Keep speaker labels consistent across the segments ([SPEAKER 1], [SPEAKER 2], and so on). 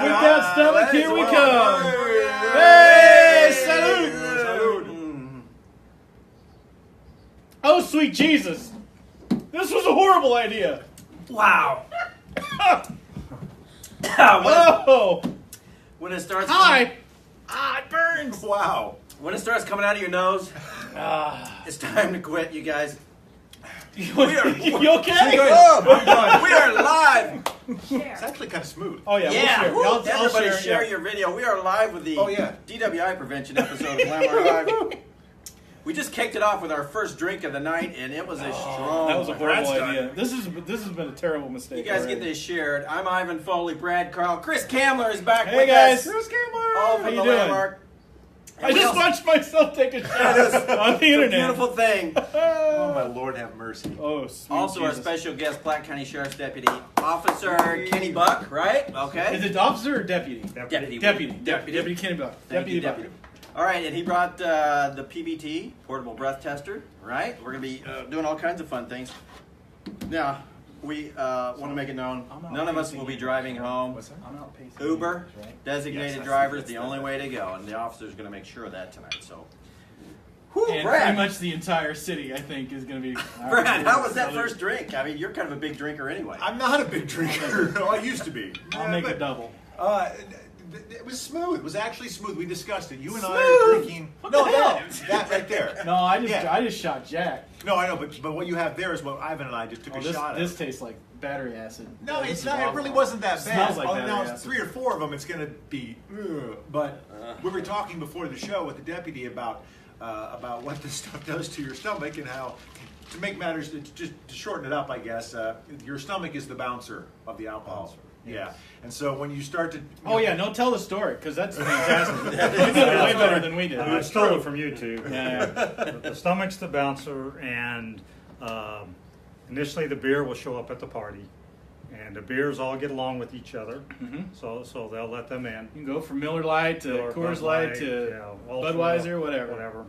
[SPEAKER 1] With that stomach, here we come. Hey, salute! Oh, sweet Jesus. This was a horrible idea.
[SPEAKER 2] Wow.
[SPEAKER 1] Oh.
[SPEAKER 2] When it starts
[SPEAKER 1] Hi. Ah, it burns.
[SPEAKER 3] Wow.
[SPEAKER 2] when it starts coming out of your nose, it's time to quit, you guys.
[SPEAKER 1] You okay?
[SPEAKER 3] Oh, my God.
[SPEAKER 2] We are live.
[SPEAKER 3] It's actually kind of smooth.
[SPEAKER 1] Oh, yeah.
[SPEAKER 2] Yeah,
[SPEAKER 1] We'll share.
[SPEAKER 2] everybody
[SPEAKER 1] I'll
[SPEAKER 2] share
[SPEAKER 1] yeah.
[SPEAKER 2] your video. We are live with the DWI prevention episode of Glamour Live. We just kicked it off with our first drink of the night, and it was a strong.
[SPEAKER 1] That was a horrible
[SPEAKER 3] Brad's
[SPEAKER 1] idea. This has been a terrible mistake.
[SPEAKER 2] You guys
[SPEAKER 1] already.
[SPEAKER 2] get this shared. I'm Ivan Foley, Brad Carl, Chris Kamler is back
[SPEAKER 1] Hey,
[SPEAKER 2] with
[SPEAKER 1] guys.
[SPEAKER 2] us.
[SPEAKER 3] Chris Kamler.
[SPEAKER 2] All
[SPEAKER 1] How
[SPEAKER 2] from
[SPEAKER 1] you
[SPEAKER 2] the
[SPEAKER 1] doing?
[SPEAKER 2] Landmark.
[SPEAKER 1] I just watched myself take a shot on the
[SPEAKER 2] It's a
[SPEAKER 1] internet.
[SPEAKER 2] beautiful thing.
[SPEAKER 3] Oh, my Lord, have mercy.
[SPEAKER 1] Oh, sweet
[SPEAKER 2] Also, our
[SPEAKER 1] Jesus.
[SPEAKER 2] special guest, Platte County Sheriff's Deputy Officer Kenny Buck, right? Okay.
[SPEAKER 1] Is it officer or deputy?
[SPEAKER 2] Deputy.
[SPEAKER 1] Deputy Kenny Buck.
[SPEAKER 2] Thank you,
[SPEAKER 1] Buck.
[SPEAKER 2] Deputy. All right, and he brought the PBT, portable breath tester, right? We're going to be doing all kinds of fun things. Now, we want to make it known, none of us will be driving home. Uber, designated drivers, the only way to go, and the officer's going to make sure of that tonight. So,
[SPEAKER 1] And
[SPEAKER 2] Brad.
[SPEAKER 1] pretty much the entire city, I think, is going to be.
[SPEAKER 2] Brad, how was that first drink? I mean, you're kind of a big drinker anyway.
[SPEAKER 3] I'm not a big drinker. Well, I used to be.
[SPEAKER 1] I'll make a double.
[SPEAKER 3] It was smooth. It was actually smooth. We discussed it. You and I
[SPEAKER 1] Smooth?
[SPEAKER 3] are drinking.
[SPEAKER 1] What
[SPEAKER 3] No,
[SPEAKER 1] the hell?
[SPEAKER 3] that right there.
[SPEAKER 1] No, I
[SPEAKER 3] Yeah.
[SPEAKER 1] just shot Jack.
[SPEAKER 3] No, I know, but what you have there is what Ivan and I just took a shot
[SPEAKER 1] This
[SPEAKER 3] of.
[SPEAKER 1] tastes like battery acid.
[SPEAKER 3] No,
[SPEAKER 1] This
[SPEAKER 3] it's
[SPEAKER 1] is
[SPEAKER 3] not. It
[SPEAKER 1] awful.
[SPEAKER 3] really wasn't that bad.
[SPEAKER 1] Smells like
[SPEAKER 3] now,
[SPEAKER 1] battery
[SPEAKER 3] it's
[SPEAKER 1] acid.
[SPEAKER 3] 3 or 4 of them. It's going to be. But we were talking before the show with the deputy about what this stuff does to your stomach and how, to make matters, just to shorten it up, I guess, your stomach is the bouncer of the alcohol. Yeah, and so when you start to.
[SPEAKER 1] Oh yeah, no, tell the story because that's fantastic. You did it way better than we did.
[SPEAKER 4] I stole it from you two.
[SPEAKER 1] Yeah.
[SPEAKER 4] The stomach's the bouncer, and initially the beer will show up at the party, and the beers all get along with each other, so they'll let them in.
[SPEAKER 1] You can go from Miller Lite to
[SPEAKER 4] Or
[SPEAKER 1] Coors
[SPEAKER 4] Bud
[SPEAKER 1] Light
[SPEAKER 4] Light,
[SPEAKER 1] to
[SPEAKER 4] yeah, Ultra,
[SPEAKER 1] Budweiser, whatever.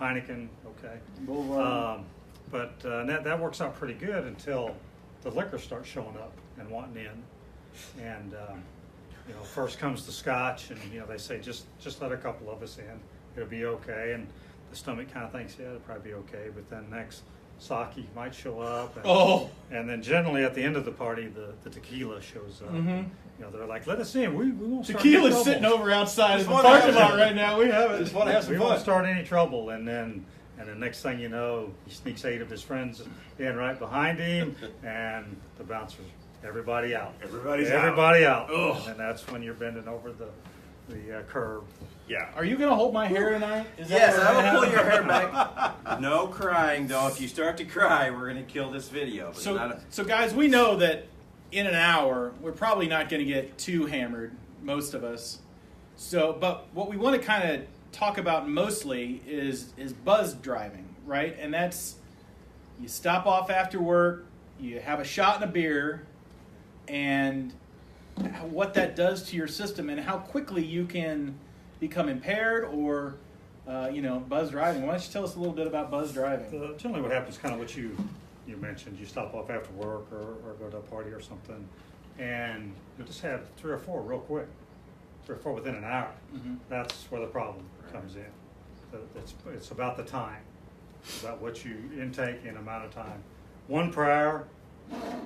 [SPEAKER 4] Heineken, okay.
[SPEAKER 1] Boulevard.
[SPEAKER 4] But that works out pretty good until the liquor starts showing up and wanting in. And first comes the scotch, and they say just let a couple of us in, it'll be okay. And the stomach kind of thinks, yeah, it'll probably be okay. But then next sake might show up, and then generally at the end of the party, the tequila shows up. They're like, let us in. We won't start any
[SPEAKER 1] Tequila's
[SPEAKER 4] trouble.
[SPEAKER 1] sitting over outside in the
[SPEAKER 3] wanna
[SPEAKER 1] parking
[SPEAKER 3] have
[SPEAKER 1] lot
[SPEAKER 3] some-
[SPEAKER 1] right now. We have it.
[SPEAKER 3] Just want to have some
[SPEAKER 4] We
[SPEAKER 3] fun.
[SPEAKER 4] won't start any trouble, and then the next thing you know, he sneaks 8 of his friends in right behind him, and the bouncers, everybody out.
[SPEAKER 3] Everybody's
[SPEAKER 4] out.
[SPEAKER 3] Ugh.
[SPEAKER 4] And then that's when you're bending over the curb.
[SPEAKER 3] Yeah.
[SPEAKER 1] Are you gonna hold my hair tonight? Is that
[SPEAKER 2] Yes,
[SPEAKER 1] what's
[SPEAKER 2] I
[SPEAKER 1] gonna
[SPEAKER 2] will pull
[SPEAKER 1] happen?
[SPEAKER 2] your hair back. No crying, though. If you start to cry, we're going to kill this video. But
[SPEAKER 1] So guys, we know that in an hour we're probably not going to get too hammered, most of us. So, but what we want to kind of talk about mostly is buzz driving, right? And that's you stop off after work, you have a shot and a beer, and what that does to your system and how quickly you can become impaired or buzz driving. Why don't you tell us a little bit about buzz driving?
[SPEAKER 4] Generally what happens, kind of what you mentioned, you stop off after work or go to a party or something, and you'll just have 3 or 4 real quick. 3 or 4 within an hour. That's where the problem comes in. It's about the time. It's about what you intake in amount of time. 1 per hour,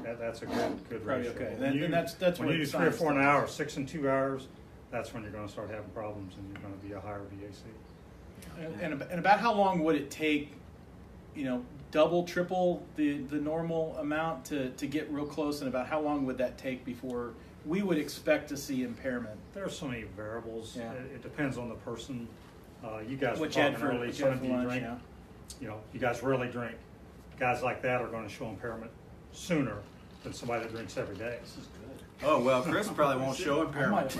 [SPEAKER 4] that's a good
[SPEAKER 1] Probably
[SPEAKER 4] ratio.
[SPEAKER 1] okay.
[SPEAKER 4] When
[SPEAKER 1] Then that's
[SPEAKER 4] when
[SPEAKER 1] what
[SPEAKER 4] you do
[SPEAKER 1] the
[SPEAKER 4] 3 or
[SPEAKER 1] science
[SPEAKER 4] 4 an
[SPEAKER 1] does.
[SPEAKER 4] hour, 6 and 2 hours, that's when you're going to start having problems, and you're going to be a higher VAC.
[SPEAKER 1] And about how long would it take, double, triple the normal amount to get real close, and about how long would that take before we would expect to see impairment?
[SPEAKER 4] There are so many variables.
[SPEAKER 1] Yeah.
[SPEAKER 4] It depends on the person. You guys
[SPEAKER 1] What
[SPEAKER 4] were
[SPEAKER 1] you had
[SPEAKER 4] talking
[SPEAKER 1] for-
[SPEAKER 4] earlier.
[SPEAKER 1] what you had
[SPEAKER 4] Some of
[SPEAKER 1] for
[SPEAKER 4] you
[SPEAKER 1] lunch,
[SPEAKER 4] drink.
[SPEAKER 1] yeah.
[SPEAKER 4] You guys really drink. Guys like that are going to show impairment sooner than somebody that drinks every day.
[SPEAKER 2] Oh, well, Chris probably won't show impairment.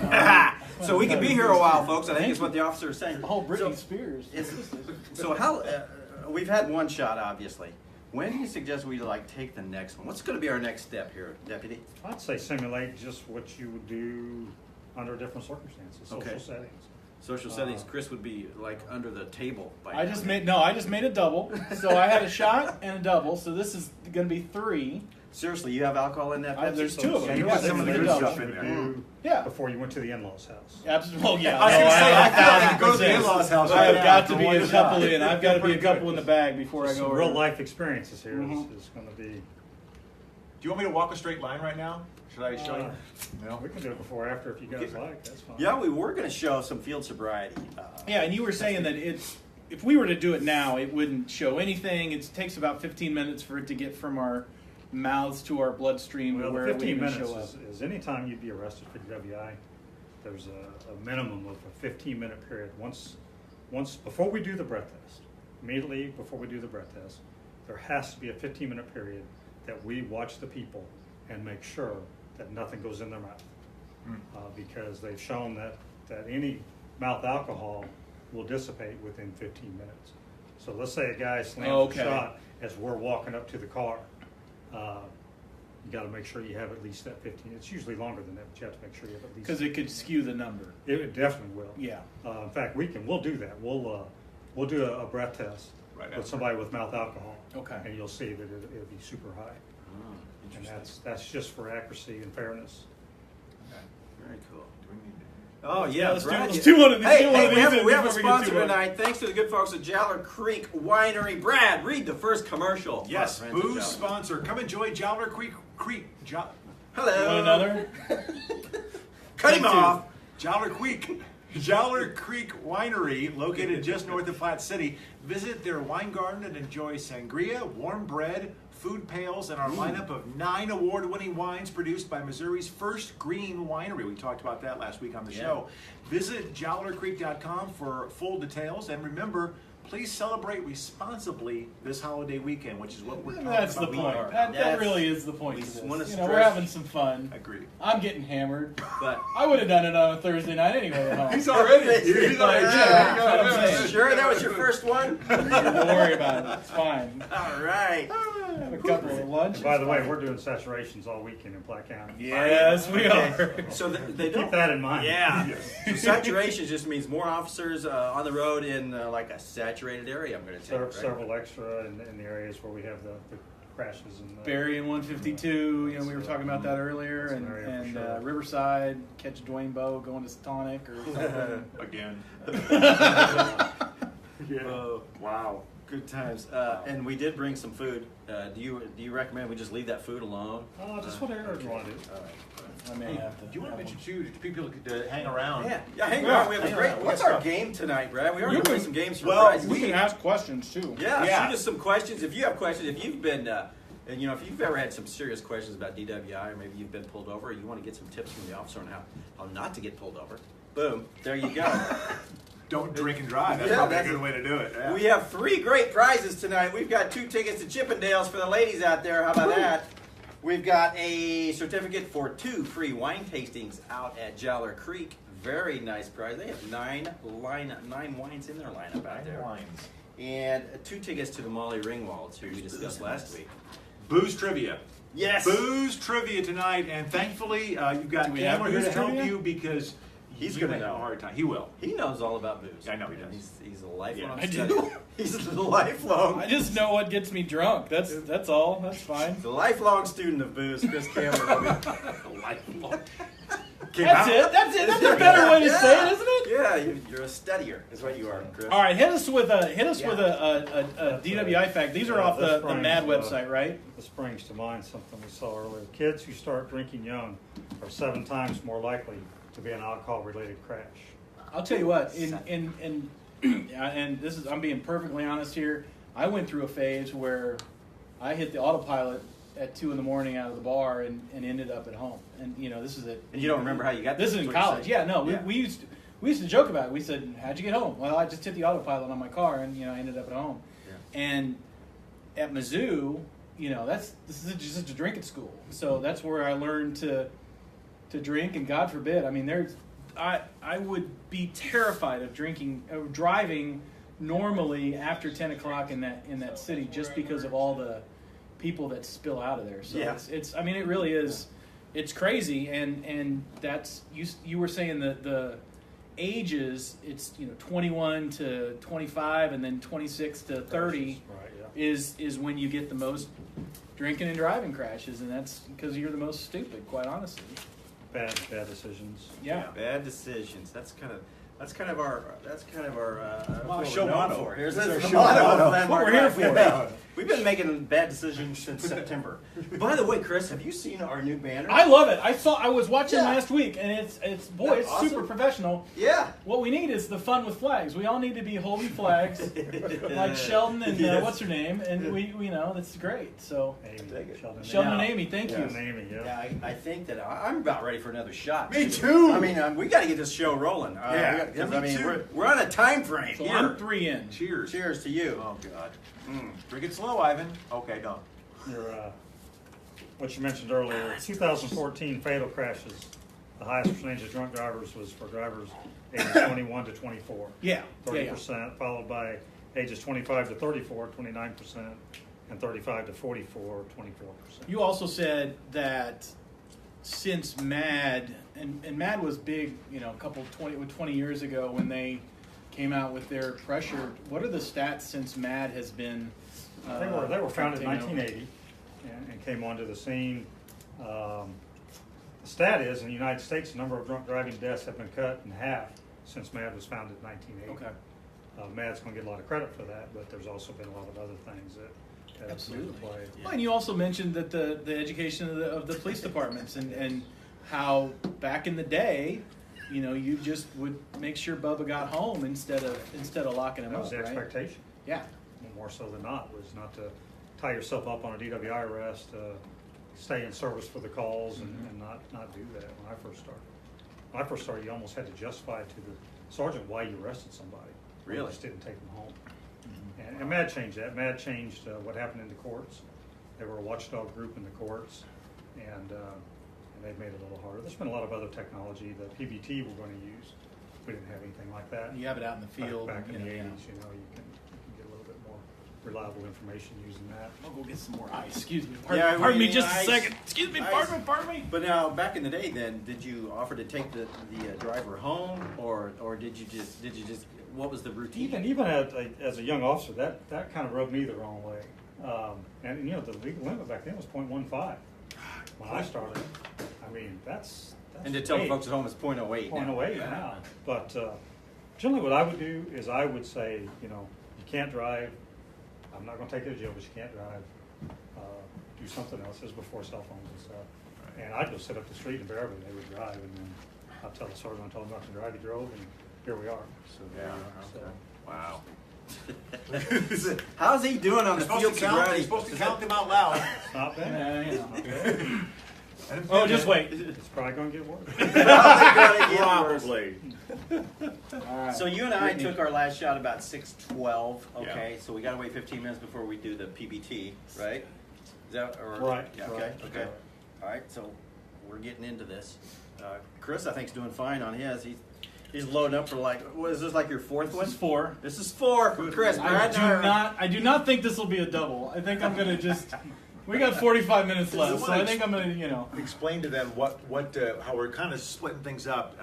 [SPEAKER 2] So we
[SPEAKER 1] could
[SPEAKER 2] could be here a while, folks. I think it's what the officer is saying.
[SPEAKER 1] Oh, Britney Spears.
[SPEAKER 2] So how? We've had 1 shot, obviously. When do you suggest we take the next one? What's going to be our next step here, Deputy?
[SPEAKER 4] I'd say simulate just what you would do under different circumstances, social
[SPEAKER 2] Okay.
[SPEAKER 4] settings.
[SPEAKER 2] social settings, Chris would be like under the table.
[SPEAKER 1] I just made a double. So I had a shot and a double. So this is going to be 3.
[SPEAKER 2] Seriously, you have alcohol in that? Pepsi?
[SPEAKER 1] There's 2 of
[SPEAKER 3] Yeah,
[SPEAKER 1] them.
[SPEAKER 3] you got some of the good stuff in there.
[SPEAKER 1] Yeah.
[SPEAKER 4] Before you went to the in-laws' house.
[SPEAKER 1] Absolutely. Well, yeah.
[SPEAKER 3] I was going to say, I feel like I could go to the
[SPEAKER 1] 1,000%.
[SPEAKER 3] in-laws' house
[SPEAKER 1] I
[SPEAKER 3] right
[SPEAKER 1] have
[SPEAKER 3] now
[SPEAKER 1] got to
[SPEAKER 3] for
[SPEAKER 1] be
[SPEAKER 3] one
[SPEAKER 1] a
[SPEAKER 3] shot.
[SPEAKER 1] couple in. I've got to be a
[SPEAKER 3] Pretty
[SPEAKER 1] couple
[SPEAKER 3] good.
[SPEAKER 1] in the bag before I go
[SPEAKER 4] Some
[SPEAKER 1] over.
[SPEAKER 4] real life experiences here
[SPEAKER 1] Mhm.
[SPEAKER 4] is going to be.
[SPEAKER 3] Do you want me to walk a straight line right now? Should I show you? No.
[SPEAKER 4] We can do it before or after if you guys like. That's fine.
[SPEAKER 2] Yeah, we were going to show some field sobriety.
[SPEAKER 1] Yeah, and you were saying that if we were to do it now, it wouldn't show anything. It takes about 15 minutes for it to get from our mouths to our bloodstream
[SPEAKER 4] Well,
[SPEAKER 1] where
[SPEAKER 4] the
[SPEAKER 1] it would
[SPEAKER 4] 15
[SPEAKER 1] even
[SPEAKER 4] minutes
[SPEAKER 1] show up.
[SPEAKER 4] is any time you'd be arrested for DWI. There's a minimum of a 15-minute period. Once before we do the breath test, immediately before we do the breath test, there has to be a 15-minute period that we watch the people and make sure that nothing goes in their mouth, because they've shown that any mouth alcohol will dissipate within 15 minutes. So let's say a guy slams a shot as we're walking up to the car. You got to make sure you have at least that 15. It's usually longer than that, but you have to make sure you have at least.
[SPEAKER 1] Because it could skew the number.
[SPEAKER 4] It definitely will.
[SPEAKER 1] Yeah.
[SPEAKER 4] In fact, we'll do that. We'll do a breath test with somebody with mouth alcohol.
[SPEAKER 1] Okay.
[SPEAKER 4] And you'll see that it'll be super high.
[SPEAKER 2] Oh,
[SPEAKER 4] And that's just for accuracy and fairness.
[SPEAKER 2] very cool.
[SPEAKER 3] Do we need to-
[SPEAKER 2] Oh yeah,
[SPEAKER 1] let's
[SPEAKER 2] Brad,
[SPEAKER 1] do one of these.
[SPEAKER 2] Hey,
[SPEAKER 1] do one of
[SPEAKER 2] we
[SPEAKER 1] these
[SPEAKER 2] have,
[SPEAKER 1] in
[SPEAKER 2] we have a
[SPEAKER 1] before we get
[SPEAKER 2] sponsor
[SPEAKER 1] too much.
[SPEAKER 2] tonight. Thanks to the good folks at Jowler Creek Winery. Brad, read the first commercial.
[SPEAKER 3] Yes,
[SPEAKER 2] Our friends at
[SPEAKER 3] booze
[SPEAKER 2] Jowler.
[SPEAKER 3] sponsor. Come enjoy Jowler Creek.
[SPEAKER 2] Hello.
[SPEAKER 1] You want another?
[SPEAKER 2] Cut him off.
[SPEAKER 3] Jowler Creek Winery, located just north of Platte City. Visit their wine garden and enjoy sangria, warm bread, food pails, and our lineup of 9 award-winning wines produced by Missouri's first green winery. We talked about that last week on the show. Visit jowlercreek.com for full details, and remember, please celebrate responsibly this holiday weekend, which is what we're talking
[SPEAKER 1] That's the
[SPEAKER 3] about.
[SPEAKER 1] point.
[SPEAKER 2] Yes.
[SPEAKER 1] That really is the point.
[SPEAKER 2] We
[SPEAKER 1] of this.
[SPEAKER 2] wanna
[SPEAKER 1] We're
[SPEAKER 2] stress-
[SPEAKER 1] having some fun.
[SPEAKER 3] Agreed.
[SPEAKER 1] I'm getting hammered.
[SPEAKER 2] But
[SPEAKER 1] I would have done it on a Thursday night anyway at home.
[SPEAKER 3] He's already.
[SPEAKER 2] He's
[SPEAKER 1] already-
[SPEAKER 3] Yeah,
[SPEAKER 1] that's what I'm saying.
[SPEAKER 2] sure that was your first one?
[SPEAKER 1] Don't worry about it. It's fine.
[SPEAKER 2] All right.
[SPEAKER 1] Have a couple of lunch.
[SPEAKER 4] By the way, we're doing saturations all weekend in Platte County.
[SPEAKER 1] Yes, we are.
[SPEAKER 2] So they
[SPEAKER 4] Keep
[SPEAKER 2] don't.
[SPEAKER 4] that in mind.
[SPEAKER 2] Yeah. So saturation just means more officers on the road in like a saturated area. I'm going to take. Right?
[SPEAKER 4] Several extra in the areas where we have the crashes and
[SPEAKER 1] Barry in 152. You know, we were talking about that earlier,
[SPEAKER 4] That's an area for
[SPEAKER 1] and
[SPEAKER 4] sure.
[SPEAKER 1] Riverside, catch Dwayne Bowe going to Stonic or something.
[SPEAKER 3] Again.
[SPEAKER 2] Oh, wow. Good times. And we did bring some food. Do you recommend we just leave that food alone?
[SPEAKER 4] just whatever you want to do.
[SPEAKER 2] All right.
[SPEAKER 1] I may have to.
[SPEAKER 3] Do you want to mention too to people to hang around?
[SPEAKER 2] Yeah, hang on. We have a great. What's our game tonight, Brad? We are going to play some games for
[SPEAKER 3] Well,
[SPEAKER 2] prizes.
[SPEAKER 1] We can ask questions too.
[SPEAKER 2] Yeah,
[SPEAKER 3] Yeah.
[SPEAKER 2] shoot us some questions. If you have questions, if you've been, and you know, if you've ever had some serious questions about DWI, or maybe you've been pulled over, or you want to get some tips from the officer on how not to get pulled over, boom, there you go.
[SPEAKER 3] Don't drink and drive. That's
[SPEAKER 2] Yeah,
[SPEAKER 3] probably a
[SPEAKER 2] that's
[SPEAKER 3] good way to do it. Yeah.
[SPEAKER 2] We have 3 great prizes tonight. We've got 2 tickets to Chippendales for the ladies out there. How about that? We've got a certificate for 2 free wine tastings out at Jowler Creek. Very nice prize. They have 9 wines in their lineup out there.
[SPEAKER 3] Wines.
[SPEAKER 2] And 2 tickets to the Molly Ringwalds, who we discussed last week.
[SPEAKER 3] Booze trivia.
[SPEAKER 2] Yes.
[SPEAKER 3] Booze trivia tonight, and thankfully you've got
[SPEAKER 1] Do we have
[SPEAKER 3] Cameron here to
[SPEAKER 1] booze
[SPEAKER 3] help
[SPEAKER 1] trivia?
[SPEAKER 3] you because
[SPEAKER 2] He's
[SPEAKER 3] you
[SPEAKER 2] gonna
[SPEAKER 3] may have
[SPEAKER 2] know.
[SPEAKER 3] a hard time. He will.
[SPEAKER 2] He knows all about booze.
[SPEAKER 3] I know he does.
[SPEAKER 2] He's a lifelong
[SPEAKER 1] I
[SPEAKER 2] study.
[SPEAKER 1] do.
[SPEAKER 2] He's a lifelong.
[SPEAKER 1] I just know what gets me drunk. That's all. That's fine.
[SPEAKER 2] The lifelong student of booze, Chris Cameron.
[SPEAKER 3] Lifelong.
[SPEAKER 1] That's it. That's a better way to say it, isn't it?
[SPEAKER 2] Yeah, you're a studier, is what you are, Chris.
[SPEAKER 1] All right, hit us with a DWI fact. These are off the MAD website, right?
[SPEAKER 4] This brings to mind something we saw earlier. Kids who start drinking young are 7 times more likely to be an alcohol-related crash.
[SPEAKER 1] I'll tell you what. And this is, I'm being perfectly honest here. I went through a phase where I hit the autopilot at 2 in the morning out of the bar and ended up at home. And you know, this is it.
[SPEAKER 2] And you don't remember how you got
[SPEAKER 1] This is
[SPEAKER 2] there,
[SPEAKER 1] in
[SPEAKER 2] is what you're
[SPEAKER 1] college.
[SPEAKER 2] saying.
[SPEAKER 1] Yeah, no, we used to joke about it. We said, "How'd you get home?" Well, I just hit the autopilot on my car, and you know, I ended up at home.
[SPEAKER 2] Yeah.
[SPEAKER 1] And at Mizzou, you know, this is just a drinking school. So that's where I learned to drink. And God forbid, I mean, I would be terrified of driving normally after 10 o'clock in that city just because of all the people that spill out of there. So
[SPEAKER 2] Yeah.
[SPEAKER 1] it's I mean, it really is. It's crazy, and that's you were saying that ages, it's 21 to 25, and then 26 to 30
[SPEAKER 4] Right, yeah.
[SPEAKER 1] is when you get the most drinking and driving crashes, and that's because you're the most stupid, quite honestly.
[SPEAKER 4] Bad decisions.
[SPEAKER 1] Yeah.
[SPEAKER 2] Bad decisions. That's kind of our what
[SPEAKER 3] show
[SPEAKER 2] we're known
[SPEAKER 3] motto.
[SPEAKER 2] for. Here's
[SPEAKER 3] That's our
[SPEAKER 2] the
[SPEAKER 3] show
[SPEAKER 2] motto
[SPEAKER 3] motto.
[SPEAKER 2] of
[SPEAKER 1] That's what
[SPEAKER 2] Landmark
[SPEAKER 1] we're here
[SPEAKER 2] Life.
[SPEAKER 1] for.
[SPEAKER 2] We've been making bad decisions since September. By the way, Chris, have you seen our new banner?
[SPEAKER 1] I love it. I was watching
[SPEAKER 2] Yeah.
[SPEAKER 1] last week, and it's
[SPEAKER 2] That's
[SPEAKER 1] it's
[SPEAKER 2] awesome.
[SPEAKER 1] super professional.
[SPEAKER 2] Yeah.
[SPEAKER 1] What we need is the fun with flags. We all need to be holding flags, like Sheldon and
[SPEAKER 2] Yes.
[SPEAKER 1] what's her name, and we know that's great. So
[SPEAKER 4] Amy,
[SPEAKER 2] Take it.
[SPEAKER 1] Sheldon and
[SPEAKER 2] Yeah.
[SPEAKER 1] Amy, thank
[SPEAKER 2] Yes.
[SPEAKER 1] you.
[SPEAKER 4] Amy, yeah.
[SPEAKER 2] Yeah, I think that I'm about ready for another shot.
[SPEAKER 3] Me too.
[SPEAKER 2] I mean, we got to get this show rolling.
[SPEAKER 3] Yeah,
[SPEAKER 2] we got-
[SPEAKER 3] me
[SPEAKER 2] I mean,
[SPEAKER 3] too.
[SPEAKER 2] we're on a time frame
[SPEAKER 1] So
[SPEAKER 2] here.
[SPEAKER 1] I'm 3 in.
[SPEAKER 3] Cheers.
[SPEAKER 2] Cheers to you.
[SPEAKER 3] Oh God. Drink it slow, Ivan. Okay, done.
[SPEAKER 4] Your, what you mentioned earlier, 2014 fatal crashes, the highest percentage of drunk drivers was for drivers ages 21 to 24.
[SPEAKER 1] Yeah.
[SPEAKER 4] 30%, followed by ages 25 to 34, 29%, and 35 to 44, 24%.
[SPEAKER 1] You also said that since MAD, and MAD was big, a couple 20 years ago when they came out with their pressure. What are the stats since MAD has been?
[SPEAKER 4] They were founded in
[SPEAKER 1] taken over?
[SPEAKER 4] 1980 and came onto the scene. The stat is, in the United States, the number of drunk driving deaths have been cut in half since MAD was founded in 1980.
[SPEAKER 1] Okay.
[SPEAKER 4] MAD's going to get a lot of credit for that, but there's also been a lot of other things that have
[SPEAKER 1] Absolutely.
[SPEAKER 4] play.
[SPEAKER 1] Well, and you also mentioned that the education of the police departments and how back in the day, you just would make sure Bubba got home instead of locking him
[SPEAKER 4] That
[SPEAKER 1] up.
[SPEAKER 4] was the
[SPEAKER 1] right?
[SPEAKER 4] expectation.
[SPEAKER 1] Yeah.
[SPEAKER 4] More so than not, was not to tie yourself up on a DWI arrest, stay in service for the calls, and not do that. When I first started, you almost had to justify to the sergeant why you arrested somebody.
[SPEAKER 2] Really?
[SPEAKER 4] You just didn't take them home. And MAD changed that. MAD changed what happened in the courts. They were a watchdog group in the courts, and they've made it a little harder. There's been a lot of other technology. The PBT we're going to use, we didn't have anything like that.
[SPEAKER 1] You have it out in the field.
[SPEAKER 4] Back in the 80s,
[SPEAKER 1] yeah.
[SPEAKER 4] you can get a little bit more reliable information using that.
[SPEAKER 1] I'll go get some more ice. Excuse me.
[SPEAKER 2] Yeah,
[SPEAKER 1] Pardon me
[SPEAKER 2] we
[SPEAKER 1] just
[SPEAKER 2] need
[SPEAKER 1] a
[SPEAKER 2] ice.
[SPEAKER 1] second. Excuse me.
[SPEAKER 2] Ice.
[SPEAKER 1] Pardon me.
[SPEAKER 2] But now, back in the day, then, did you offer to take the driver home, or did you just what was the routine?
[SPEAKER 4] Even as a young officer, that kind of rubbed me the wrong way. And the legal limit back then was 0.15 when I started. I mean, that's
[SPEAKER 2] And to tell
[SPEAKER 4] way-
[SPEAKER 2] folks at home, it's 0.08.
[SPEAKER 4] 0.08 now. But generally, what I would do is I would say, you can't drive. I'm not going to take you to jail, but you can't drive. Do something else. This was before cell phones and stuff. And I'd go sit up the street invariably. They would drive, and then I'd tell the sergeant I told him not to drive. He drove, and here we are. So
[SPEAKER 2] Yeah.
[SPEAKER 4] So,
[SPEAKER 2] Wow. How's he doing on the field
[SPEAKER 3] You're supposed to count them out loud.
[SPEAKER 4] it's not bad.
[SPEAKER 1] Yeah. Oh, just wait.
[SPEAKER 4] It's probably going to get worse.
[SPEAKER 3] Probably.
[SPEAKER 1] All right.
[SPEAKER 2] So you and I
[SPEAKER 1] Whitney.
[SPEAKER 2] took our last shot about 6:12. Okay, so we got to wait 15 minutes before we do the PBT, right? Is that or,
[SPEAKER 4] Right,
[SPEAKER 2] Yeah, okay.
[SPEAKER 4] right,
[SPEAKER 2] Okay.
[SPEAKER 4] right.
[SPEAKER 2] All right. So we're getting into this. Chris, I think, is doing fine on his. He's loading up for what is this, like your fourth one?
[SPEAKER 1] This is 4.
[SPEAKER 2] This is 4 for Chris.
[SPEAKER 1] I do not think this will be a double. I think I'm gonna just. We got 45 minutes left, so I think I'm gonna,
[SPEAKER 3] Explain to them how we're kind of splitting things up.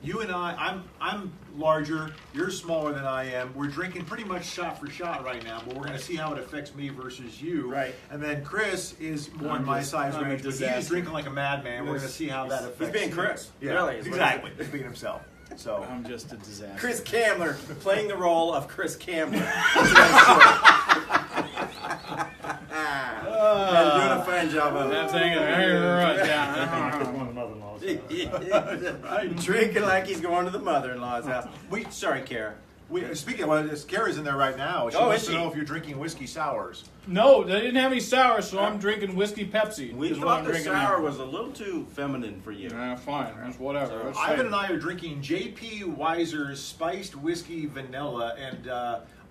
[SPEAKER 3] You and I'm larger. You're smaller than I am. We're drinking pretty much shot for shot right now, but we're going to see how it affects me versus you.
[SPEAKER 2] Right.
[SPEAKER 3] And then Chris is more in
[SPEAKER 1] I'm
[SPEAKER 3] my
[SPEAKER 1] just-
[SPEAKER 3] size
[SPEAKER 1] I'm a
[SPEAKER 3] range, but he's
[SPEAKER 1] disaster.
[SPEAKER 3] drinking like a madman. We're going to see how that affects.
[SPEAKER 2] He's being
[SPEAKER 3] you.
[SPEAKER 2] Chris.
[SPEAKER 3] Yeah,
[SPEAKER 2] Really, is what
[SPEAKER 3] exactly. He's being himself. So
[SPEAKER 1] I'm just a disaster.
[SPEAKER 2] Chris Camler playing the role of Chris Camler. And doing a fine job of
[SPEAKER 1] I'm
[SPEAKER 2] it.
[SPEAKER 1] saying it.
[SPEAKER 4] One of the mother-in-law's house.
[SPEAKER 2] Drinking like he's going to the mother-in-law's house. Sorry, Kara.
[SPEAKER 3] speaking of, Kara's in there right now. She
[SPEAKER 2] Oh,
[SPEAKER 3] wants
[SPEAKER 2] is
[SPEAKER 3] to
[SPEAKER 2] she?
[SPEAKER 3] know if you're drinking whiskey sours.
[SPEAKER 1] No, they didn't have any sour, so I'm drinking whiskey Pepsi.
[SPEAKER 2] We
[SPEAKER 1] is what
[SPEAKER 2] thought
[SPEAKER 1] I'm
[SPEAKER 2] the
[SPEAKER 1] drinking
[SPEAKER 2] sour
[SPEAKER 1] now.
[SPEAKER 2] was a little too feminine for you.
[SPEAKER 1] Fine. That's whatever.
[SPEAKER 2] So,
[SPEAKER 1] Let's
[SPEAKER 3] Ivan
[SPEAKER 1] say-
[SPEAKER 3] and I are drinking J.P. Weiser's spiced whiskey vanilla, and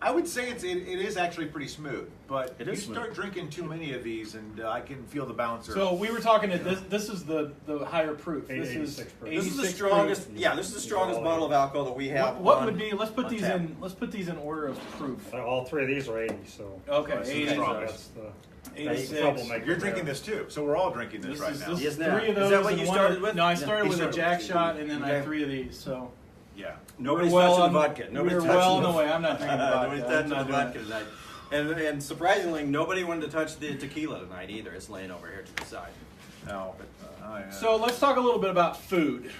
[SPEAKER 3] I would say it is actually pretty smooth. But
[SPEAKER 2] It
[SPEAKER 3] you
[SPEAKER 2] is smooth.
[SPEAKER 3] start drinking too many of these, and I can feel the bouncer.
[SPEAKER 1] So we were talking that this is the higher proof. This is
[SPEAKER 4] 86 proof.
[SPEAKER 2] This is the
[SPEAKER 1] 86
[SPEAKER 2] strongest.
[SPEAKER 1] proof.
[SPEAKER 2] Yeah, this is the strongest bottle of alcohol that we have.
[SPEAKER 1] What
[SPEAKER 2] on-
[SPEAKER 1] would be? Let's put
[SPEAKER 2] on
[SPEAKER 1] these
[SPEAKER 2] tap.
[SPEAKER 1] in. Let's put these in order of proof.
[SPEAKER 4] All three of these are 80, so
[SPEAKER 1] Okay,
[SPEAKER 3] That's the
[SPEAKER 1] 80.
[SPEAKER 3] strongest.
[SPEAKER 4] that's the
[SPEAKER 1] 86.
[SPEAKER 4] troublemaker.
[SPEAKER 3] You're drinking this too, so we're all drinking this,
[SPEAKER 1] This
[SPEAKER 3] right
[SPEAKER 1] is
[SPEAKER 3] now.
[SPEAKER 1] this
[SPEAKER 2] Yes,
[SPEAKER 1] is
[SPEAKER 2] now.
[SPEAKER 1] 3 of
[SPEAKER 2] Is
[SPEAKER 1] those.
[SPEAKER 2] that what
[SPEAKER 1] and
[SPEAKER 2] you
[SPEAKER 1] one
[SPEAKER 2] started
[SPEAKER 1] of-
[SPEAKER 2] with?
[SPEAKER 1] No, I
[SPEAKER 2] Yeah,
[SPEAKER 1] started
[SPEAKER 2] he
[SPEAKER 1] with a
[SPEAKER 2] started
[SPEAKER 1] Jack
[SPEAKER 2] with-
[SPEAKER 1] shot, and then I
[SPEAKER 2] Okay.
[SPEAKER 1] had 3 of these. So
[SPEAKER 3] Yeah.
[SPEAKER 2] Nobody's
[SPEAKER 1] We're well
[SPEAKER 2] touching the
[SPEAKER 1] on-
[SPEAKER 2] vodka. Nobody's
[SPEAKER 1] we're
[SPEAKER 2] touching
[SPEAKER 1] well
[SPEAKER 2] the
[SPEAKER 1] on the way. I'm not drinking vodka.
[SPEAKER 2] Nobody's
[SPEAKER 1] I'm
[SPEAKER 2] touching
[SPEAKER 1] not
[SPEAKER 2] the
[SPEAKER 1] doing
[SPEAKER 2] vodka tonight. And surprisingly, nobody wanted to touch the tequila tonight either. It's laying over here to the side.
[SPEAKER 3] No.
[SPEAKER 1] So let's talk a little bit about food.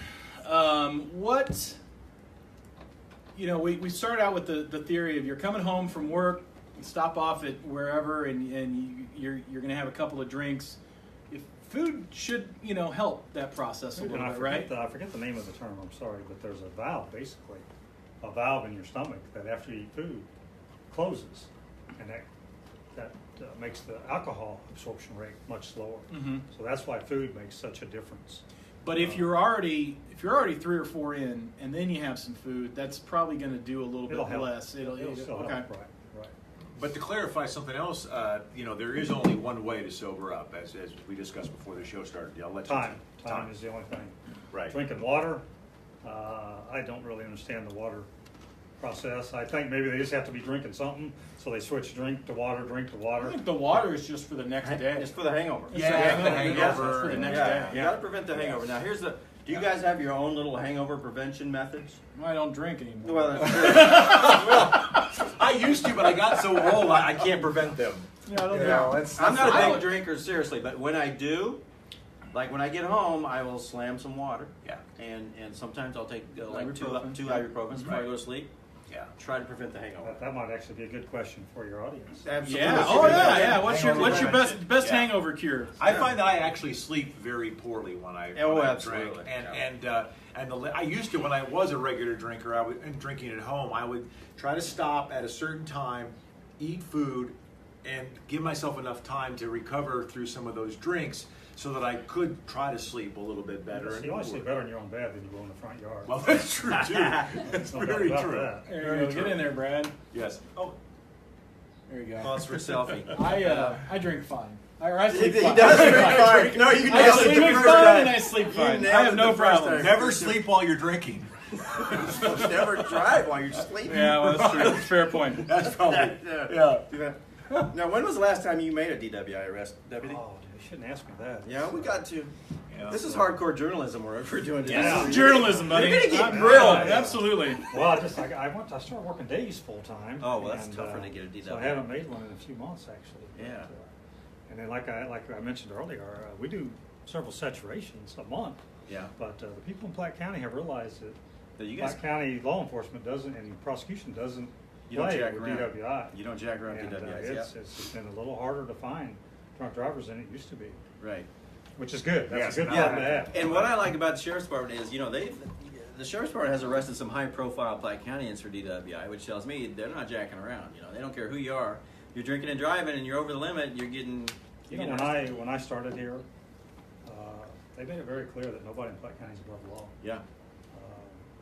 [SPEAKER 1] We started out with the theory of you're coming home from work, you stop off at wherever, and you're going to have a couple of drinks. If food should help that process a little bit, right?
[SPEAKER 4] I forget the name of the term. I'm sorry, but there's a valve, basically, a valve in your stomach that after you eat food closes, and that makes the alcohol absorption rate much slower.
[SPEAKER 1] Mm-hmm.
[SPEAKER 4] So that's why food makes such a difference.
[SPEAKER 1] But if you're already 3 or 4 in, and then you have some food, that's probably going to do a little bit
[SPEAKER 4] It'll help.
[SPEAKER 1] less. It'll
[SPEAKER 4] still
[SPEAKER 1] okay.
[SPEAKER 4] help, right.
[SPEAKER 3] But to clarify something else, there is only one way to sober up, as we discussed before the show started. I'll let
[SPEAKER 4] Time
[SPEAKER 3] you
[SPEAKER 4] is the only thing.
[SPEAKER 3] Right.
[SPEAKER 4] Drinking water, I don't really understand the water process. I think maybe they just have to be drinking something, so they switch drink to water.
[SPEAKER 1] I think the water is just for the next day.
[SPEAKER 2] It's for the hangover.
[SPEAKER 3] Yeah,
[SPEAKER 1] the
[SPEAKER 3] the
[SPEAKER 1] hangover.
[SPEAKER 3] hangover.
[SPEAKER 1] For the next
[SPEAKER 2] Yeah,
[SPEAKER 1] day.
[SPEAKER 2] you got to prevent the hangover. Now, do you guys have your own little hangover prevention methods?
[SPEAKER 1] I don't drink anymore.
[SPEAKER 2] Well, that's true.
[SPEAKER 3] I used to, but I got so old, I can't prevent them.
[SPEAKER 1] Yeah, I don't drink.
[SPEAKER 2] I'm not a big drinker, seriously, but when I do, like when I get home, I will slam some water.
[SPEAKER 3] Yeah.
[SPEAKER 2] And sometimes I'll take like two
[SPEAKER 1] Ibuprofen.
[SPEAKER 2] ibuprofens before I go to sleep.
[SPEAKER 3] Yeah.
[SPEAKER 2] Try to prevent the hangover.
[SPEAKER 4] That might actually be a good question for your audience.
[SPEAKER 2] Absolutely.
[SPEAKER 1] Yeah. Oh yeah. What's your
[SPEAKER 3] Hangover
[SPEAKER 1] best
[SPEAKER 3] prevention. Yeah.
[SPEAKER 1] hangover cure?
[SPEAKER 3] I find that I actually sleep very poorly when I
[SPEAKER 2] absolutely.
[SPEAKER 3] drink, I used to, when I was a regular drinker, and drinking at home, I would try to stop at a certain time, eat food, and give myself enough time to recover through some of those drinks, so that I could try to sleep a little bit better.
[SPEAKER 4] So you always sleep better in your own bed than you will in the front yard.
[SPEAKER 3] Well, that's true too. That's
[SPEAKER 4] No doubt
[SPEAKER 3] very
[SPEAKER 4] about
[SPEAKER 3] true.
[SPEAKER 4] that.
[SPEAKER 1] There
[SPEAKER 3] Very
[SPEAKER 1] you go.
[SPEAKER 3] true.
[SPEAKER 1] Get in there, Brad.
[SPEAKER 3] Yes. Oh,
[SPEAKER 1] There you go.
[SPEAKER 2] Pause for a selfie.
[SPEAKER 1] I drink fine. I
[SPEAKER 2] He
[SPEAKER 1] sleep fine.
[SPEAKER 2] does drink fine. No, you
[SPEAKER 1] I
[SPEAKER 2] nailed it
[SPEAKER 1] sleep
[SPEAKER 2] the first
[SPEAKER 1] fine
[SPEAKER 2] time.
[SPEAKER 1] and I sleep fine.
[SPEAKER 2] nailed
[SPEAKER 1] I have
[SPEAKER 2] it
[SPEAKER 1] no
[SPEAKER 2] the first
[SPEAKER 1] problem.
[SPEAKER 2] time.
[SPEAKER 3] never sleep while you're drinking.
[SPEAKER 2] You're supposed to never drive while you're sleeping.
[SPEAKER 1] Yeah, well, that's true. Fair point.
[SPEAKER 3] That's probably
[SPEAKER 2] Yeah. Do that. Now, when was the last time you made a DWI arrest, Deputy?
[SPEAKER 4] Oh, dude, you shouldn't ask me that.
[SPEAKER 2] Yeah, we got to.
[SPEAKER 3] Yeah.
[SPEAKER 2] This is hardcore journalism we're doing. This.
[SPEAKER 4] Yeah.
[SPEAKER 1] This is journalism, buddy.
[SPEAKER 2] You're gonna get
[SPEAKER 1] I'm
[SPEAKER 2] grilled.
[SPEAKER 1] Absolutely.
[SPEAKER 4] Well, I started working days full time.
[SPEAKER 2] Oh, well, that's tougher to get a DWI.
[SPEAKER 4] So I haven't made one in a few months actually.
[SPEAKER 2] Yeah.
[SPEAKER 4] And then, like I mentioned earlier, we do several saturations a month.
[SPEAKER 2] Yeah.
[SPEAKER 4] But the people in Platte County have realized that
[SPEAKER 2] So you guys,
[SPEAKER 4] Platte County law enforcement doesn't, and prosecution doesn't
[SPEAKER 2] You don't
[SPEAKER 4] play
[SPEAKER 2] jack
[SPEAKER 4] with
[SPEAKER 2] around.
[SPEAKER 4] DWI.
[SPEAKER 2] you don't jack around
[SPEAKER 4] And,
[SPEAKER 2] DWIs, yeah.
[SPEAKER 4] it's been a little harder to find drunk drivers than it used to be,
[SPEAKER 2] Right.
[SPEAKER 4] which is good. That's
[SPEAKER 3] Yes,
[SPEAKER 4] a good
[SPEAKER 3] yeah.
[SPEAKER 4] problem to have.
[SPEAKER 2] And what I like about the sheriff's department is, the sheriff's department has arrested some high-profile Platte Countyans for DWI, which tells me they're not jacking around. They don't care who you are. You're drinking and driving, and you're over the limit. You're getting.
[SPEAKER 4] When I started here, they made it very clear that nobody in Platte County is above the law.
[SPEAKER 2] Yeah.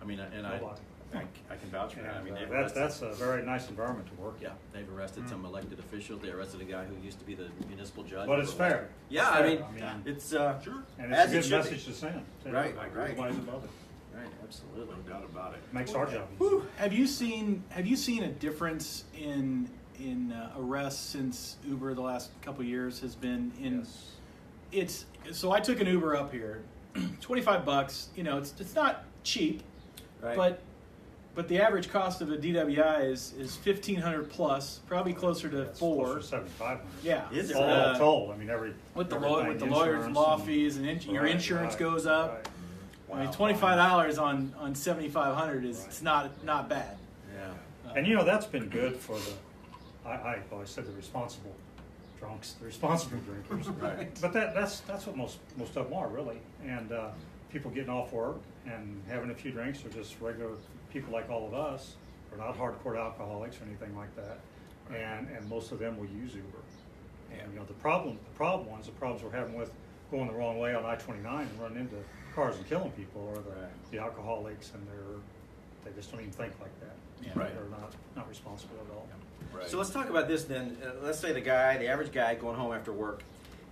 [SPEAKER 2] I mean, and I
[SPEAKER 4] Nobody.
[SPEAKER 2] can vouch for that. I mean, they've
[SPEAKER 4] that's
[SPEAKER 2] arrested,
[SPEAKER 4] a very nice environment to work in.
[SPEAKER 2] yeah, they've arrested some elected officials. They arrested a guy who used to be the municipal judge.
[SPEAKER 4] But it's fair.
[SPEAKER 2] Yeah,
[SPEAKER 4] It's
[SPEAKER 2] I
[SPEAKER 4] fair.
[SPEAKER 2] mean, it's
[SPEAKER 3] Sure.
[SPEAKER 4] And
[SPEAKER 2] as
[SPEAKER 4] it's
[SPEAKER 2] it
[SPEAKER 4] a good
[SPEAKER 2] should be.
[SPEAKER 4] message to send. to
[SPEAKER 2] Right,
[SPEAKER 4] everybody.
[SPEAKER 2] right.
[SPEAKER 4] Everybody's above it.
[SPEAKER 2] Right, absolutely.
[SPEAKER 3] No doubt about it.
[SPEAKER 4] Makes our job easier.
[SPEAKER 1] Have you seen a difference in arrests since Uber the last couple of years has been in?
[SPEAKER 4] Yes.
[SPEAKER 1] So I took an Uber up here, $25. It's not cheap,
[SPEAKER 2] Right.
[SPEAKER 1] but the average cost of a DWI is $1,500 plus, probably closer to
[SPEAKER 4] It's
[SPEAKER 1] $400.
[SPEAKER 4] closer to 7,500.
[SPEAKER 1] Yeah,
[SPEAKER 2] Is it?
[SPEAKER 4] All told. I mean,
[SPEAKER 1] with the
[SPEAKER 4] everything,
[SPEAKER 1] lawyers,
[SPEAKER 4] insurance
[SPEAKER 1] law
[SPEAKER 4] and-
[SPEAKER 1] fees, and your
[SPEAKER 4] Right,
[SPEAKER 1] insurance
[SPEAKER 4] right,
[SPEAKER 1] goes up.
[SPEAKER 4] right.
[SPEAKER 1] I mean, $25 on $7,500 is it's not bad.
[SPEAKER 2] Yeah.
[SPEAKER 4] And that's been good for I always said the responsible drunks, the responsible drinkers.
[SPEAKER 2] Right.
[SPEAKER 4] But that's what most of them are really. And people getting off work and having a few drinks are just regular people like all of us. We're not hardcore alcoholics or anything like that. And most of them will use Uber. And the problems we're having with going the wrong way on I-29 and running into cars and killing people are the alcoholics, and they just don't even think like that.
[SPEAKER 1] Yeah.
[SPEAKER 3] Right.
[SPEAKER 4] They're not responsible at all.
[SPEAKER 3] Right.
[SPEAKER 2] So let's talk about this then. Let's say the average guy going home after work,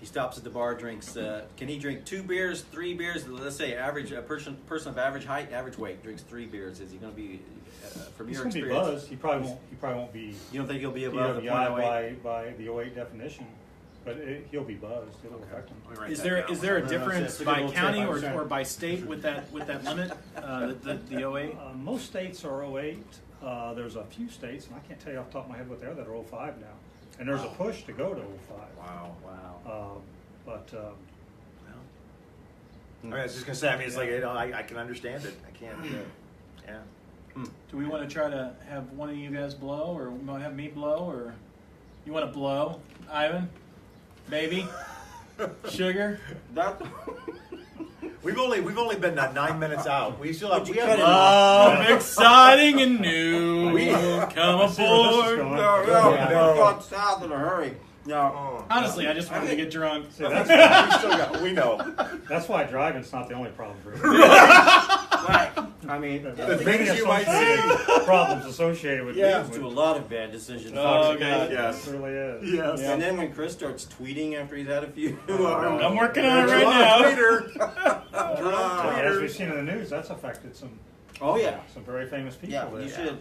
[SPEAKER 2] he stops at the bar, drinks. Can he drink 2 beers, 3 beers? Let's say a person of average height, average weight, drinks 3 beers. Is he going to be, from
[SPEAKER 4] He's
[SPEAKER 2] your
[SPEAKER 4] going to be
[SPEAKER 2] experience?
[SPEAKER 4] buzzed. He probably won't be
[SPEAKER 2] You don't think he'll be above the
[SPEAKER 4] DWI
[SPEAKER 2] .08?
[SPEAKER 4] by the 08 definition. but he'll be buzzed. It'll affect him.
[SPEAKER 3] Let me write
[SPEAKER 1] Is
[SPEAKER 3] that
[SPEAKER 1] there
[SPEAKER 3] down.
[SPEAKER 1] is there a
[SPEAKER 2] That's
[SPEAKER 1] difference
[SPEAKER 2] a good
[SPEAKER 1] by
[SPEAKER 2] little
[SPEAKER 1] county
[SPEAKER 2] tip.
[SPEAKER 1] or by state with that limit? The 08.
[SPEAKER 4] Most states are 08. There's a few states, and I can't tell you off the top of my head what they are, that are 05 now. And there's a push to go to 05.
[SPEAKER 2] Wow.
[SPEAKER 4] But
[SPEAKER 3] I mean, I was just gonna say. I mean, it's like I can understand it. I can't. Yeah.
[SPEAKER 1] Do we want to try to have one of you guys blow, or we want to have me blow, or you want to blow, Ivan, baby, sugar?
[SPEAKER 2] That,
[SPEAKER 3] We've only been 9 minutes out. We still have.
[SPEAKER 2] you
[SPEAKER 3] We
[SPEAKER 2] cut
[SPEAKER 3] have
[SPEAKER 2] it
[SPEAKER 1] Love, exciting and new.
[SPEAKER 3] We-
[SPEAKER 1] Come
[SPEAKER 4] Let's see where this is
[SPEAKER 1] aboard.
[SPEAKER 4] going.
[SPEAKER 2] no,
[SPEAKER 3] Yeah.
[SPEAKER 2] we're going south in a hurry. No.
[SPEAKER 1] Honestly, I just wanted to get drunk.
[SPEAKER 4] see, that's,
[SPEAKER 3] we still got. We know.
[SPEAKER 4] that's why driving's not the only problem for you.
[SPEAKER 2] Right. I mean,
[SPEAKER 3] The
[SPEAKER 2] it
[SPEAKER 3] things you might
[SPEAKER 4] associated- problems associated with
[SPEAKER 3] Yeah.
[SPEAKER 2] leads to a lot of bad decisions.
[SPEAKER 1] Oh, God.
[SPEAKER 3] Yes.
[SPEAKER 4] It really is.
[SPEAKER 3] Yes.
[SPEAKER 2] And then when Chris starts tweeting after he's had a few,
[SPEAKER 1] I'm working on it
[SPEAKER 3] There's a
[SPEAKER 1] right
[SPEAKER 3] lot of
[SPEAKER 1] now.
[SPEAKER 3] Twitter.
[SPEAKER 4] As we've seen in the news, that's affected some
[SPEAKER 2] oh yeah,
[SPEAKER 4] very famous people.
[SPEAKER 2] yeah,
[SPEAKER 4] there.
[SPEAKER 2] you should.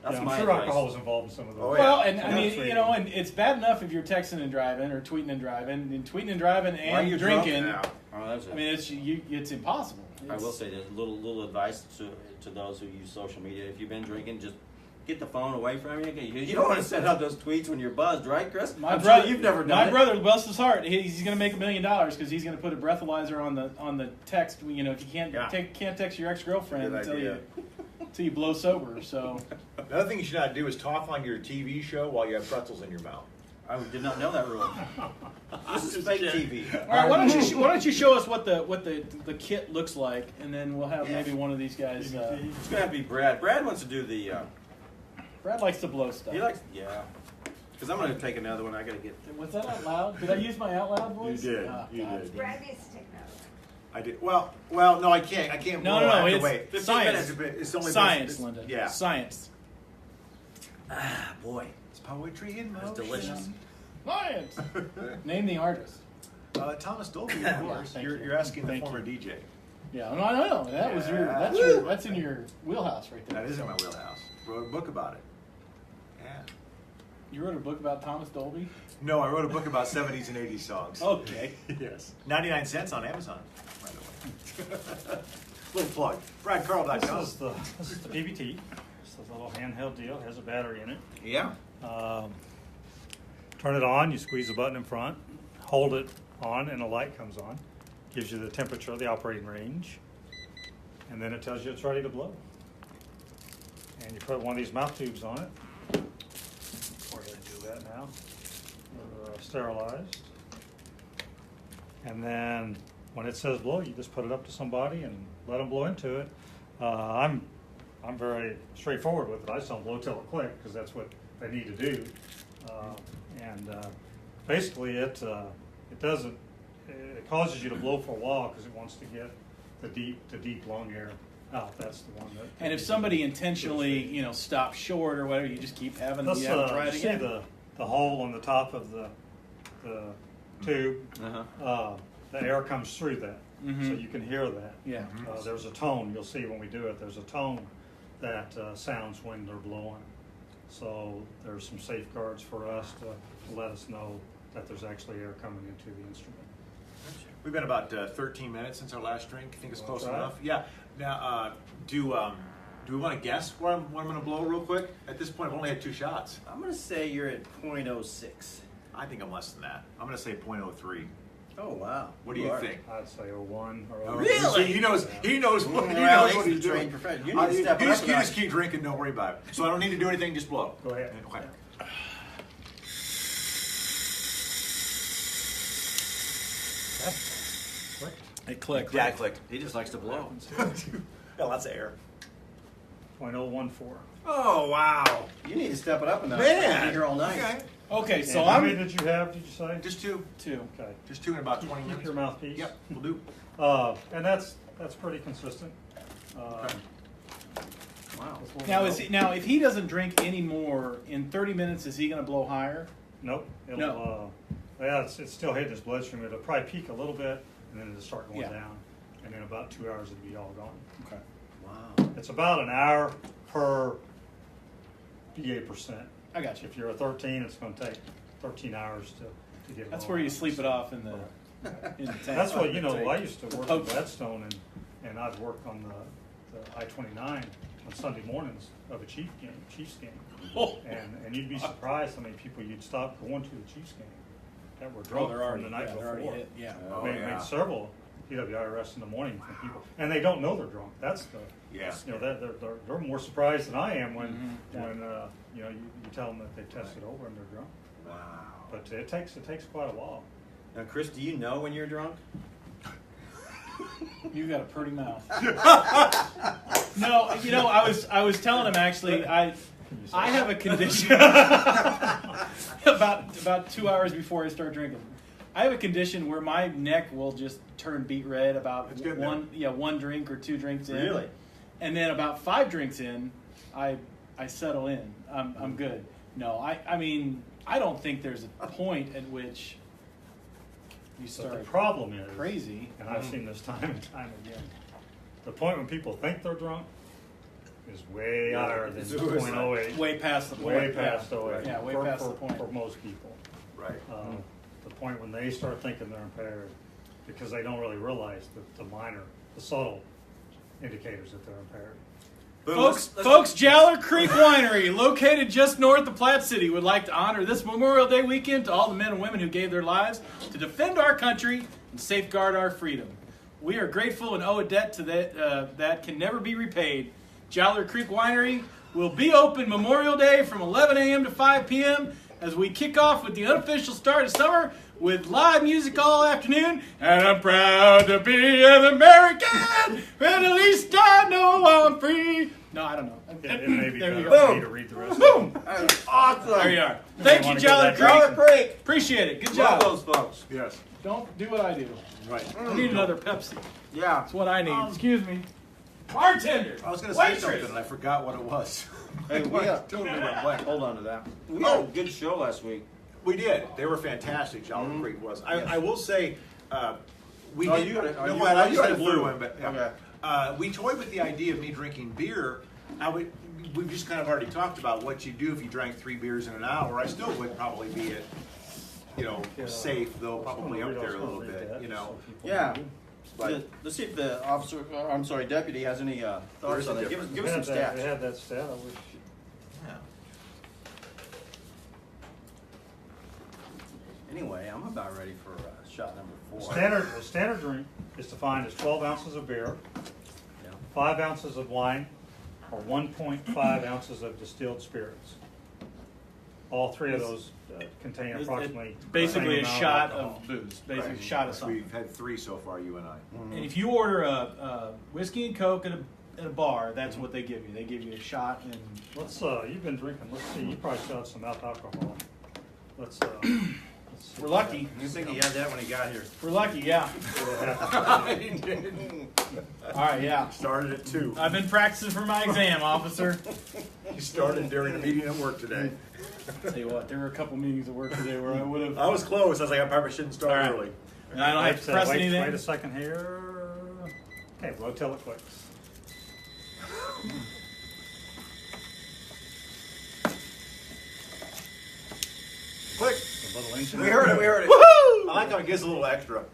[SPEAKER 2] That's
[SPEAKER 4] Yeah, I'm
[SPEAKER 2] my
[SPEAKER 4] sure
[SPEAKER 2] advice.
[SPEAKER 4] alcohol was involved in some of those.
[SPEAKER 3] Oh, yeah.
[SPEAKER 1] Well, and I
[SPEAKER 4] Yeah.
[SPEAKER 1] mean, you know, and it's bad enough if you're texting and driving, or tweeting and driving,
[SPEAKER 2] While
[SPEAKER 1] and
[SPEAKER 2] you're drunk?
[SPEAKER 1] drinking.
[SPEAKER 3] Yeah.
[SPEAKER 2] Oh, that's it.
[SPEAKER 1] I mean, it's impossible.
[SPEAKER 2] I will say this little advice to those who use social media. If you've been drinking, just get the phone away from you. You don't want to send out those tweets when you're buzzed, right, Chris? I'm sure you've never done
[SPEAKER 1] my
[SPEAKER 2] it.
[SPEAKER 1] brother, bless his heart, he's going to make $1 million because he's going to put a breathalyzer on the text. You know, if you can't
[SPEAKER 3] Yeah.
[SPEAKER 1] can't text your ex-girlfriend
[SPEAKER 3] Good
[SPEAKER 1] until
[SPEAKER 3] idea.
[SPEAKER 1] you blow sober. So
[SPEAKER 3] Another thing you should not do is talk on your TV show while you have pretzels in your mouth.
[SPEAKER 2] I did not know that rule. This is fake TV.
[SPEAKER 1] all right, why don't you show us what the kit looks like, and then we'll have maybe one of these guys.
[SPEAKER 2] It's gonna have to be Brad. Brad wants to do the.
[SPEAKER 1] Brad likes to blow stuff.
[SPEAKER 2] He likes, yeah. Because I'm gonna take another one. I gotta get.
[SPEAKER 1] Was that out loud? Did I use my out loud voice?
[SPEAKER 3] did.
[SPEAKER 1] Oh,
[SPEAKER 3] You
[SPEAKER 1] God.
[SPEAKER 3] did.
[SPEAKER 5] Brad needs to take notes.
[SPEAKER 3] I did. Well, no, I can't. I can't.
[SPEAKER 1] No,
[SPEAKER 3] blow. I have to
[SPEAKER 1] it's
[SPEAKER 3] wait.
[SPEAKER 1] 15
[SPEAKER 3] Science.
[SPEAKER 1] minutes.
[SPEAKER 3] It's only
[SPEAKER 1] Science,
[SPEAKER 3] it's-
[SPEAKER 1] Linda.
[SPEAKER 3] Yeah.
[SPEAKER 1] Science.
[SPEAKER 2] Ah, boy.
[SPEAKER 3] It's poetry in
[SPEAKER 2] That's
[SPEAKER 3] motion.
[SPEAKER 2] delicious.
[SPEAKER 1] Science. Name the artist.
[SPEAKER 3] Thomas Dolby, of course.
[SPEAKER 1] Thank
[SPEAKER 3] You're
[SPEAKER 1] you.
[SPEAKER 3] asking
[SPEAKER 1] Thank
[SPEAKER 3] the former
[SPEAKER 1] you.
[SPEAKER 3] DJ.
[SPEAKER 1] Yeah, no. That was
[SPEAKER 3] Yeah.
[SPEAKER 1] that's in your wheelhouse right there.
[SPEAKER 3] That is in my wheelhouse. Wrote a book about it. Yeah.
[SPEAKER 1] You wrote a book about Thomas Dolby?
[SPEAKER 3] No, I wrote a book about 70s and 80s songs.
[SPEAKER 1] Okay.
[SPEAKER 3] Yes. 99 cents on Amazon, by the way. Little plug. BradCarl.com.
[SPEAKER 4] This is the PBT. It's a little handheld deal. It has a battery in it.
[SPEAKER 3] Yeah.
[SPEAKER 4] Turn it on. You squeeze the button in front. Hold it on, and a light comes on. Gives you the temperature, the operating range, and then it tells you it's ready to blow. And you put one of these mouth tubes on it. We're going to do that now. They're sterilized. And then when it says blow, you just put it up to somebody and let them blow into it. I'm very straightforward with it. I just don't blow till it clicks because that's what they need to do. Basically, it doesn't. It causes you to blow for a while because it wants to get the deep lung air out. That's the one that.
[SPEAKER 1] And if somebody intentionally, stops short or whatever, you just keep having
[SPEAKER 4] Let's
[SPEAKER 1] you have to try it
[SPEAKER 4] see
[SPEAKER 1] again.
[SPEAKER 4] the hole on the top of the tube.
[SPEAKER 2] Uh-huh.
[SPEAKER 4] The air comes through that, so you can hear that.
[SPEAKER 1] Yeah.
[SPEAKER 4] There's a tone. You'll see when we do it. There's a tone that sounds when they're blowing. So there's some safeguards for us to let us know that there's actually air coming into the instrument.
[SPEAKER 3] We've been about 13 minutes since our last drink. I think it's close
[SPEAKER 4] That's right.
[SPEAKER 3] enough. Yeah. Now, do we want to guess what I'm going to blow real quick? At this point, I've only had 2 shots.
[SPEAKER 2] I'm gonna say you're at .06.
[SPEAKER 3] I think I'm less than that. I'm going to say 0.03.
[SPEAKER 2] Oh wow.
[SPEAKER 3] What do you think?
[SPEAKER 4] I'd say 01 or
[SPEAKER 3] Oh,
[SPEAKER 4] 02.
[SPEAKER 2] Really?
[SPEAKER 3] see, he knows what he knows
[SPEAKER 2] Well,
[SPEAKER 3] what he's
[SPEAKER 2] he's a trained
[SPEAKER 3] doing.
[SPEAKER 2] professional. You need to step
[SPEAKER 3] you
[SPEAKER 2] up
[SPEAKER 3] just,
[SPEAKER 2] a
[SPEAKER 3] you
[SPEAKER 2] notch.
[SPEAKER 3] just keep drinking. Don't worry about it. So I don't need to do anything. Just blow.
[SPEAKER 4] Go ahead.
[SPEAKER 3] Okay.
[SPEAKER 1] It clicked.
[SPEAKER 3] Yeah, I clicked.
[SPEAKER 2] He just likes to blow.
[SPEAKER 3] Got lots of air.
[SPEAKER 4] 0.014.
[SPEAKER 3] Oh wow!
[SPEAKER 2] You need to step it up a notch.
[SPEAKER 3] Man,
[SPEAKER 2] Be here all night.
[SPEAKER 3] Okay.
[SPEAKER 1] Okay, so
[SPEAKER 4] And how many
[SPEAKER 1] I'm
[SPEAKER 4] did you have? Did you say?
[SPEAKER 3] Just 2.
[SPEAKER 1] 2.
[SPEAKER 4] Okay.
[SPEAKER 3] Just 2 in about 20
[SPEAKER 4] Keep
[SPEAKER 3] minutes.
[SPEAKER 4] your mouthpiece.
[SPEAKER 3] Yep, we'll do.
[SPEAKER 4] And that's pretty consistent.
[SPEAKER 3] Okay.
[SPEAKER 2] Wow.
[SPEAKER 1] Now if he doesn't drink any more in 30 minutes, is he going to blow higher?
[SPEAKER 4] Nope. It'll,
[SPEAKER 1] No.
[SPEAKER 4] Yeah, it's still hitting his bloodstream. It'll probably peak a little bit, and then it'll start going
[SPEAKER 1] Yeah.
[SPEAKER 4] down. And in about 2 hours, it'll be all gone.
[SPEAKER 1] Okay.
[SPEAKER 2] Wow.
[SPEAKER 4] It's about an hour per BA%.
[SPEAKER 1] I got you.
[SPEAKER 4] If you're a 13, it's going to take 13 hours to get it
[SPEAKER 1] That's
[SPEAKER 4] all
[SPEAKER 1] where you
[SPEAKER 4] out.
[SPEAKER 1] sleep it off in the tank.
[SPEAKER 4] That's what, you know, I used to work
[SPEAKER 1] Oh.
[SPEAKER 4] in Gladstone, and I'd work on the I-29 on Sunday mornings of a Chiefs game.
[SPEAKER 1] Oh.
[SPEAKER 4] And you'd be surprised how many people you'd stop going to the Chiefs game that were drunk
[SPEAKER 1] they're
[SPEAKER 4] from
[SPEAKER 1] already,
[SPEAKER 4] the night
[SPEAKER 1] they're already
[SPEAKER 4] before.
[SPEAKER 1] hit. Yeah.
[SPEAKER 3] Oh,
[SPEAKER 4] made
[SPEAKER 3] yeah.
[SPEAKER 4] several DWI arrests in the morning from people, and they don't know they're drunk. That's the,
[SPEAKER 3] Yeah.
[SPEAKER 4] you know, they're more surprised than I am when
[SPEAKER 1] Mhm.
[SPEAKER 4] when you know, you tell them that they tested over and they're drunk.
[SPEAKER 3] Wow.
[SPEAKER 4] But it takes quite a while.
[SPEAKER 2] Now, Chris, do you know when you're drunk?
[SPEAKER 1] You got a pretty mouth. No, you know, I was telling him actually, I have a condition about 2 hours before I start drinking. I have a condition where my neck will just turn beet red about
[SPEAKER 3] It's good
[SPEAKER 1] one drink or 2 drinks in.
[SPEAKER 2] Really?
[SPEAKER 1] And then about 5 drinks in, I settle in. I'm good. No, I mean, I don't think there's a point at which you
[SPEAKER 4] But
[SPEAKER 1] start
[SPEAKER 4] the problem is
[SPEAKER 1] crazy.
[SPEAKER 4] and I've seen this time and time again. The point when people think they're drunk is way higher than
[SPEAKER 3] Suicide.
[SPEAKER 4] 0.08.
[SPEAKER 1] Way past the point.
[SPEAKER 4] Way past 08.
[SPEAKER 1] Yeah, way
[SPEAKER 4] for,
[SPEAKER 1] past
[SPEAKER 4] for,
[SPEAKER 1] the point.
[SPEAKER 4] for most people.
[SPEAKER 3] Right.
[SPEAKER 4] The point when they start thinking they're impaired because they don't really realize the minor, the subtle indicators that they're impaired.
[SPEAKER 2] Boom,
[SPEAKER 1] Folks, Jaller Creek Winery, located just north of Platte City, would like to honor this Memorial Day weekend to all the men and women who gave their lives to defend our country and safeguard our freedom. We are grateful and owe a debt to that can never be repaid. Jaller Creek Winery will be open Memorial Day from 11 a.m. to 5 p.m. as we kick off with the unofficial start of summer with live music all afternoon. And I'm proud to be an American, and at least I know I'm free. No, I don't know.
[SPEAKER 4] It may be
[SPEAKER 1] There
[SPEAKER 4] better
[SPEAKER 1] you
[SPEAKER 4] for
[SPEAKER 1] go.
[SPEAKER 4] me to read the rest.
[SPEAKER 1] Boom!
[SPEAKER 2] That was awesome.
[SPEAKER 1] There you are. Thank you,
[SPEAKER 4] wanna go
[SPEAKER 1] Jaller
[SPEAKER 4] that
[SPEAKER 1] Creek.
[SPEAKER 2] Jaller Creek.
[SPEAKER 1] Appreciate it. Good
[SPEAKER 2] Love
[SPEAKER 1] job.
[SPEAKER 2] those folks.
[SPEAKER 3] Yes.
[SPEAKER 1] Don't do what I do.
[SPEAKER 3] Right.
[SPEAKER 1] I need another Pepsi.
[SPEAKER 2] Yeah.
[SPEAKER 1] That's what I need. Excuse me. Bartender.
[SPEAKER 3] I was going to say
[SPEAKER 1] Waitress.
[SPEAKER 3] something and I forgot what it was.
[SPEAKER 2] Hey, we
[SPEAKER 3] Totally went blank.
[SPEAKER 2] hold on to that. We had a good show last week.
[SPEAKER 3] We did. They were fantastic. Jolly Creek was. I will say, we
[SPEAKER 2] Oh,
[SPEAKER 3] did.
[SPEAKER 2] you had a-
[SPEAKER 3] no,
[SPEAKER 2] you-
[SPEAKER 3] well, I
[SPEAKER 2] you
[SPEAKER 3] just
[SPEAKER 2] had
[SPEAKER 3] had
[SPEAKER 2] a
[SPEAKER 3] a blue
[SPEAKER 2] blue.
[SPEAKER 3] one, but yeah.
[SPEAKER 2] Okay.
[SPEAKER 3] We toyed with the idea of me drinking beer. We've just kind of already talked about what you do if you drank 3 beers in an hour. I still would probably be at, safe though, probably up there a little bit.
[SPEAKER 2] Yeah.
[SPEAKER 3] But
[SPEAKER 2] Let's see if the officer, I'm sorry, deputy has any thoughts on that. Give us some
[SPEAKER 4] They
[SPEAKER 2] stats.
[SPEAKER 4] had that stat. I wish.
[SPEAKER 3] yeah.
[SPEAKER 2] Anyway, I'm about ready for shot number 4.
[SPEAKER 4] The standard drink is defined as 12 ounces of beer,
[SPEAKER 2] Yeah.
[SPEAKER 4] 5 ounces of wine, or 1.5 ounces of distilled spirits. All 3 of those contain approximately
[SPEAKER 1] Basically
[SPEAKER 4] the
[SPEAKER 1] a
[SPEAKER 4] same amount
[SPEAKER 1] shot
[SPEAKER 4] alcohol.
[SPEAKER 1] of booze. Basically
[SPEAKER 3] Right.
[SPEAKER 1] a shot of something.
[SPEAKER 3] We've had 3 so far, you and I.
[SPEAKER 1] And if you order a whiskey and Coke at a bar, that's what they give you. They give you a shot and
[SPEAKER 4] Let's you've been drinking. Let's see. You probably still have some alcohol. Let's see.
[SPEAKER 1] we're lucky.
[SPEAKER 2] You think he had that when he got here?
[SPEAKER 1] We're lucky, yeah. All right, yeah.
[SPEAKER 3] Started at 2.
[SPEAKER 1] I've been practicing for my exam, officer.
[SPEAKER 3] You started during a meeting at work today.
[SPEAKER 1] Tell you what, there were a couple meetings at work today where I would have.
[SPEAKER 3] I was close. I was like, I probably shouldn't start
[SPEAKER 1] All right.
[SPEAKER 3] early.
[SPEAKER 1] And I don't have to press anything.
[SPEAKER 4] Wait a second here. Okay, blow till it clicks.
[SPEAKER 3] Click.
[SPEAKER 4] The little engine.
[SPEAKER 3] We heard it. We heard it.
[SPEAKER 1] Woohoo!
[SPEAKER 3] I like how it gives a little extra.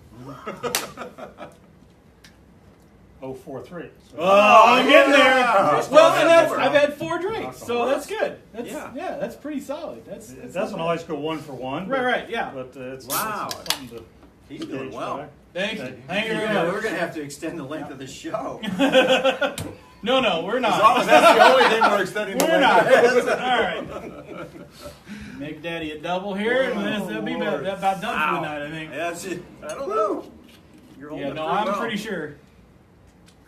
[SPEAKER 4] 043. So
[SPEAKER 1] Oh, I'm getting there.
[SPEAKER 3] Yeah.
[SPEAKER 1] Well, and I've had 4 drinks, so that's good. That's,
[SPEAKER 2] Yeah.
[SPEAKER 1] yeah, that's pretty solid. That's
[SPEAKER 4] it doesn't always go 1 for 1.
[SPEAKER 1] Right,
[SPEAKER 4] but-
[SPEAKER 1] right, yeah.
[SPEAKER 4] But it's,
[SPEAKER 2] Wow.
[SPEAKER 4] it's something to
[SPEAKER 2] He's doing
[SPEAKER 4] gauge
[SPEAKER 2] well.
[SPEAKER 4] by.
[SPEAKER 1] Thank you.
[SPEAKER 4] Thank you.
[SPEAKER 1] Thank you very
[SPEAKER 2] Yeah,
[SPEAKER 1] much.
[SPEAKER 2] we're going to have to extend the length of the show.
[SPEAKER 1] No, we're not.
[SPEAKER 3] As long as that's the only thing we're extending the
[SPEAKER 1] We're
[SPEAKER 3] length.
[SPEAKER 1] not. All right. Make Daddy a double here, and then that'll be about done for the night, I think.
[SPEAKER 2] That's it. I don't know. You're holding
[SPEAKER 1] Yeah,
[SPEAKER 2] it
[SPEAKER 1] no,
[SPEAKER 2] pretty
[SPEAKER 1] I'm
[SPEAKER 2] well.
[SPEAKER 1] pretty sure.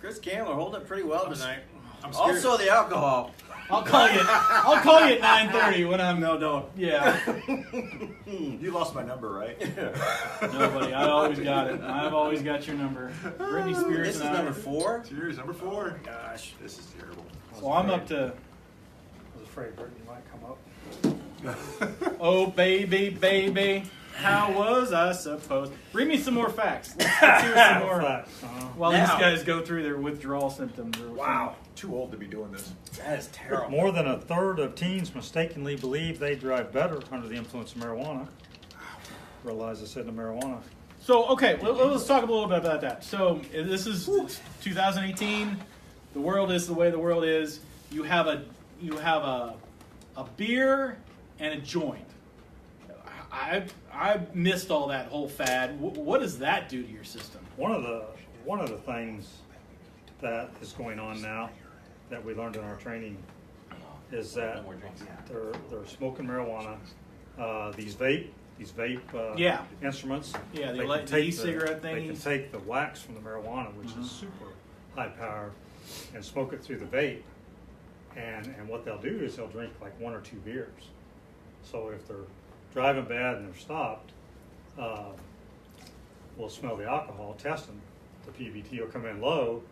[SPEAKER 2] Chris Candler holding it pretty well tonight.
[SPEAKER 3] I'm scared.
[SPEAKER 2] Also, the alcohol.
[SPEAKER 1] I'll call you at 9:30 when I'm.
[SPEAKER 2] No, don't.
[SPEAKER 1] Yeah.
[SPEAKER 3] You lost my number, right?
[SPEAKER 1] No, buddy, I always got it. I've always got your number. Britney Spears
[SPEAKER 2] This is
[SPEAKER 1] and I.
[SPEAKER 2] number 4.
[SPEAKER 3] Cheers, number 4.
[SPEAKER 2] Gosh.
[SPEAKER 3] This is terrible.
[SPEAKER 1] So I'm up to.
[SPEAKER 4] I was afraid Brittany might come up.
[SPEAKER 1] Oh baby, baby, how was I supposed? Bring me some more facts. Let's hear some more.
[SPEAKER 4] Facts,
[SPEAKER 1] While
[SPEAKER 2] Now.
[SPEAKER 1] these guys go through their withdrawal symptoms. Or
[SPEAKER 3] Wow. Too old to be doing this.
[SPEAKER 2] That is terrible.
[SPEAKER 4] More than a third of teens mistakenly believe they drive better under the influence of marijuana. realize it's hitting the marijuana.
[SPEAKER 1] So, okay, let's talk a little bit about that. So, this is 2018. The world is the way the world is. You have a beer and a joint. I missed all that whole fad. What does that do to your system?
[SPEAKER 4] One of the things that is going on now that we learned in our training is that they're smoking marijuana. These vape instruments.
[SPEAKER 1] Yeah,
[SPEAKER 4] they
[SPEAKER 1] the
[SPEAKER 4] take
[SPEAKER 1] e-cigarette
[SPEAKER 4] They can
[SPEAKER 1] thingies.
[SPEAKER 4] take the wax from the marijuana, which is super high power, and smoke it through the vape. And what they'll do is they'll drink like 1 or 2 beers. So if they're driving bad and they're stopped, we'll smell the alcohol, test them. The PBT will come in low,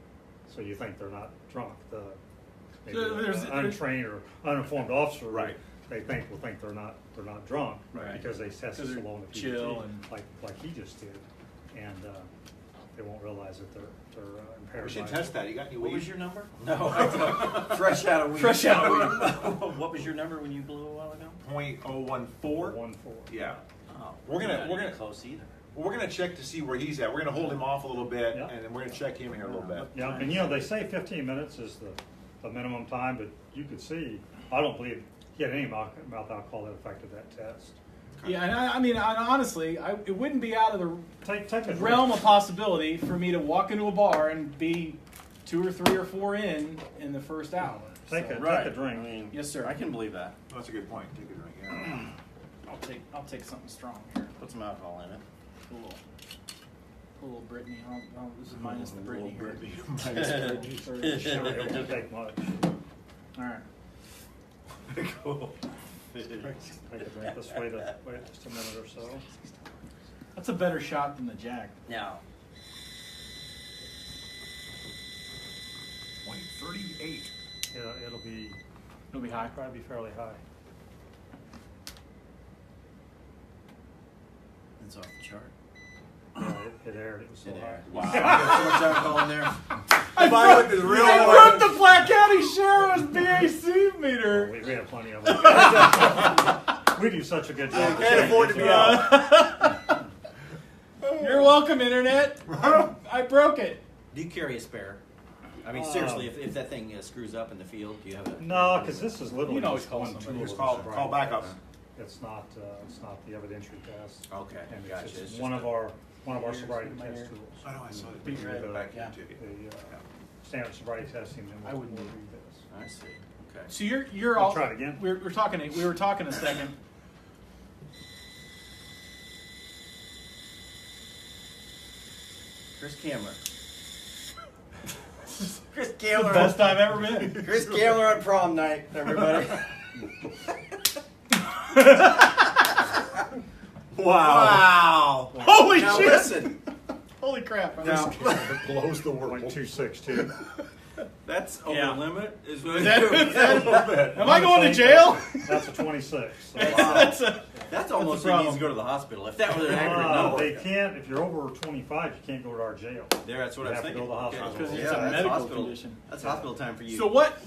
[SPEAKER 4] so you think they're not drunk. Maybe an untrained or uninformed officer,
[SPEAKER 3] Right.
[SPEAKER 4] They will think they're not drunk,
[SPEAKER 1] Right.
[SPEAKER 4] because they tested so low in the PBT,
[SPEAKER 1] chill and
[SPEAKER 4] like he just did, and they won't realize that they're impaired.
[SPEAKER 3] We should
[SPEAKER 4] by
[SPEAKER 3] test
[SPEAKER 4] it.
[SPEAKER 3] that. You got any
[SPEAKER 2] What
[SPEAKER 3] weed?
[SPEAKER 2] was your number? No, fresh out of weed.
[SPEAKER 1] Fresh out of weed.
[SPEAKER 2] What was your number when you blew a while ago?
[SPEAKER 3] 0.014.
[SPEAKER 4] 1-4.
[SPEAKER 3] Yeah.
[SPEAKER 2] Oh,
[SPEAKER 3] We're gonna-
[SPEAKER 2] not
[SPEAKER 3] we're
[SPEAKER 2] even
[SPEAKER 3] gonna-
[SPEAKER 2] close either.
[SPEAKER 3] Well, we're gonna check to see where he's at. We're gonna hold him off a little bit,
[SPEAKER 4] Yeah.
[SPEAKER 3] and then we're gonna check him here a little bit.
[SPEAKER 4] Yeah, and they say 15 minutes is the minimum time, but you could see, I don't believe he had any mouth alcohol that affected that test.
[SPEAKER 1] yeah, and I mean, honestly, it wouldn't be out of the
[SPEAKER 4] Take a
[SPEAKER 1] realm of possibility for me to walk into a bar and be 2 or 3 or 4 in the first hour.
[SPEAKER 4] Take
[SPEAKER 1] So-
[SPEAKER 4] a
[SPEAKER 2] Right.
[SPEAKER 4] drink.
[SPEAKER 2] I mean,
[SPEAKER 1] Yes, sir.
[SPEAKER 2] I can believe that.
[SPEAKER 3] Oh, that's a good point. Take a drink. Yeah.
[SPEAKER 1] I'll take something strong here.
[SPEAKER 2] Put some alcohol in it.
[SPEAKER 1] A little Brittany. This is minus the Brittany here.
[SPEAKER 4] It won't take much.
[SPEAKER 1] All right.
[SPEAKER 3] Cool.
[SPEAKER 4] Take a drink. Let's wait just a minute or so.
[SPEAKER 1] That's a better shot than the Jack.
[SPEAKER 2] Now,
[SPEAKER 3] 0.38.
[SPEAKER 4] It'll be
[SPEAKER 1] It'll be high.
[SPEAKER 4] probably be fairly high.
[SPEAKER 2] it's off the chart.
[SPEAKER 4] Yeah, it aired. It was so high.
[SPEAKER 2] Wow. So much alcohol in there.
[SPEAKER 1] I
[SPEAKER 3] Mine with the real
[SPEAKER 1] I
[SPEAKER 3] one.
[SPEAKER 1] broke the Platte County Sheriff's BAC meter.
[SPEAKER 4] We have plenty of it. We do such a good job.
[SPEAKER 3] Can't afford to be out.
[SPEAKER 1] You're welcome, Internet. I broke it.
[SPEAKER 2] Do you carry a spare? I mean, seriously, if that thing screws up in the field, do you have a...
[SPEAKER 4] No, because this is literally
[SPEAKER 1] You can always
[SPEAKER 4] just
[SPEAKER 1] call
[SPEAKER 4] one
[SPEAKER 1] somebody.
[SPEAKER 4] tool.
[SPEAKER 3] Just
[SPEAKER 4] of
[SPEAKER 3] call
[SPEAKER 4] the sobriety
[SPEAKER 3] backup.
[SPEAKER 4] test. It's not the evidentiary test.
[SPEAKER 2] Okay,
[SPEAKER 4] And
[SPEAKER 2] gotcha.
[SPEAKER 4] it's
[SPEAKER 2] It's
[SPEAKER 4] one
[SPEAKER 2] just
[SPEAKER 4] of our sobriety
[SPEAKER 1] in my
[SPEAKER 4] test
[SPEAKER 1] hair.
[SPEAKER 4] tools.
[SPEAKER 3] I know, I saw it.
[SPEAKER 1] Beat red.
[SPEAKER 3] Back
[SPEAKER 1] Yeah.
[SPEAKER 3] into it.
[SPEAKER 4] The standard sobriety testing. And
[SPEAKER 1] I wouldn't
[SPEAKER 4] we'll
[SPEAKER 1] do
[SPEAKER 4] do this.
[SPEAKER 2] I see. Okay.
[SPEAKER 1] So you're
[SPEAKER 4] I'll
[SPEAKER 1] all.
[SPEAKER 4] try it again.
[SPEAKER 1] We were talking a second.
[SPEAKER 2] Chris Kamler. Chris
[SPEAKER 1] The
[SPEAKER 2] Kamler.
[SPEAKER 1] best I've ever been.
[SPEAKER 2] Chris Kamler on prom night, everybody. Wow.
[SPEAKER 1] Holy
[SPEAKER 2] Now
[SPEAKER 1] shit!
[SPEAKER 2] listen.
[SPEAKER 1] Holy crap!
[SPEAKER 2] Now,
[SPEAKER 3] It blows the world.
[SPEAKER 4] Like 262.
[SPEAKER 2] that's over
[SPEAKER 1] Yeah.
[SPEAKER 2] the limit. Is what
[SPEAKER 1] Is
[SPEAKER 2] it
[SPEAKER 1] that- Am I going to jail?
[SPEAKER 4] That's a 26. So,
[SPEAKER 1] That's
[SPEAKER 2] almost
[SPEAKER 1] problem.
[SPEAKER 2] needs to go to the hospital. If that was an accurate number.
[SPEAKER 4] they can't. If you're over 25, you can't go to our jail.
[SPEAKER 2] There, that's what
[SPEAKER 4] You
[SPEAKER 2] I was
[SPEAKER 4] have to
[SPEAKER 2] thinking.
[SPEAKER 4] go to the hospital.
[SPEAKER 2] Okay.
[SPEAKER 1] Because it's
[SPEAKER 2] Yeah,
[SPEAKER 1] a
[SPEAKER 2] that's
[SPEAKER 1] medical
[SPEAKER 2] hospital.
[SPEAKER 1] condition.
[SPEAKER 2] That's hospital time for you.
[SPEAKER 1] So what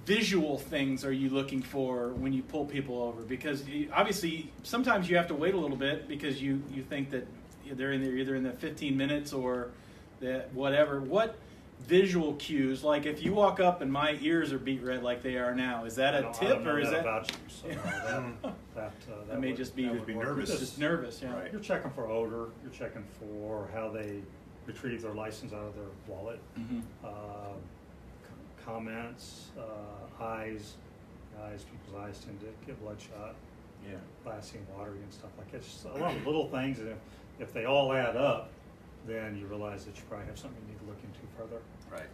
[SPEAKER 1] visual things are you looking for when you pull people over? Because obviously sometimes you have to wait a little bit because you think that they're either in the 15 minutes or that whatever. What visual cues, like if you walk up and my ears are beat red like they are now, is that
[SPEAKER 4] I
[SPEAKER 1] a
[SPEAKER 4] don't
[SPEAKER 1] tip
[SPEAKER 4] know
[SPEAKER 1] or is that
[SPEAKER 4] about you? So
[SPEAKER 1] that may just be
[SPEAKER 3] Just be nervous.
[SPEAKER 1] Just nervous, yeah.
[SPEAKER 3] Right.
[SPEAKER 4] You're checking for odor. You're checking for how they retrieve their license out of their wallet.
[SPEAKER 1] Mhm.
[SPEAKER 4] Comments, eyes. People's eyes tend to get bloodshot.
[SPEAKER 2] Yeah.
[SPEAKER 4] Glassy and watery and stuff like that. Just a lot of little things, and if they all add up, then you realize that you probably have something you need to look into further.
[SPEAKER 2] Right.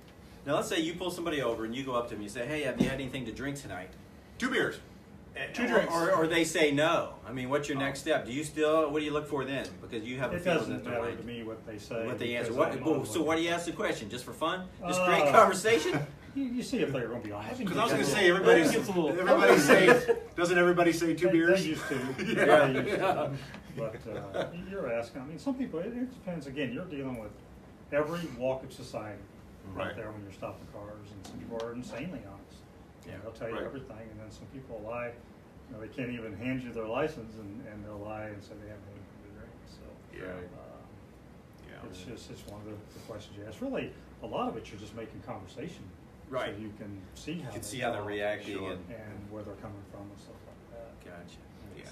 [SPEAKER 2] Now let's say you pull somebody over and you go up to them and you say, "Hey, have you had anything to drink tonight?"
[SPEAKER 3] 2 beers.
[SPEAKER 1] Two drinks.
[SPEAKER 2] Or they say no. I mean, what's your next step? Do you still? What do you look for then? Because you have a
[SPEAKER 4] It
[SPEAKER 2] feeling
[SPEAKER 4] doesn't
[SPEAKER 2] that they're
[SPEAKER 4] matter
[SPEAKER 2] lying.
[SPEAKER 4] to me what they say.
[SPEAKER 2] What they answer.
[SPEAKER 4] because I'm
[SPEAKER 2] So why do you ask the question? Just for fun? Just
[SPEAKER 4] Uh,
[SPEAKER 2] create conversation?
[SPEAKER 4] You see if they're going to be honest.
[SPEAKER 3] Because I was going to say,
[SPEAKER 1] Everybody
[SPEAKER 3] everybody say, doesn't everybody say 2
[SPEAKER 4] They
[SPEAKER 3] beers?
[SPEAKER 4] used to.
[SPEAKER 3] Yeah.
[SPEAKER 4] They used to. But you're asking. I mean, some people. It depends. Again, you're dealing with every walk of society
[SPEAKER 3] Right.
[SPEAKER 4] right there when you're stopping cars, and some people are insanely honest.
[SPEAKER 2] Yeah.
[SPEAKER 4] They'll tell you
[SPEAKER 3] Right.
[SPEAKER 4] everything, and then some people lie You know, they can't even hand you their license, and they'll lie and say they haven't even drink. So it's one of the questions you ask. Really, a lot of it you're just making conversation,
[SPEAKER 2] Right.
[SPEAKER 4] So you can see how
[SPEAKER 2] they're reacting
[SPEAKER 4] and where they're coming from and stuff like that.
[SPEAKER 2] Gotcha.
[SPEAKER 4] Yeah.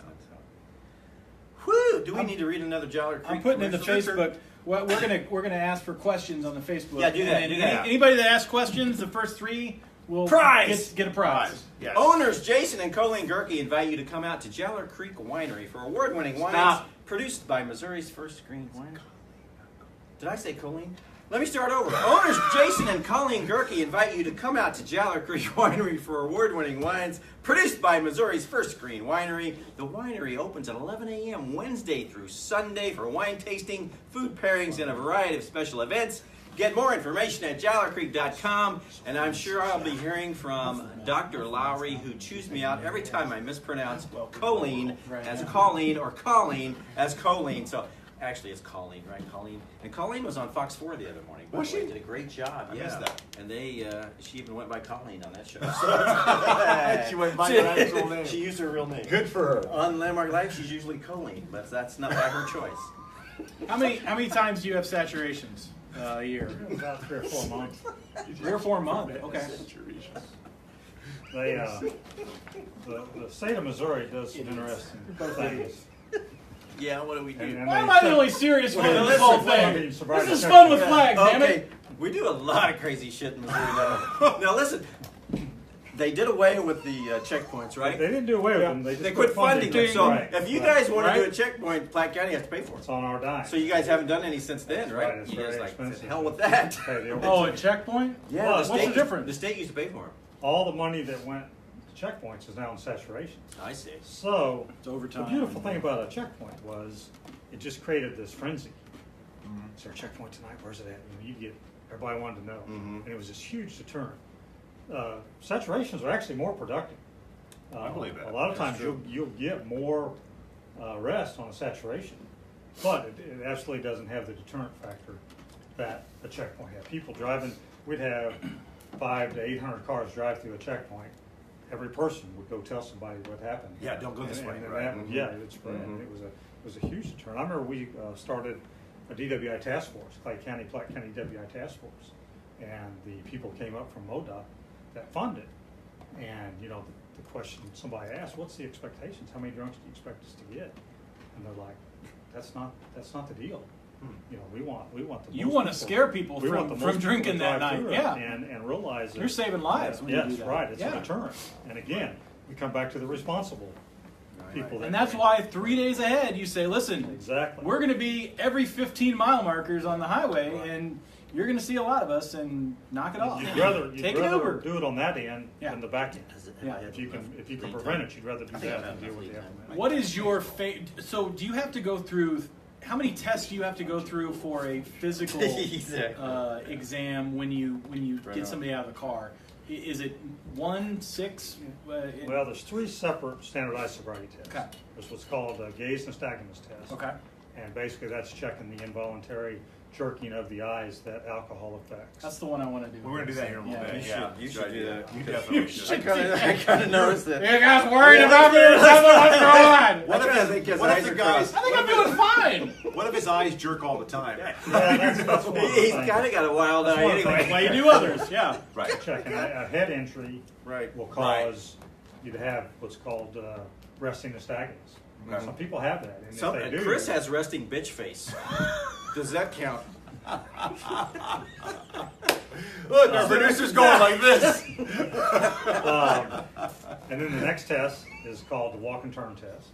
[SPEAKER 2] Whew! Do we need to read another Jolly Creek?
[SPEAKER 1] I'm putting in the
[SPEAKER 2] commercial?
[SPEAKER 1] Facebook. Well, we're gonna ask for questions on the Facebook.
[SPEAKER 2] Yeah, do that,
[SPEAKER 1] And
[SPEAKER 2] do that.
[SPEAKER 1] Anybody that asks questions, the first 3 will
[SPEAKER 2] Prize!
[SPEAKER 1] get a prize.
[SPEAKER 3] Yes.
[SPEAKER 2] Owners Jason and Colleen Gerke invite you to come out to Jolly Creek Winery for award-winning wines
[SPEAKER 3] Stop.
[SPEAKER 2] produced by Missouri's first green winery. Did I say Colleen? Let me start over. Owners Jason and Colleen Gerke invite you to come out to Jolly Creek Winery for award-winning wines produced by Missouri's first green winery. The winery opens at 11 a.m. Wednesday through Sunday for wine tasting, food pairings, and a variety of special events. Get more information at jollycreek.com, and I'm sure I'll be hearing from Dr. Lowry, who chews me out every time I mispronounce Colleen as Colleen or Colleen as Colleen. So actually, it's Colleen, right? Colleen. And Colleen was on Fox 4 the other morning.
[SPEAKER 3] Was she?
[SPEAKER 2] Did a great job.
[SPEAKER 3] I missed that.
[SPEAKER 2] And she even went by Colleen on that show.
[SPEAKER 3] She went by her actual name.
[SPEAKER 2] She used her real name.
[SPEAKER 3] Good for her.
[SPEAKER 2] On Landmark Life, she's usually Colleen, but that's not by her choice.
[SPEAKER 1] How many times do you have saturations a year?
[SPEAKER 4] About 3 or 4 months.
[SPEAKER 1] 3 or 4 months. Okay.
[SPEAKER 4] They, the state of Missouri does some interesting things.
[SPEAKER 2] Yeah, what do we do?
[SPEAKER 4] And
[SPEAKER 1] Why
[SPEAKER 4] they
[SPEAKER 1] am I the
[SPEAKER 4] set-
[SPEAKER 1] only serious one in
[SPEAKER 2] Well,
[SPEAKER 1] this whole
[SPEAKER 4] I
[SPEAKER 1] thing?
[SPEAKER 4] mean, sobriety
[SPEAKER 1] This is
[SPEAKER 4] check-
[SPEAKER 1] fun with flags, damn
[SPEAKER 2] Okay,
[SPEAKER 1] it.
[SPEAKER 2] we do a lot of crazy shit in Missouri now. Now listen, they did away with the checkpoints, right?
[SPEAKER 4] They didn't do away with them.
[SPEAKER 2] They quit funding them. So
[SPEAKER 4] Right,
[SPEAKER 2] if you
[SPEAKER 4] right.
[SPEAKER 2] guys want to do a
[SPEAKER 1] Right.
[SPEAKER 2] checkpoint, Platte County has to pay for it.
[SPEAKER 4] It's on our dime.
[SPEAKER 2] So you guys haven't done any since then,
[SPEAKER 4] That's
[SPEAKER 2] right?
[SPEAKER 4] It's
[SPEAKER 2] You
[SPEAKER 4] very
[SPEAKER 2] guys like,
[SPEAKER 4] expensive.
[SPEAKER 2] hell with that.
[SPEAKER 4] Hey, the
[SPEAKER 1] Oh, a checkpoint?
[SPEAKER 2] Yeah,
[SPEAKER 4] What's
[SPEAKER 1] the difference?
[SPEAKER 2] The state used to pay for them.
[SPEAKER 4] all the money that went to checkpoints is now in saturation.
[SPEAKER 2] I see.
[SPEAKER 4] So
[SPEAKER 1] It's overtime.
[SPEAKER 4] the beautiful thing about a checkpoint was it just created this frenzy. Is there a checkpoint tonight? Where's it at? You get everybody wanted to know, and it was this huge deterrent. Saturations are actually more productive.
[SPEAKER 3] I believe that.
[SPEAKER 4] A lot of
[SPEAKER 3] That's
[SPEAKER 4] times you'll get more rest on a saturation, but it absolutely doesn't have the deterrent factor that a checkpoint had. People driving, we'd have 500 to 800 cars drive through a checkpoint. Every person would go tell somebody what happened.
[SPEAKER 3] Yeah, don't go this way,
[SPEAKER 4] And
[SPEAKER 3] right.
[SPEAKER 4] that would- yeah, it would spread. It was a huge deterrent. I remember we started a DWI task force, Platte County DWI task force, and the people came up from MoDOT that funded. And you know, the question somebody asked, "What's the expectations? How many drunks do you expect us to get?" And they're like, "That's not the deal. You know, we want the
[SPEAKER 1] You
[SPEAKER 4] most
[SPEAKER 1] want to
[SPEAKER 4] people-
[SPEAKER 1] scare people
[SPEAKER 4] we want the
[SPEAKER 1] from
[SPEAKER 4] most people
[SPEAKER 1] drinking
[SPEAKER 4] to
[SPEAKER 1] that
[SPEAKER 4] drive
[SPEAKER 1] night.
[SPEAKER 4] through it
[SPEAKER 1] Yeah.
[SPEAKER 4] and realize that
[SPEAKER 1] You're saving lives when you
[SPEAKER 4] yes,
[SPEAKER 1] do that.
[SPEAKER 4] right. It's
[SPEAKER 1] Yeah.
[SPEAKER 4] a deterrent. And again, we come back to the responsible people.
[SPEAKER 1] And that's why 3 days ahead you say, listen,
[SPEAKER 4] Exactly.
[SPEAKER 1] we're going to be every 15 mile markers on the highway, and you're going to see a lot of us and knock it off.
[SPEAKER 4] You'd rather
[SPEAKER 1] Take an Uber.
[SPEAKER 4] do it on that end
[SPEAKER 1] Yeah.
[SPEAKER 4] than the back end.
[SPEAKER 1] Yeah.
[SPEAKER 4] If you can prevent it, you'd rather do that than deal with the aftermath.
[SPEAKER 1] What is your so do you have to go through, how many tests do you have to go through for a physical
[SPEAKER 2] Exactly.
[SPEAKER 1] exam when you
[SPEAKER 2] Right
[SPEAKER 1] get
[SPEAKER 2] on.
[SPEAKER 1] somebody out of the car? Is it 1, 6?
[SPEAKER 4] Well, there's 3 separate standardized sobriety tests.
[SPEAKER 1] Okay.
[SPEAKER 4] There's what's called a gaze nystagmus test.
[SPEAKER 1] Okay.
[SPEAKER 4] And basically that's checking the involuntary jerking of the eyes that alcohol affects.
[SPEAKER 1] That's the one I want to do.
[SPEAKER 3] We're going to do that here in a little
[SPEAKER 1] Yeah.
[SPEAKER 3] bit.
[SPEAKER 2] You
[SPEAKER 3] Yeah,
[SPEAKER 2] should- you
[SPEAKER 3] good
[SPEAKER 2] should do
[SPEAKER 3] idea.
[SPEAKER 2] that.
[SPEAKER 3] You definitely should.
[SPEAKER 2] I kind of noticed that.
[SPEAKER 1] You guys worried about me or something? What's going on?
[SPEAKER 3] What
[SPEAKER 2] I think
[SPEAKER 3] if,
[SPEAKER 2] his
[SPEAKER 3] what
[SPEAKER 2] eyes
[SPEAKER 3] if the
[SPEAKER 2] are
[SPEAKER 3] guys?
[SPEAKER 2] crossed.
[SPEAKER 1] I think I'm doing fine.
[SPEAKER 3] What if his eyes jerk all the time?
[SPEAKER 4] Yeah, that's one of the
[SPEAKER 2] He's
[SPEAKER 4] things.
[SPEAKER 2] kind of got a wild eye
[SPEAKER 4] That's one of the
[SPEAKER 2] anyway.
[SPEAKER 1] Why you do others? Yeah.
[SPEAKER 3] Right.
[SPEAKER 4] Checking a head injury
[SPEAKER 2] Right.
[SPEAKER 4] will cause you to have what's called resting nystagmus.
[SPEAKER 3] Okay.
[SPEAKER 4] Some people have that, and
[SPEAKER 2] Some,
[SPEAKER 4] if they do,
[SPEAKER 2] Chris has resting bitch face. Does that count?
[SPEAKER 3] Look, our producer's going like this.
[SPEAKER 4] and then the next test is called the walk and turn test.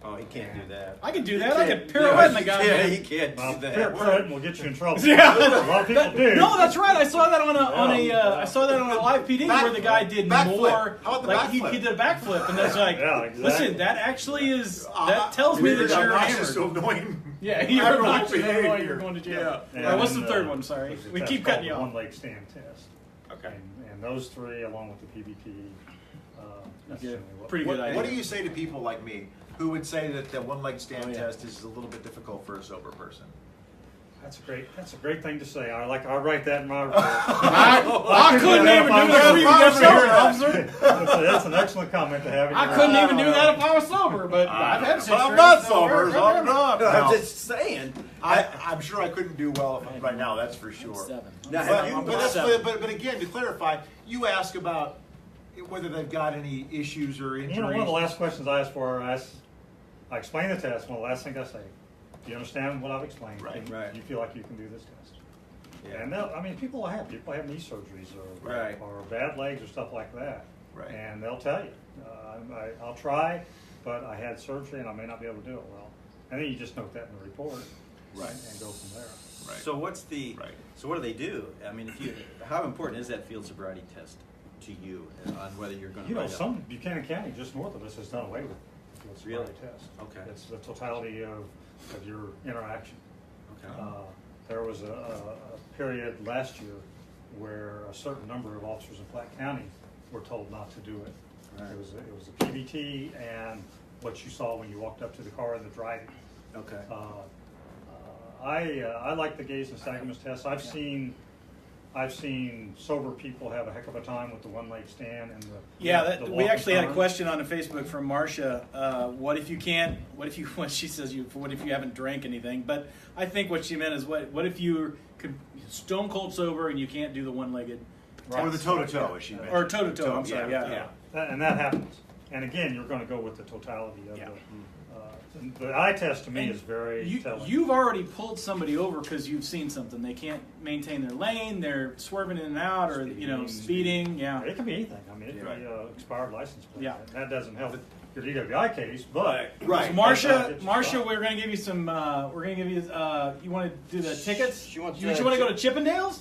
[SPEAKER 2] Oh, he can't do that.
[SPEAKER 1] I can do that. I can pirouette in the guy.
[SPEAKER 2] Yeah, he can't
[SPEAKER 4] Well,
[SPEAKER 2] do that.
[SPEAKER 4] pirouette will get you in trouble.
[SPEAKER 1] Yeah.
[SPEAKER 4] A lot of people do.
[SPEAKER 1] No, that's right. I saw that I saw that on a live PD where the guy did
[SPEAKER 3] Backflip.
[SPEAKER 1] more.
[SPEAKER 3] How about the
[SPEAKER 1] like he
[SPEAKER 3] backflip?
[SPEAKER 1] did a backflip, and that's like,
[SPEAKER 4] Yeah, exactly.
[SPEAKER 1] listen, that actually is that tells me that you're
[SPEAKER 3] obnoxious, so
[SPEAKER 1] hammered.
[SPEAKER 3] annoying.
[SPEAKER 1] Yeah, you're
[SPEAKER 3] Abnormal
[SPEAKER 1] obnoxious.
[SPEAKER 3] behavior.
[SPEAKER 1] You're going to jail.
[SPEAKER 4] And
[SPEAKER 1] All right, what's the
[SPEAKER 4] then,
[SPEAKER 1] third one? Sorry,
[SPEAKER 4] there's a
[SPEAKER 1] we
[SPEAKER 4] test
[SPEAKER 1] keep
[SPEAKER 4] called
[SPEAKER 1] cutting you
[SPEAKER 4] the
[SPEAKER 1] off.
[SPEAKER 4] one leg stand test.
[SPEAKER 2] Okay.
[SPEAKER 4] And those 3, along with the PBT, that's
[SPEAKER 1] Yeah,
[SPEAKER 4] generally what-
[SPEAKER 1] pretty good idea.
[SPEAKER 3] What do you say to people like me who would say that the one-leg stand
[SPEAKER 1] Oh, yeah.
[SPEAKER 3] test is a little bit difficult for a sober person?
[SPEAKER 4] That's a great thing to say. I'll write that in my report.
[SPEAKER 1] I couldn't even do that if I was sober.
[SPEAKER 4] That's an excellent comment to have. In
[SPEAKER 1] I
[SPEAKER 4] your
[SPEAKER 1] couldn't
[SPEAKER 4] report.
[SPEAKER 1] even do that if I was sober, but I've had 6
[SPEAKER 3] But I'm
[SPEAKER 1] drinks,
[SPEAKER 3] not
[SPEAKER 1] so
[SPEAKER 3] sober,
[SPEAKER 1] we're-
[SPEAKER 3] so I'm not.
[SPEAKER 2] I'm
[SPEAKER 3] No.
[SPEAKER 2] just saying.
[SPEAKER 3] I'm sure I couldn't do well right now. That's for sure.
[SPEAKER 1] 7.
[SPEAKER 2] Now, have you-
[SPEAKER 3] But again, to clarify, you ask about whether they've got any issues or injuries.
[SPEAKER 4] One of the last questions I asked for, I explain the test. One of the last things I say, do you understand what I've explained?
[SPEAKER 3] Right.
[SPEAKER 4] Do you feel like you can do this test?
[SPEAKER 2] Yeah.
[SPEAKER 4] And people have knee surgeries
[SPEAKER 2] Right.
[SPEAKER 4] or bad legs or stuff like that.
[SPEAKER 3] Right.
[SPEAKER 4] And they'll tell you, I'll try, but I had surgery and I may not be able to do it well. And then you just note that in the report,
[SPEAKER 3] Right.
[SPEAKER 4] and go from there.
[SPEAKER 3] Right.
[SPEAKER 2] So what's the?
[SPEAKER 3] Right.
[SPEAKER 2] So what do they do? I mean, how important is that field sobriety test to you on whether you're going to?
[SPEAKER 4] You know, some Buchanan County, just north of us, has done away with the field sobriety
[SPEAKER 2] Really?
[SPEAKER 4] test.
[SPEAKER 2] Okay.
[SPEAKER 4] It's the totality of your interaction.
[SPEAKER 2] Okay.
[SPEAKER 4] There was a period last year where a certain number of officers in Platte County were told not to do it.
[SPEAKER 2] Right.
[SPEAKER 4] It was a PBT and what you saw when you walked up to the car and the driving.
[SPEAKER 2] Okay.
[SPEAKER 4] I like the gaze and nystagmus test. I've seen sober people have a heck of a time with the one leg stand and the
[SPEAKER 1] Yeah,
[SPEAKER 4] the
[SPEAKER 1] we
[SPEAKER 4] walk
[SPEAKER 1] actually
[SPEAKER 4] and
[SPEAKER 1] had a
[SPEAKER 4] turn.
[SPEAKER 1] question on the Facebook from Marcia. What if you can't? What if you? What she says what if you haven't drank anything? But I think what she meant is what if you're stone cold sober and you can't do the one legged
[SPEAKER 3] Or the toe-to-toe, as she mentioned.
[SPEAKER 1] or toe to toe. I'm sorry. Yeah.
[SPEAKER 4] And that happens. And again, you're going to go with the totality of
[SPEAKER 1] Yeah.
[SPEAKER 4] the eye test to me
[SPEAKER 1] And
[SPEAKER 4] is very telling.
[SPEAKER 1] You've already pulled somebody over because you've seen something. They can't maintain their lane. They're swerving in and out, or speeding. Yeah.
[SPEAKER 4] It can be anything. I mean, it can be expired license plate.
[SPEAKER 1] Yeah.
[SPEAKER 4] That doesn't help your DWI case, but
[SPEAKER 3] Right.
[SPEAKER 1] So Marcia, we're going to give you some. We're going to give you. You want to do the tickets?
[SPEAKER 2] She wants
[SPEAKER 1] you want to go to Chippendales?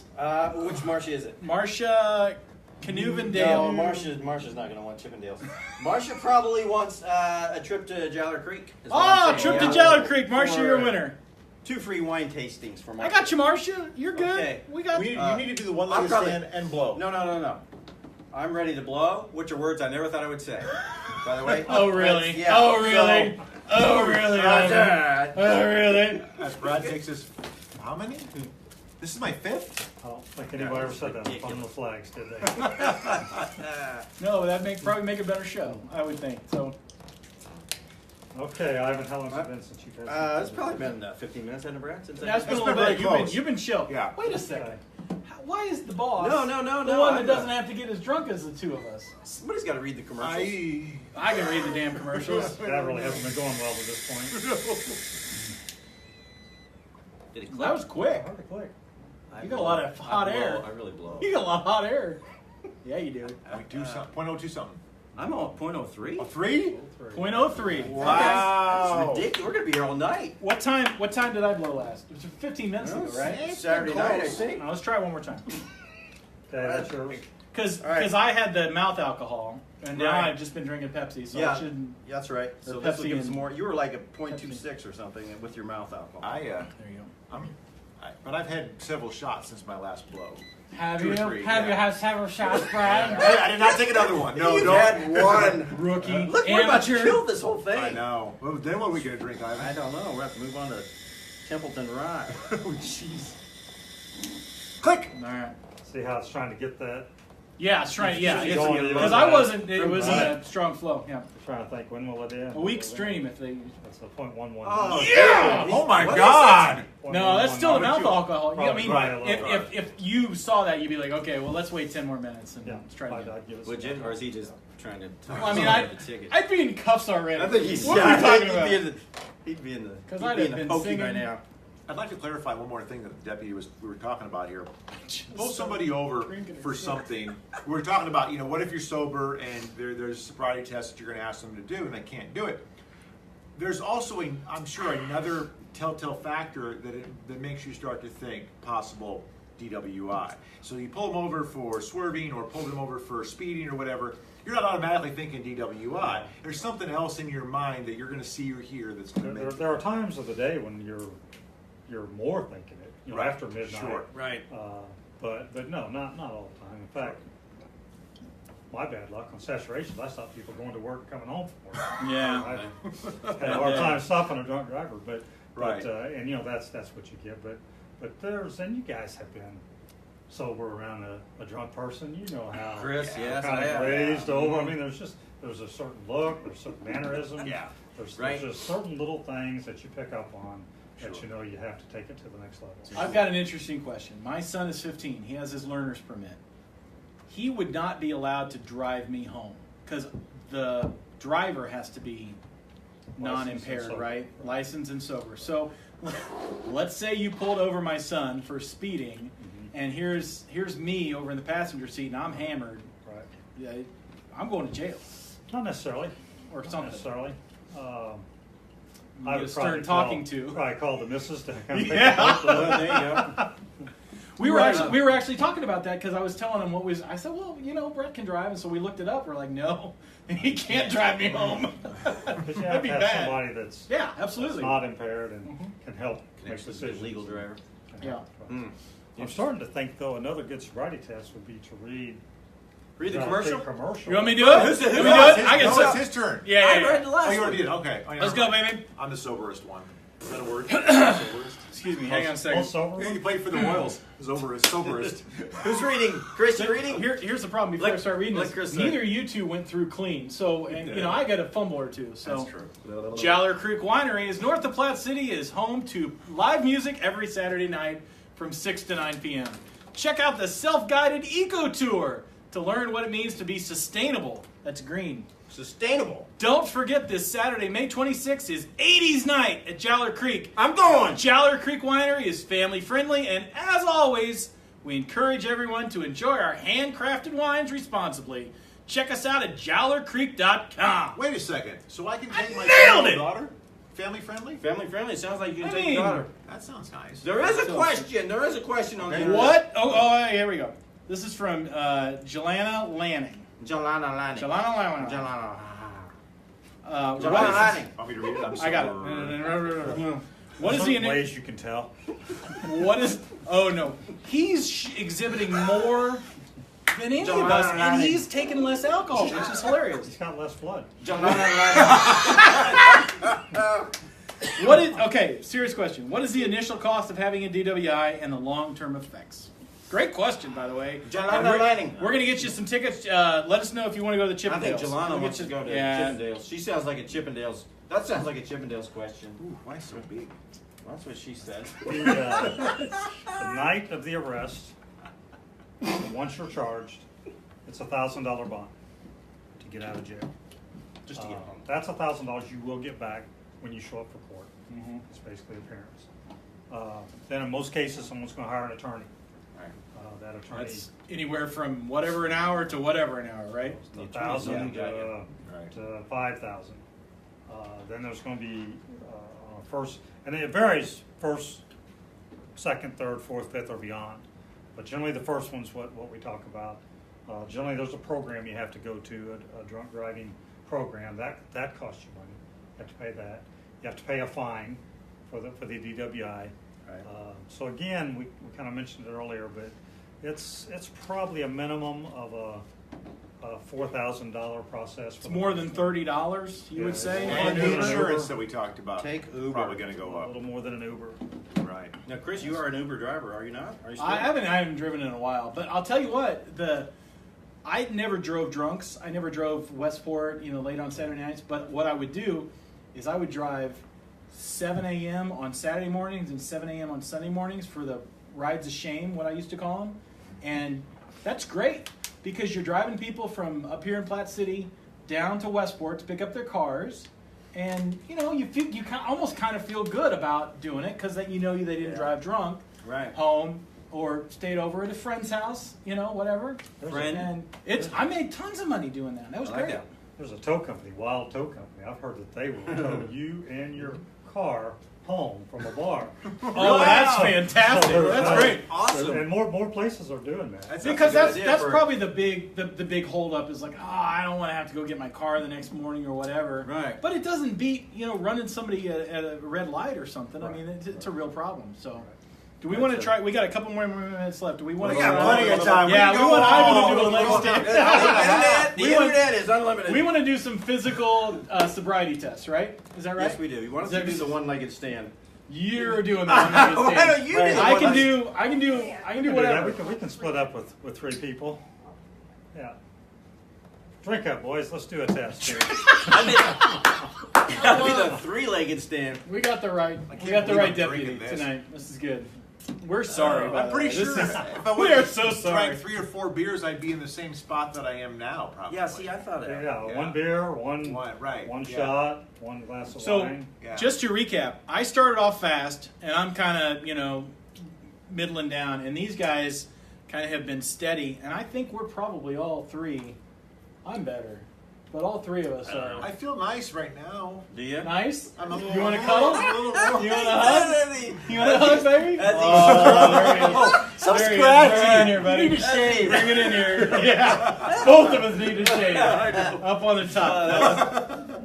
[SPEAKER 2] Which Marcia is it?
[SPEAKER 1] Marcia Canuvendale.
[SPEAKER 2] No, Marcia's not going to want Chippendales. Marcia probably wants a trip to Jowler Creek. is what I'm saying.
[SPEAKER 1] Trip to
[SPEAKER 2] Yeah.
[SPEAKER 1] Jowler Creek. Marcia, you're a winner.
[SPEAKER 2] 2 free wine tastings for
[SPEAKER 1] I
[SPEAKER 2] Marcia.
[SPEAKER 1] got you, Marcia. You're good.
[SPEAKER 2] Okay.
[SPEAKER 1] We got
[SPEAKER 3] You
[SPEAKER 1] you.
[SPEAKER 3] need to do the one-legged stand and blow.
[SPEAKER 2] No. I'm ready to blow, which are words I never thought I would say. By the way.
[SPEAKER 1] Oh, really?
[SPEAKER 2] Yeah,
[SPEAKER 1] Oh, really?
[SPEAKER 2] so-
[SPEAKER 1] Oh, really? Oh, really?
[SPEAKER 3] As Brad takes us, how many? This is my 5th?
[SPEAKER 4] I don't think anybody ever said that on the flags, did they?
[SPEAKER 1] No, that probably make a better show, I would think. So,
[SPEAKER 4] Okay, Ivan, how long has it been since you've had
[SPEAKER 2] It's probably been 15 minutes, hasn't it, Brad? Since
[SPEAKER 1] that's been a
[SPEAKER 3] been
[SPEAKER 1] little
[SPEAKER 3] very
[SPEAKER 1] bit.
[SPEAKER 3] close.
[SPEAKER 1] You've been chill.
[SPEAKER 3] Yeah.
[SPEAKER 1] Wait a second. Why is the boss?
[SPEAKER 2] No.
[SPEAKER 1] The one that doesn't have to get as drunk as the two of us.
[SPEAKER 2] Somebody's got to read the commercials.
[SPEAKER 1] I can read the damn commercials.
[SPEAKER 4] That really hasn't been going well to this point.
[SPEAKER 2] Did it click?
[SPEAKER 1] That was quick.
[SPEAKER 4] Hard to click.
[SPEAKER 1] You got a lot of hot air.
[SPEAKER 2] I really blow.
[SPEAKER 1] You got a lot of hot air. Yeah, you do.
[SPEAKER 3] We do something. 0.02 something.
[SPEAKER 2] I'm on 0.03.
[SPEAKER 3] A 3?
[SPEAKER 1] 0.03.
[SPEAKER 3] Wow.
[SPEAKER 2] That's ridiculous. We're going to be here all night.
[SPEAKER 1] What time did I blow last? It was 15 minutes ago, right?
[SPEAKER 2] Saturday night, I think.
[SPEAKER 1] Now, let's try it one more time.
[SPEAKER 4] Okay, that's yours.
[SPEAKER 1] Because
[SPEAKER 2] All right.
[SPEAKER 1] I had the mouth alcohol, and now
[SPEAKER 2] Right.
[SPEAKER 1] I've just been drinking Pepsi, so
[SPEAKER 2] Yeah.
[SPEAKER 1] I shouldn't.
[SPEAKER 2] Yeah, that's right. So
[SPEAKER 1] Or
[SPEAKER 2] this will
[SPEAKER 1] Pepsi
[SPEAKER 2] give us
[SPEAKER 1] and-
[SPEAKER 2] more. You were like a 0.26 or something with your mouth alcohol.
[SPEAKER 3] There
[SPEAKER 1] There you go.
[SPEAKER 3] but I've had several shots since my last blow.
[SPEAKER 1] Have
[SPEAKER 3] 2 or
[SPEAKER 1] you?
[SPEAKER 3] 3,
[SPEAKER 1] Have
[SPEAKER 3] yeah.
[SPEAKER 1] you had several shots, Brad?
[SPEAKER 3] I did not take another one. No,
[SPEAKER 2] You've
[SPEAKER 3] don't.
[SPEAKER 2] had one.
[SPEAKER 1] Rookie,
[SPEAKER 2] Look, we're about to
[SPEAKER 1] amateur.
[SPEAKER 2] kill this whole thing.
[SPEAKER 3] I know. Well, then what are we going to drink, Ivan?
[SPEAKER 2] I don't know. We're going to have to move on to Templeton Rye.
[SPEAKER 3] Oh, jeez. Click!
[SPEAKER 1] All right.
[SPEAKER 4] See how it's trying to get that?
[SPEAKER 1] Yeah, it's trying. Yeah,
[SPEAKER 4] It's going to the
[SPEAKER 1] because
[SPEAKER 4] other
[SPEAKER 1] I
[SPEAKER 4] side.
[SPEAKER 1] wasn't. It was in a strong flow. Yeah,
[SPEAKER 4] I'm trying to think, when will it end?
[SPEAKER 1] a weak stream if they.
[SPEAKER 4] That's a 0.11.
[SPEAKER 2] Oh,
[SPEAKER 3] Yeah!
[SPEAKER 2] dude.
[SPEAKER 3] Oh, my
[SPEAKER 2] What is
[SPEAKER 3] God!
[SPEAKER 1] No, that's still the mouth
[SPEAKER 3] you-
[SPEAKER 1] alcohol. I mean,
[SPEAKER 4] Probably
[SPEAKER 1] if you saw that, you'd be like, okay, well, let's wait 10 more minutes and
[SPEAKER 4] Yeah,
[SPEAKER 1] let's try it again.
[SPEAKER 4] I'd give it some
[SPEAKER 2] Legit,
[SPEAKER 4] more.
[SPEAKER 2] or is he just trying to talk
[SPEAKER 1] Well, I mean,
[SPEAKER 2] the ticket?
[SPEAKER 1] I'd be in cuffs already.
[SPEAKER 2] I think he's.
[SPEAKER 1] What are we talking about?
[SPEAKER 2] He'd be in the.
[SPEAKER 1] 'Cause
[SPEAKER 2] he'd
[SPEAKER 1] I'd
[SPEAKER 2] be
[SPEAKER 1] have
[SPEAKER 2] in the
[SPEAKER 1] been
[SPEAKER 2] pokey
[SPEAKER 1] singing.
[SPEAKER 2] by now.
[SPEAKER 3] I'd like to clarify one more thing that the deputy we were talking about here. Pull somebody over
[SPEAKER 1] drinking
[SPEAKER 3] for
[SPEAKER 1] it.
[SPEAKER 3] something. We were talking about, what if you're sober and there's a sobriety test that you're going to ask them to do and they can't do it. There's also, I'm sure, another telltale factor that makes you start to think possible DWI. So you pull them over for swerving or pull them over for speeding or whatever, you're not automatically thinking DWI. There's something else in your mind that you're going to see or hear that's going to make
[SPEAKER 4] There are times of the day when you're more thinking it,
[SPEAKER 3] Right.
[SPEAKER 4] after midnight.
[SPEAKER 3] Sure.
[SPEAKER 2] Right.
[SPEAKER 4] But no, not all the time. In fact, my bad luck on saturations, I stop people going to work and coming home from work.
[SPEAKER 1] Yeah.
[SPEAKER 4] I had a hard time stopping a drunk driver, but
[SPEAKER 3] Right.
[SPEAKER 4] and that's what you get. But But and you guys have been sober around a drunk person. You know how
[SPEAKER 2] Chris, yes,
[SPEAKER 4] kind
[SPEAKER 2] I
[SPEAKER 4] of
[SPEAKER 2] have.
[SPEAKER 4] glazed over. I mean, there's a certain look, there's certain mannerisms.
[SPEAKER 3] Yeah.
[SPEAKER 2] Right.
[SPEAKER 4] There's just certain little things that you pick up on that
[SPEAKER 3] Sure.
[SPEAKER 4] you know you have to take it to the next level.
[SPEAKER 1] I've got an interesting question. My son is 15. He has his learner's permit. He would not be allowed to drive me home because the driver has to be non-impaired,
[SPEAKER 4] sober.
[SPEAKER 1] right? Licensed and sober. So let's say you pulled over my son for speeding, and here's me over in the passenger seat, and I'm hammered.
[SPEAKER 4] Right.
[SPEAKER 1] Yeah, I'm going to jail
[SPEAKER 4] Not necessarily.
[SPEAKER 1] or
[SPEAKER 4] Not
[SPEAKER 1] something.
[SPEAKER 4] necessarily.
[SPEAKER 1] You
[SPEAKER 4] I
[SPEAKER 1] get
[SPEAKER 4] would
[SPEAKER 1] stern
[SPEAKER 4] probably
[SPEAKER 1] talking to.
[SPEAKER 4] Probably call the missus to come pick
[SPEAKER 1] Yeah.
[SPEAKER 4] him up.
[SPEAKER 2] Well, there you go.
[SPEAKER 1] We were actually talking about that because I was telling him I said, well, Brett can drive, and so we looked it up. We're like, no, he can't drive me home.
[SPEAKER 4] Because you have
[SPEAKER 1] That'd be
[SPEAKER 4] to have
[SPEAKER 1] bad.
[SPEAKER 4] somebody that's
[SPEAKER 1] Yeah, absolutely.
[SPEAKER 4] not impaired and can help
[SPEAKER 2] Can
[SPEAKER 4] make
[SPEAKER 2] actually be a
[SPEAKER 4] decisions.
[SPEAKER 2] legal driver.
[SPEAKER 4] Can
[SPEAKER 1] Yeah.
[SPEAKER 4] help.
[SPEAKER 2] Mm.
[SPEAKER 4] I'm starting to think, though, another good sobriety test would be to read
[SPEAKER 2] Read the commercial?
[SPEAKER 4] commercial.
[SPEAKER 1] You want me to do it?
[SPEAKER 2] Who's the-
[SPEAKER 1] Let
[SPEAKER 2] who
[SPEAKER 1] me do
[SPEAKER 2] else?
[SPEAKER 1] it. I
[SPEAKER 3] No,
[SPEAKER 1] can
[SPEAKER 3] it's
[SPEAKER 1] say.
[SPEAKER 3] his turn.
[SPEAKER 1] Yeah,
[SPEAKER 2] I
[SPEAKER 1] yeah,
[SPEAKER 2] read
[SPEAKER 1] yeah.
[SPEAKER 2] the last
[SPEAKER 3] Oh, you
[SPEAKER 2] one.
[SPEAKER 3] already did. Okay. Oh, yeah,
[SPEAKER 1] Let's
[SPEAKER 3] never
[SPEAKER 1] go,
[SPEAKER 3] mind.
[SPEAKER 1] baby.
[SPEAKER 3] I'm the soberest one. Is that a word? Soberest?
[SPEAKER 1] Excuse me. Hang on a
[SPEAKER 4] Most
[SPEAKER 1] second.
[SPEAKER 4] sober?
[SPEAKER 3] Yeah, you played for the Royals. Soberest.
[SPEAKER 2] Who's reading? Chris, you reading?
[SPEAKER 1] Here's the problem. Before I start reading
[SPEAKER 2] like
[SPEAKER 1] this,
[SPEAKER 2] Chris said.
[SPEAKER 1] neither of you two went through clean. So, and I got a fumble or two. So,
[SPEAKER 3] That's true.
[SPEAKER 1] Jowler Creek Winery is north of Platte City. Is home to live music every Saturday night from 6 to 9 p.m. Check out the self-guided eco tour to learn what it means to be sustainable. That's green.
[SPEAKER 2] Sustainable.
[SPEAKER 1] Don't forget this Saturday, May 26th, is 80s night at Jowler Creek.
[SPEAKER 2] I'm going.
[SPEAKER 1] Jowler Creek Winery is family friendly, and as always, we encourage everyone to enjoy our handcrafted wines responsibly. Check us out at jowlercreek.com.
[SPEAKER 3] Wait a second. So I can take my
[SPEAKER 1] nailed it!
[SPEAKER 3] daughter? Family friendly?
[SPEAKER 2] Family friendly. Sounds like you can
[SPEAKER 1] I
[SPEAKER 2] take
[SPEAKER 1] mean-
[SPEAKER 2] your daughter.
[SPEAKER 3] That sounds nice.
[SPEAKER 2] There is a question. There is a question on
[SPEAKER 3] Okay.
[SPEAKER 2] there.
[SPEAKER 1] What? Oh, here we go. This is from Jelana Lanning.
[SPEAKER 2] Jalana Lanning.
[SPEAKER 1] Jelana Lanning.
[SPEAKER 2] Jalana.
[SPEAKER 1] What
[SPEAKER 2] Jalana
[SPEAKER 1] is-
[SPEAKER 2] Lanning.
[SPEAKER 3] Want me to read it? I'm
[SPEAKER 1] I got
[SPEAKER 3] sober.
[SPEAKER 1] it. What is
[SPEAKER 4] Certain
[SPEAKER 1] the
[SPEAKER 4] ways you can tell?
[SPEAKER 1] What is? Oh no, he's exhibiting more than any of us, and he's taking less alcohol, which is hilarious.
[SPEAKER 4] He's got less blood.
[SPEAKER 1] What is? Okay, serious question. What is the initial cost of having a DWI and the long-term effects? Great question, by the way.
[SPEAKER 2] Jelana
[SPEAKER 1] And we're
[SPEAKER 2] Lanning.
[SPEAKER 1] going to get you some tickets. Let us know if you want to go to the
[SPEAKER 2] I think
[SPEAKER 1] Chippendales.
[SPEAKER 2] Jelana
[SPEAKER 1] We'll
[SPEAKER 2] wants
[SPEAKER 1] get
[SPEAKER 2] to
[SPEAKER 1] you-
[SPEAKER 2] go to
[SPEAKER 1] yeah.
[SPEAKER 2] Chippendales. She sounds like a Chippendales. That sounds like a Chippendales question.
[SPEAKER 3] Ooh, why so big?
[SPEAKER 2] That's what she said.
[SPEAKER 4] The night of the arrest, once you're charged, it's $1,000 bond to get out of jail.
[SPEAKER 2] Just to get home.
[SPEAKER 4] That's $1,000 you will get back when you show up for court.
[SPEAKER 1] Mhm.
[SPEAKER 4] It's basically appearance. Then in most cases, someone's going to hire an attorney.
[SPEAKER 2] Right.
[SPEAKER 4] That attorney,
[SPEAKER 1] That's anywhere from whatever an hour to whatever an hour, right?
[SPEAKER 4] 1,000
[SPEAKER 2] Yeah,
[SPEAKER 3] Right.
[SPEAKER 4] to 5,000. Then there's going to be first, and it varies first, second, third, fourth, fifth, or beyond. But generally, the first one's what we talk about. Generally, there's a program you have to go to, a drunk driving program. That costs you money. You have to pay that. You have to pay a fine for the DWI.
[SPEAKER 2] Right.
[SPEAKER 4] So again, we kind of mentioned it earlier, but it's probably a minimum of a $4,000 process.
[SPEAKER 1] It's more than $30, you would
[SPEAKER 4] Yeah,
[SPEAKER 1] say.
[SPEAKER 4] it's
[SPEAKER 3] And
[SPEAKER 4] more
[SPEAKER 3] the
[SPEAKER 4] than an
[SPEAKER 3] insurance
[SPEAKER 4] Uber.
[SPEAKER 3] that we talked about.
[SPEAKER 2] Take Uber.
[SPEAKER 3] Probably going to go
[SPEAKER 4] a
[SPEAKER 3] up.
[SPEAKER 4] little more than an Uber.
[SPEAKER 3] Right.
[SPEAKER 2] Now, Chris, you are an Uber driver, are you not? Are you still?
[SPEAKER 1] I haven't driven in a while, but I'll tell you what, I never drove drunks. I never drove Westport, late on Saturday nights. But what I would do is I would drive 7 a.m. on Saturday mornings and 7 a.m. on Sunday mornings for the rides of shame, what I used to call them. And that's great because you're driving people from up here in Platte City down to Westport to pick up their cars. And, you almost kind of feel good about doing it because they didn't drive drunk
[SPEAKER 2] Right.
[SPEAKER 1] home or stayed over at a friend's house, whatever.
[SPEAKER 2] Friend.
[SPEAKER 1] And I made tons of money doing that. That was
[SPEAKER 2] I like
[SPEAKER 1] great.
[SPEAKER 2] that.
[SPEAKER 4] There's a tow company, Wild Tow Company. I've heard that they will tow you and your car home from a bar.
[SPEAKER 1] Oh, that's fantastic.
[SPEAKER 4] So
[SPEAKER 1] That's
[SPEAKER 4] there's-
[SPEAKER 1] great.
[SPEAKER 2] Awesome.
[SPEAKER 4] And more places are doing that.
[SPEAKER 1] Because
[SPEAKER 2] a good
[SPEAKER 1] that's
[SPEAKER 2] idea for-
[SPEAKER 1] probably the big hold up is like, I don't want to have to go get my car the next morning or whatever.
[SPEAKER 2] Right.
[SPEAKER 1] But it doesn't beat, running somebody at a red light or something. I mean, it's a real problem. So, do we want to try? We got a couple more minutes left. Do we want to?
[SPEAKER 3] We got plenty of time.
[SPEAKER 1] Yeah,
[SPEAKER 3] We
[SPEAKER 1] we
[SPEAKER 3] can
[SPEAKER 1] want.
[SPEAKER 3] go
[SPEAKER 1] I want
[SPEAKER 3] on.
[SPEAKER 1] to do a
[SPEAKER 3] We'll
[SPEAKER 1] leg
[SPEAKER 3] go on.
[SPEAKER 1] stand.
[SPEAKER 2] The
[SPEAKER 1] We want-
[SPEAKER 2] internet is unlimited.
[SPEAKER 1] We want to do some physical sobriety tests, right? Is that right?
[SPEAKER 2] Yes, we do. You want us
[SPEAKER 1] Is
[SPEAKER 2] to do
[SPEAKER 1] that-
[SPEAKER 2] the one-legged stand?
[SPEAKER 1] You're doing the one-legged
[SPEAKER 2] Why
[SPEAKER 1] stand.
[SPEAKER 2] don't you do the
[SPEAKER 1] I can
[SPEAKER 2] one-legged-
[SPEAKER 1] do. I can do. I can do whatever.
[SPEAKER 4] We can split up with 3 people. Yeah. Drink up, boys. Let's do a test here.
[SPEAKER 2] That'll be the 3-legged stand.
[SPEAKER 1] We got the right.
[SPEAKER 3] can't
[SPEAKER 1] We got the
[SPEAKER 3] believe
[SPEAKER 1] right
[SPEAKER 3] I'm
[SPEAKER 1] deputy
[SPEAKER 3] drinking this.
[SPEAKER 1] tonight. This is good. We're sorry. by
[SPEAKER 3] I'm
[SPEAKER 1] the
[SPEAKER 3] pretty
[SPEAKER 1] way.
[SPEAKER 3] sure
[SPEAKER 1] This is-
[SPEAKER 3] if I
[SPEAKER 1] we
[SPEAKER 3] would
[SPEAKER 1] are
[SPEAKER 3] have
[SPEAKER 1] so sorry.
[SPEAKER 3] drank 3 or 4 beers, I'd be in the same spot that I am now, probably.
[SPEAKER 2] Yeah, see, I thought it.
[SPEAKER 4] Yeah,
[SPEAKER 3] Yeah.
[SPEAKER 4] 1 beer, one
[SPEAKER 3] Right.
[SPEAKER 4] one
[SPEAKER 3] yeah.
[SPEAKER 4] shot, 1 glass of
[SPEAKER 1] So,
[SPEAKER 4] wine.
[SPEAKER 3] Yeah.
[SPEAKER 1] just to recap, I started off fast, and I'm kind of middling down, and these guys kind of have been steady, and I think we're probably all 3. I'm better, but all 3 of us are.
[SPEAKER 3] I feel nice right now.
[SPEAKER 2] Do you?
[SPEAKER 1] Nice.
[SPEAKER 3] I'm a
[SPEAKER 1] You want to cuddle? You want to hug?
[SPEAKER 2] That's
[SPEAKER 1] You want to hug, baby?
[SPEAKER 2] That's so
[SPEAKER 1] There he is.
[SPEAKER 2] scratchy.
[SPEAKER 1] Bring it in here, buddy.
[SPEAKER 2] You need to shave.
[SPEAKER 1] Bring it in here. Yeah. Both of us need to shave. Up on the top.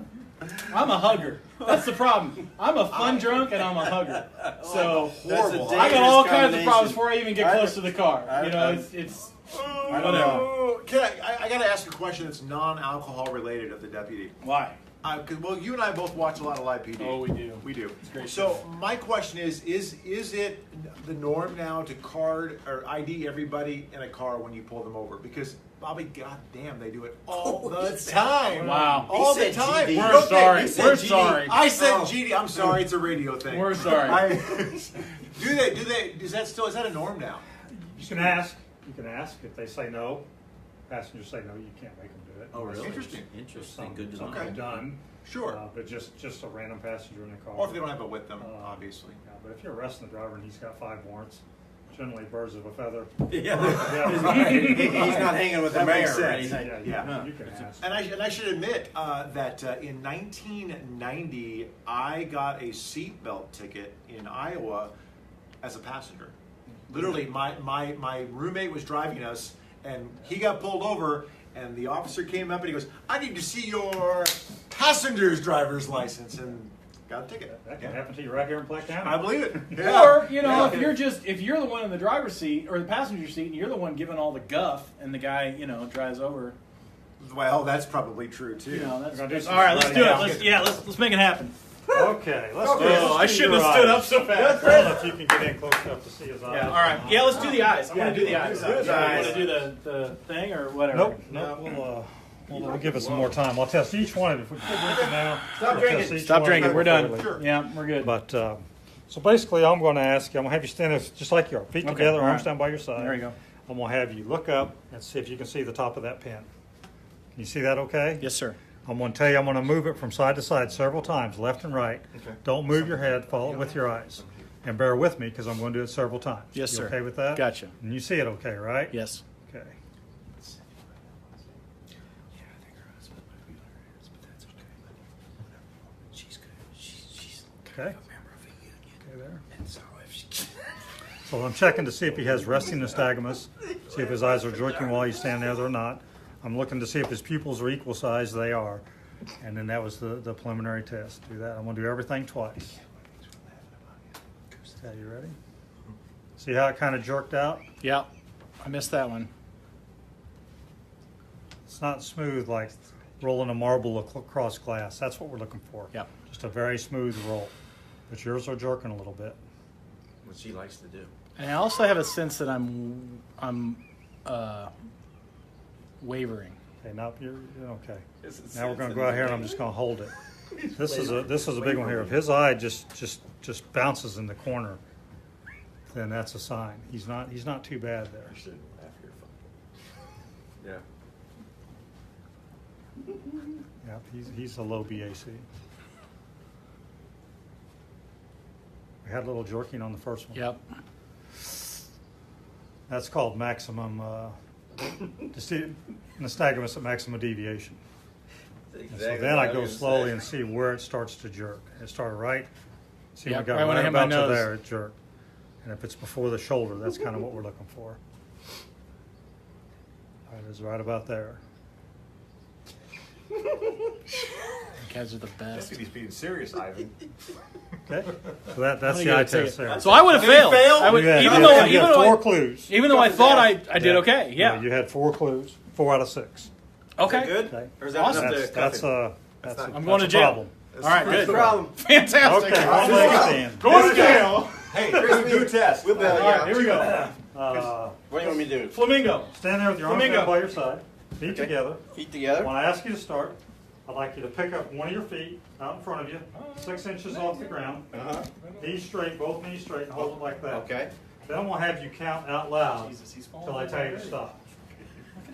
[SPEAKER 1] I'm a hugger. That's the problem. I'm a fun drunk and I'm a hugger. So
[SPEAKER 3] Horrible.
[SPEAKER 2] That's a
[SPEAKER 1] I got all kinds of
[SPEAKER 2] combination.
[SPEAKER 1] problems before I even get close to the car. It's
[SPEAKER 3] Oh, I got to ask a question that's non-alcohol related of the deputy.
[SPEAKER 1] why?
[SPEAKER 3] Well, you and I both watch a lot of live PD.
[SPEAKER 1] Oh, we do.
[SPEAKER 3] We do.
[SPEAKER 1] great
[SPEAKER 3] So my question is it the norm now to card or ID everybody in a car when you pull them over? Because Bobby, goddamn, they do it all the time.
[SPEAKER 1] Wow.
[SPEAKER 3] All
[SPEAKER 2] He
[SPEAKER 3] the
[SPEAKER 2] said
[SPEAKER 3] time.
[SPEAKER 2] GD.
[SPEAKER 1] We're
[SPEAKER 3] Okay,
[SPEAKER 1] sorry.
[SPEAKER 3] he said
[SPEAKER 1] We're
[SPEAKER 3] GD.
[SPEAKER 1] sorry.
[SPEAKER 3] I said
[SPEAKER 2] Oh.
[SPEAKER 3] GD. I'm sorry. It's a radio thing.
[SPEAKER 1] We're sorry.
[SPEAKER 3] Do they? Is that a norm now?
[SPEAKER 4] You can ask. You can ask. If they say no, passengers say no, you can't make them do it.
[SPEAKER 3] Oh, really? Interesting.
[SPEAKER 2] Interesting. Good to know.
[SPEAKER 3] Okay.
[SPEAKER 4] Done.
[SPEAKER 3] Sure.
[SPEAKER 4] But just a random passenger in the car.
[SPEAKER 3] Or if they don't have it with them, obviously.
[SPEAKER 4] Yeah, but if you're arresting the driver and he's got 5 warrants, generally birds of a feather.
[SPEAKER 2] Yeah.
[SPEAKER 4] Yeah,
[SPEAKER 2] He's not hanging with the
[SPEAKER 3] That
[SPEAKER 2] mayor
[SPEAKER 3] makes
[SPEAKER 2] or
[SPEAKER 3] sense.
[SPEAKER 2] anything.
[SPEAKER 3] Yeah.
[SPEAKER 4] you can ask.
[SPEAKER 3] And I should admit that in 1990, I got a seatbelt ticket in Iowa as a passenger. Literally, my roommate was driving us, and he got pulled over, and the officer came up and he goes, "I need to see your passenger's driver's license," and got a ticket.
[SPEAKER 4] That can happen to you right here in Platte County.
[SPEAKER 3] I believe it.
[SPEAKER 1] Or
[SPEAKER 3] Yeah.
[SPEAKER 1] if you're the one in the driver's seat or the passenger seat and you're the one giving all the guff and the guy drives over,
[SPEAKER 3] Well, that's probably true too.
[SPEAKER 1] that's
[SPEAKER 4] We're gonna do some
[SPEAKER 1] all right. Let's do it.
[SPEAKER 3] Yeah.
[SPEAKER 1] Let's make it happen.
[SPEAKER 4] Okay, let's do
[SPEAKER 1] Oh, I shouldn't have stood up so fast.
[SPEAKER 4] I don't know if you can get in close enough to see his eyes.
[SPEAKER 1] Yeah, all right. Yeah, let's do the eyes. I want to do the eyes.
[SPEAKER 3] do the
[SPEAKER 1] You
[SPEAKER 3] eyes.
[SPEAKER 1] want to do the thing or whatever?
[SPEAKER 4] Nope. We'll give it some more time. I'll test each one. If we quit drinking now,
[SPEAKER 3] Stop
[SPEAKER 4] we'll
[SPEAKER 3] drinking.
[SPEAKER 4] test each
[SPEAKER 1] Stop
[SPEAKER 4] one
[SPEAKER 1] drinking. We're
[SPEAKER 4] before
[SPEAKER 1] done.
[SPEAKER 4] we leave.
[SPEAKER 3] Sure.
[SPEAKER 1] Yeah, we're good.
[SPEAKER 4] But so basically, I'm going to ask you. I'm going to have you stand there just like you are, feet
[SPEAKER 1] Okay,
[SPEAKER 4] together,
[SPEAKER 1] all
[SPEAKER 4] arms
[SPEAKER 1] right.
[SPEAKER 4] down by your side.
[SPEAKER 1] There you go.
[SPEAKER 4] I'm going to have you look up and see if you can see the top of that pen. Can you see that? Okay.
[SPEAKER 1] Yes, sir.
[SPEAKER 4] I'm going to tell you. I'm going to move it from side to side several times, left and right.
[SPEAKER 3] Okay.
[SPEAKER 4] Don't move your head. Follow it with your eyes, and bear with me because I'm going to do it several times.
[SPEAKER 1] Yes,
[SPEAKER 4] You
[SPEAKER 1] sir.
[SPEAKER 4] Okay with that?
[SPEAKER 1] Gotcha.
[SPEAKER 4] And you see it okay, right?
[SPEAKER 1] Yes.
[SPEAKER 4] Okay. Okay. Okay there. So I'm checking to see if he has resting nystagmus, see if his eyes are jerking while he's standing there. They're not. I'm looking to see if his pupils are equal size. They are. And then that was the preliminary test. Do that. I'm going to do everything twice. Okay, you ready? See how it kind of jerked out?
[SPEAKER 1] Yeah. I missed that one.
[SPEAKER 4] It's not smooth like rolling a marble across glass. That's what we're looking for.
[SPEAKER 1] Yep.
[SPEAKER 4] Just a very smooth roll. But yours are jerking a little bit.
[SPEAKER 2] What she likes to do.
[SPEAKER 1] And I also have a sense that I'm wavering.
[SPEAKER 4] Okay, now you're okay. Now we're going to go out here and I'm just going to hold it. This is a big one here. If his eye just bounces in the corner, then that's a sign. He's not too bad there.
[SPEAKER 2] Yeah.
[SPEAKER 4] Yeah, he's a low BAC. We had a little jerking on the first one.
[SPEAKER 1] Yep.
[SPEAKER 4] That's called maximum nystagmus at maximum deviation. And so then I go slowly and see where it starts to jerk. It started right. See when
[SPEAKER 1] Yep,
[SPEAKER 4] it got
[SPEAKER 1] right when I
[SPEAKER 4] right
[SPEAKER 1] hit my
[SPEAKER 4] about to
[SPEAKER 1] nose.
[SPEAKER 4] there, it jerked. And if it's before the shoulder, that's kind of what we're looking for. All right, it's right about there.
[SPEAKER 1] You guys are the best.
[SPEAKER 3] He's being serious, Ivan.
[SPEAKER 4] Okay, so that's
[SPEAKER 1] I'm
[SPEAKER 4] the
[SPEAKER 1] gonna
[SPEAKER 4] eye
[SPEAKER 1] get a
[SPEAKER 4] test
[SPEAKER 1] ticket.
[SPEAKER 4] there.
[SPEAKER 1] So I would have failed. I would,
[SPEAKER 4] You had-
[SPEAKER 1] even
[SPEAKER 4] you
[SPEAKER 1] though
[SPEAKER 4] had- you had four clues.
[SPEAKER 1] even though I thought I did
[SPEAKER 4] Yeah.
[SPEAKER 1] okay. Yeah.
[SPEAKER 4] You had 4 clues, 4 out of 6.
[SPEAKER 1] Okay.
[SPEAKER 2] Good?
[SPEAKER 4] Okay.
[SPEAKER 2] Or is that
[SPEAKER 1] Awesome.
[SPEAKER 2] enough to
[SPEAKER 4] That's
[SPEAKER 2] cuff him?
[SPEAKER 4] that's
[SPEAKER 2] not-
[SPEAKER 4] a,
[SPEAKER 1] I'm
[SPEAKER 4] that's
[SPEAKER 1] going to
[SPEAKER 4] a
[SPEAKER 1] jail.
[SPEAKER 4] problem.
[SPEAKER 1] All right,
[SPEAKER 2] That's
[SPEAKER 1] good.
[SPEAKER 2] the problem.
[SPEAKER 1] Fantastic.
[SPEAKER 4] Okay, one leg stand.
[SPEAKER 1] Go scale.
[SPEAKER 3] Hey, do a test.
[SPEAKER 2] We'll
[SPEAKER 1] All right, here we go.
[SPEAKER 2] What do you want me to do?
[SPEAKER 1] Flamingo.
[SPEAKER 4] Stand there with your arms
[SPEAKER 1] Flamingo.
[SPEAKER 4] down by your side, feet
[SPEAKER 2] Okay.
[SPEAKER 4] together.
[SPEAKER 2] Feet together.
[SPEAKER 4] When I ask you to start, I'd like you to pick up one of your feet out in front of you, 6 inches off the ground.
[SPEAKER 2] Uh-huh.
[SPEAKER 4] Knees straight, both knees straight, and hold it like that.
[SPEAKER 2] Okay.
[SPEAKER 4] Then I'm going to have you count out loud
[SPEAKER 1] Jesus, he's falling
[SPEAKER 4] until I tell you to
[SPEAKER 1] already.
[SPEAKER 4] stop.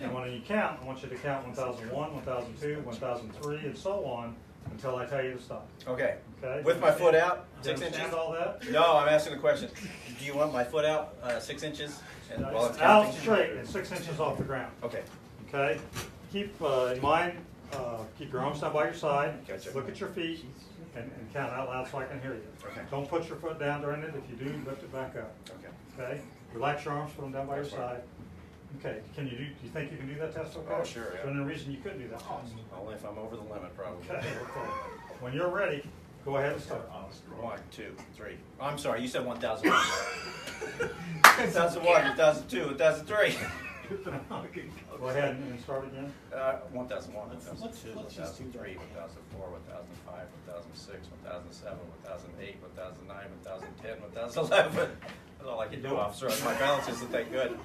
[SPEAKER 4] And when you count, I want you to count 1001, 1002, 1003, and so on until I tell you to stop.
[SPEAKER 2] Okay.
[SPEAKER 4] Okay?
[SPEAKER 2] With my foot out,
[SPEAKER 4] Do you
[SPEAKER 2] 6 inches?
[SPEAKER 4] understand all that?
[SPEAKER 2] No, I'm asking a question. Do you want my foot out 6 inches? And while I'm
[SPEAKER 4] Out
[SPEAKER 2] counting?
[SPEAKER 4] straight and 6 inches off the ground.
[SPEAKER 2] Okay.
[SPEAKER 4] Okay? Keep in mind, keep your arms down by your side.
[SPEAKER 2] Gotcha.
[SPEAKER 4] Look at your feet and count out loud so I can hear you.
[SPEAKER 2] Okay.
[SPEAKER 4] Don't put your foot down during it. If you do, lift it back up.
[SPEAKER 2] Okay.
[SPEAKER 4] Okay? Relax your arms, put them down by your
[SPEAKER 2] That's fine.
[SPEAKER 4] side. Okay. Do you think you can do that test okay?
[SPEAKER 2] Oh, sure, yeah.
[SPEAKER 4] Is there any reason you couldn't do that test?
[SPEAKER 2] Only if I'm over the limit, probably.
[SPEAKER 4] Okay. When you're ready, go ahead and start.
[SPEAKER 2] 1, 2, 3. I'm sorry, you said 1,001. 1,001, 1,002, 1,003.
[SPEAKER 4] Go ahead and start again.
[SPEAKER 2] 1,001,
[SPEAKER 1] Let's
[SPEAKER 2] 1,002,
[SPEAKER 1] just do
[SPEAKER 2] 1,003, 1,004, 1,005, 1,006, 1,007, 1,008, 1,009, 1,010, 1,011. That's all I can do, officer. My balance isn't that good.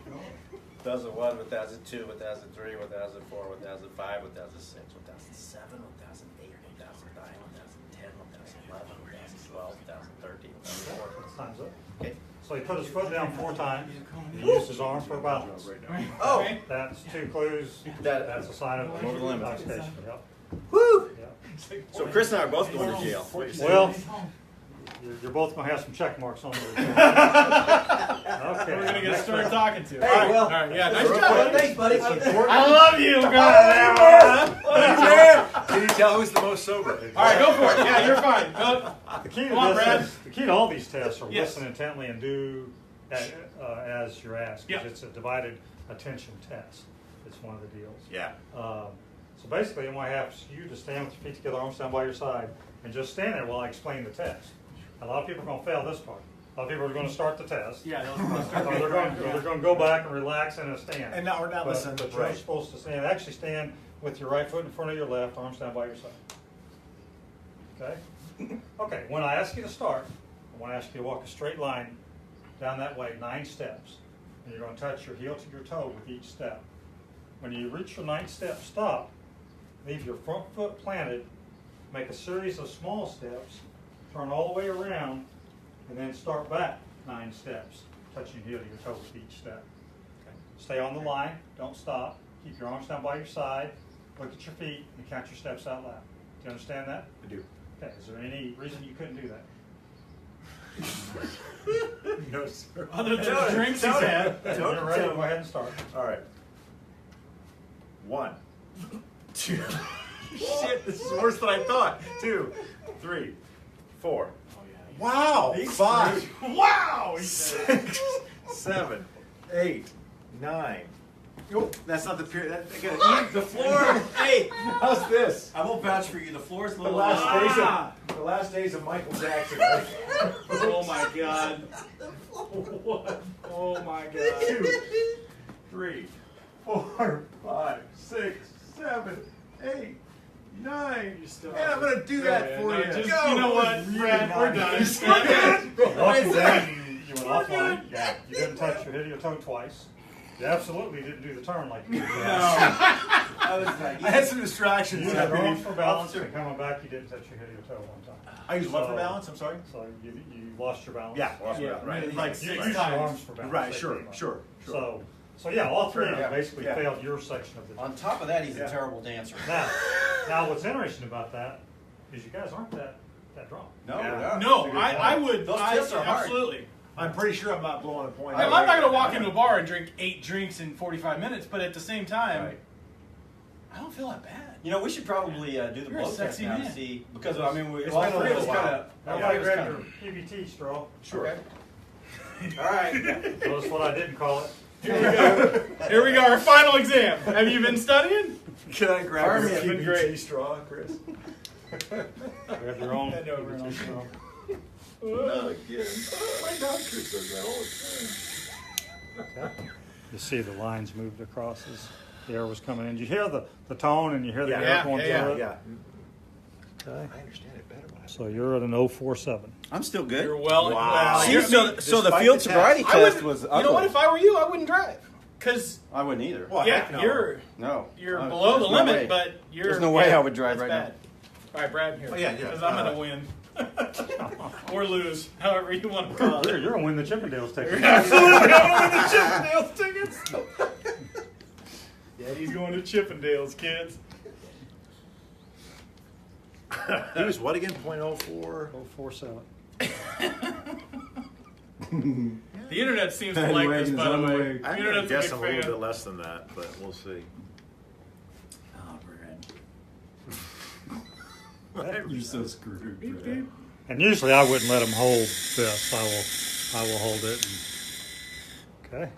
[SPEAKER 2] 1,001, 1,002, 1,003, 1,004, 1,005, 1,006, 1,007, 1,008, 1,009, 1,010, 1,011, 1,012, 1,013, 1,014.
[SPEAKER 4] Time's up.
[SPEAKER 2] Okay.
[SPEAKER 4] So he put his foot down 4 times. He used his arm for balance.
[SPEAKER 2] Oh!
[SPEAKER 4] That's 2 clues.
[SPEAKER 2] That-
[SPEAKER 4] That's a sign of
[SPEAKER 2] Over the limit.
[SPEAKER 4] intoxication. Yep.
[SPEAKER 2] Woo!
[SPEAKER 4] Yep.
[SPEAKER 2] So Chris and I are both going to jail.
[SPEAKER 4] Well, you're both going to have some check marks on you. Okay.
[SPEAKER 1] We're gonna get started talking to.
[SPEAKER 2] Hey,
[SPEAKER 1] all right,
[SPEAKER 2] well-
[SPEAKER 1] all right, yeah, nice
[SPEAKER 2] Real
[SPEAKER 1] job.
[SPEAKER 2] quick.
[SPEAKER 1] buddy.
[SPEAKER 2] Thanks, buddy.
[SPEAKER 1] I love you. God.
[SPEAKER 3] Can you tell who's the most sober?
[SPEAKER 1] All right, go for it. Yeah, you're fine. Go.
[SPEAKER 4] The key to
[SPEAKER 1] Come on,
[SPEAKER 4] this
[SPEAKER 1] Brad.
[SPEAKER 4] is, the key to all these tests are
[SPEAKER 1] Yes.
[SPEAKER 4] listen intently and do as you're asked. 'Cause
[SPEAKER 1] Yeah.
[SPEAKER 4] it's a divided attention test. It's one of the deals.
[SPEAKER 3] Yeah.
[SPEAKER 4] So basically, I'm going to ask you to stand with your feet together, arms down by your side, and just stand there while I explain the test. A lot of people are going to fail this part. A lot of people are going to start the test.
[SPEAKER 1] Yeah,
[SPEAKER 4] Or they're going to go back and relax in a stand.
[SPEAKER 3] And now we're not listening.
[SPEAKER 4] But you're supposed to stand. Actually, stand with your right foot in front of your left, arms down by your side. Okay. Okay. When I ask you to start, I want to ask you to walk a straight line down that way, 9 steps, and you're going to touch your heel to your toe with each step. When you reach your 9th step, stop. Leave your front foot planted. Make a series of small steps. Turn all the way around, and then start back 9 steps, touching your heel to your toe with each step. Okay. Stay on the line. Don't stop. Keep your arms down by your side. Look at your feet and count your steps out loud. Do you understand that?
[SPEAKER 3] I do.
[SPEAKER 4] Okay. Is there any reason you couldn't do that?
[SPEAKER 3] No, sir.
[SPEAKER 1] Other than the drinks he's had.
[SPEAKER 4] If you're ready, go ahead and start.
[SPEAKER 3] All right. 1, 2. Shit, this is worse than I thought. 2, 3, 4. Wow. 5.
[SPEAKER 1] Wow.
[SPEAKER 3] 6, 7, 8, 9. Oh, that's not the period. I gotta eat.
[SPEAKER 2] The floor. Hey,
[SPEAKER 3] How's this?
[SPEAKER 2] I won't vouch for you. The floor is a
[SPEAKER 3] The
[SPEAKER 2] little.
[SPEAKER 3] the last days of Michael Jackson. Right?
[SPEAKER 1] Oh my God. Oh my God.
[SPEAKER 3] 2, 3, 4, 5, 6, 7, 8, 9.
[SPEAKER 1] You still
[SPEAKER 3] And I'm gonna do that for
[SPEAKER 1] no,
[SPEAKER 3] you.
[SPEAKER 1] just-
[SPEAKER 3] Go.
[SPEAKER 1] you know what, Brad, we're done.
[SPEAKER 4] Off the line, you went offline. Yeah. You didn't touch your heel to your toe twice. You absolutely didn't do the turn like you did.
[SPEAKER 2] I was like,
[SPEAKER 3] I had some distractions.
[SPEAKER 4] You had your arms for balance, and coming back, you didn't touch your heel to your toe one time.
[SPEAKER 3] I used what for
[SPEAKER 4] So-
[SPEAKER 3] balance? I'm sorry.
[SPEAKER 4] So you lost your balance.
[SPEAKER 3] Yeah.
[SPEAKER 1] Yeah,
[SPEAKER 3] Right.
[SPEAKER 1] right.
[SPEAKER 3] Like
[SPEAKER 4] You
[SPEAKER 1] 6
[SPEAKER 4] used your
[SPEAKER 1] times.
[SPEAKER 4] arms for balance.
[SPEAKER 3] Right.
[SPEAKER 4] They
[SPEAKER 3] Sure.
[SPEAKER 4] came up.
[SPEAKER 3] Sure. Sure.
[SPEAKER 4] So yeah, all 3 of
[SPEAKER 3] Yeah.
[SPEAKER 4] you basically
[SPEAKER 3] Yeah.
[SPEAKER 4] failed your section of the
[SPEAKER 2] on top of that, he's
[SPEAKER 3] Yeah.
[SPEAKER 2] a terrible dancer.
[SPEAKER 4] Now what's interesting about that is you guys aren't that drunk.
[SPEAKER 2] No,
[SPEAKER 3] Yeah.
[SPEAKER 2] we are.
[SPEAKER 1] No,
[SPEAKER 3] That's a good
[SPEAKER 1] I would.
[SPEAKER 2] Those
[SPEAKER 1] I,
[SPEAKER 2] tips are hard.
[SPEAKER 1] absolutely.
[SPEAKER 3] I'm pretty sure I'm not blowing a point.
[SPEAKER 1] I'm not going to walk into a bar and drink 8 drinks in 45 minutes, but at the same time,
[SPEAKER 3] Right.
[SPEAKER 1] I don't feel that bad.
[SPEAKER 2] You know, we should probably do the
[SPEAKER 1] You're a
[SPEAKER 2] blow test
[SPEAKER 1] sexy
[SPEAKER 2] now to
[SPEAKER 1] man.
[SPEAKER 2] see because I mean,
[SPEAKER 3] It's
[SPEAKER 2] all
[SPEAKER 3] been a
[SPEAKER 2] 3 of us
[SPEAKER 3] little
[SPEAKER 2] kind
[SPEAKER 3] while.
[SPEAKER 2] of.
[SPEAKER 4] Everybody grab your PBT straw.
[SPEAKER 3] Sure.
[SPEAKER 2] Okay. All right.
[SPEAKER 4] Notice what I didn't call it.
[SPEAKER 1] Here we go. Here we go. Our final exam. Have you been studying?
[SPEAKER 3] Can I grab
[SPEAKER 2] Pardon
[SPEAKER 3] your
[SPEAKER 2] me,
[SPEAKER 1] it's been great.
[SPEAKER 3] PBT straw, Chris?
[SPEAKER 4] Grab your own
[SPEAKER 1] Bend over and I'll
[SPEAKER 4] PBT straw.
[SPEAKER 3] Not again. My doctor says that all the time.
[SPEAKER 4] You see the lines moved across as the air was coming in. You hear the tone and you hear the
[SPEAKER 3] Yeah.
[SPEAKER 4] air going
[SPEAKER 1] Yeah,
[SPEAKER 4] through it.
[SPEAKER 3] Yeah.
[SPEAKER 4] Okay.
[SPEAKER 3] I understand it better when I
[SPEAKER 4] So you're at an 047.
[SPEAKER 2] I'm still good.
[SPEAKER 1] You're well.
[SPEAKER 3] Wow.
[SPEAKER 1] well
[SPEAKER 2] See,
[SPEAKER 1] you're-
[SPEAKER 2] so the
[SPEAKER 3] despite
[SPEAKER 2] field
[SPEAKER 3] the
[SPEAKER 2] sobriety
[SPEAKER 1] I
[SPEAKER 2] test
[SPEAKER 1] wouldn't-
[SPEAKER 2] was ugly.
[SPEAKER 1] You know what? If I were you, I wouldn't drive. Because
[SPEAKER 2] I wouldn't either.
[SPEAKER 3] Well,
[SPEAKER 1] yeah,
[SPEAKER 3] heck no.
[SPEAKER 1] you're
[SPEAKER 2] No.
[SPEAKER 1] below the
[SPEAKER 2] There's no
[SPEAKER 1] limit,
[SPEAKER 2] way.
[SPEAKER 1] but you're.
[SPEAKER 2] There's no way
[SPEAKER 1] yeah,
[SPEAKER 2] I would drive
[SPEAKER 1] that's
[SPEAKER 2] right
[SPEAKER 1] bad. All right, Brad, here.
[SPEAKER 3] Oh, yeah.
[SPEAKER 1] Because I'm gonna win. Or lose, however you want to call
[SPEAKER 4] You're
[SPEAKER 1] it.
[SPEAKER 4] going to win the Chippendales ticket.
[SPEAKER 1] Absolutely, I'm going to Chippendales tickets. Daddy's going to Chippendales, kids.
[SPEAKER 3] He was what again? 0.04?
[SPEAKER 4] 047.
[SPEAKER 1] The internet seems to like this, by the way. The
[SPEAKER 3] I'm going to
[SPEAKER 1] internet's
[SPEAKER 3] guess
[SPEAKER 1] a
[SPEAKER 3] a
[SPEAKER 1] big
[SPEAKER 3] little
[SPEAKER 1] fan.
[SPEAKER 3] bit less than that, but we'll see.
[SPEAKER 2] Oh, Brad.
[SPEAKER 5] You're so screwed. Brad.
[SPEAKER 4] And usually I wouldn't let him hold this. I will hold it. Okay.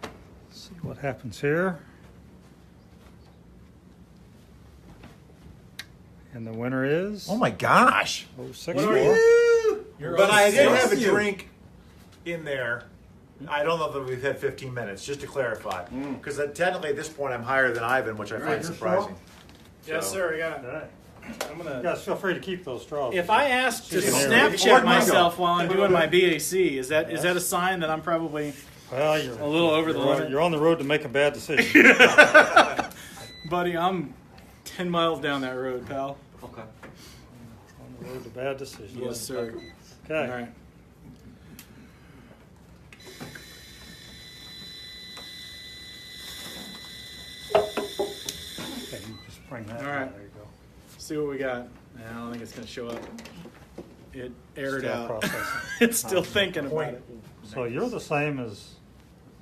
[SPEAKER 4] Let's see what happens here. And the winner is
[SPEAKER 3] Oh my gosh!
[SPEAKER 4] 064.
[SPEAKER 1] You're
[SPEAKER 3] But I did have a
[SPEAKER 2] you.
[SPEAKER 3] drink in there. I don't know that we've had 15 minutes, just to clarify. Because technically at this point I'm higher than Ivan, which I
[SPEAKER 4] Right,
[SPEAKER 3] find
[SPEAKER 4] you're
[SPEAKER 3] surprising.
[SPEAKER 1] Yes,
[SPEAKER 3] So-
[SPEAKER 1] sir. Yeah.
[SPEAKER 4] Okay.
[SPEAKER 1] I'm
[SPEAKER 4] You
[SPEAKER 1] gonna.
[SPEAKER 4] guys feel free to keep those straws.
[SPEAKER 1] If I ask to
[SPEAKER 4] She's in
[SPEAKER 3] there.
[SPEAKER 1] Snapchat
[SPEAKER 3] Where'd mine
[SPEAKER 1] myself
[SPEAKER 3] go?
[SPEAKER 1] while I'm doing my BAC, is that a sign that I'm probably
[SPEAKER 4] well, you're
[SPEAKER 1] a little over the
[SPEAKER 4] you're on-
[SPEAKER 1] limit?
[SPEAKER 4] You're on the road to make a bad decision.
[SPEAKER 1] Buddy, I'm 10 miles down that road, pal.
[SPEAKER 2] Okay.
[SPEAKER 4] On the road to bad decisions.
[SPEAKER 1] Yes, sir.
[SPEAKER 4] Okay.
[SPEAKER 1] All right.
[SPEAKER 4] Okay, you just bring that.
[SPEAKER 1] All right.
[SPEAKER 4] There you go.
[SPEAKER 1] See what we got. I don't think it's gonna show up. It aired
[SPEAKER 4] Still
[SPEAKER 1] out.
[SPEAKER 4] processing.
[SPEAKER 1] It's still thinking about it.
[SPEAKER 4] So you're the same as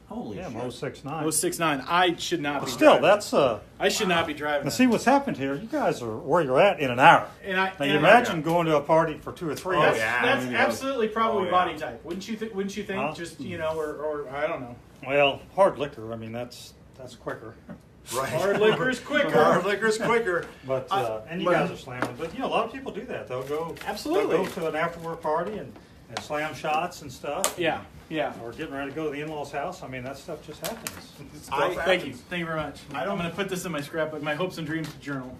[SPEAKER 5] Holy
[SPEAKER 4] him,
[SPEAKER 5] shit.
[SPEAKER 4] 069.
[SPEAKER 1] 069. I should not
[SPEAKER 4] But
[SPEAKER 1] be.
[SPEAKER 4] still,
[SPEAKER 1] driving.
[SPEAKER 4] that's
[SPEAKER 1] I should not be driving.
[SPEAKER 4] Now,
[SPEAKER 1] that.
[SPEAKER 4] see what's happened here. You guys are where you're at in an hour.
[SPEAKER 1] And I.
[SPEAKER 4] Now, you
[SPEAKER 1] and
[SPEAKER 4] imagine going to a party for 2 or 3
[SPEAKER 3] Oh,
[SPEAKER 4] hours.
[SPEAKER 3] yeah.
[SPEAKER 1] That's
[SPEAKER 3] Yeah.
[SPEAKER 1] absolutely probably
[SPEAKER 3] Oh, yeah.
[SPEAKER 1] body type. Wouldn't you think? Wouldn't you think?
[SPEAKER 4] Huh?
[SPEAKER 1] Just or I don't know.
[SPEAKER 4] Well, hard liquor. I mean, that's quicker.
[SPEAKER 3] Right.
[SPEAKER 1] Hard liquor is quicker.
[SPEAKER 3] Hard liquor's quicker.
[SPEAKER 4] But and you
[SPEAKER 3] but-
[SPEAKER 4] guys are slamming. But a lot of people do that. They'll go
[SPEAKER 1] Absolutely.
[SPEAKER 4] They'll go to an after work party and slam shots and stuff.
[SPEAKER 1] Yeah. Yeah.
[SPEAKER 4] Or getting ready to go to the in-laws' house. I mean, that stuff just happens.
[SPEAKER 1] Thank you. Thank you very much. I'm going to put this in my scrapbook, my hopes and dreams journal.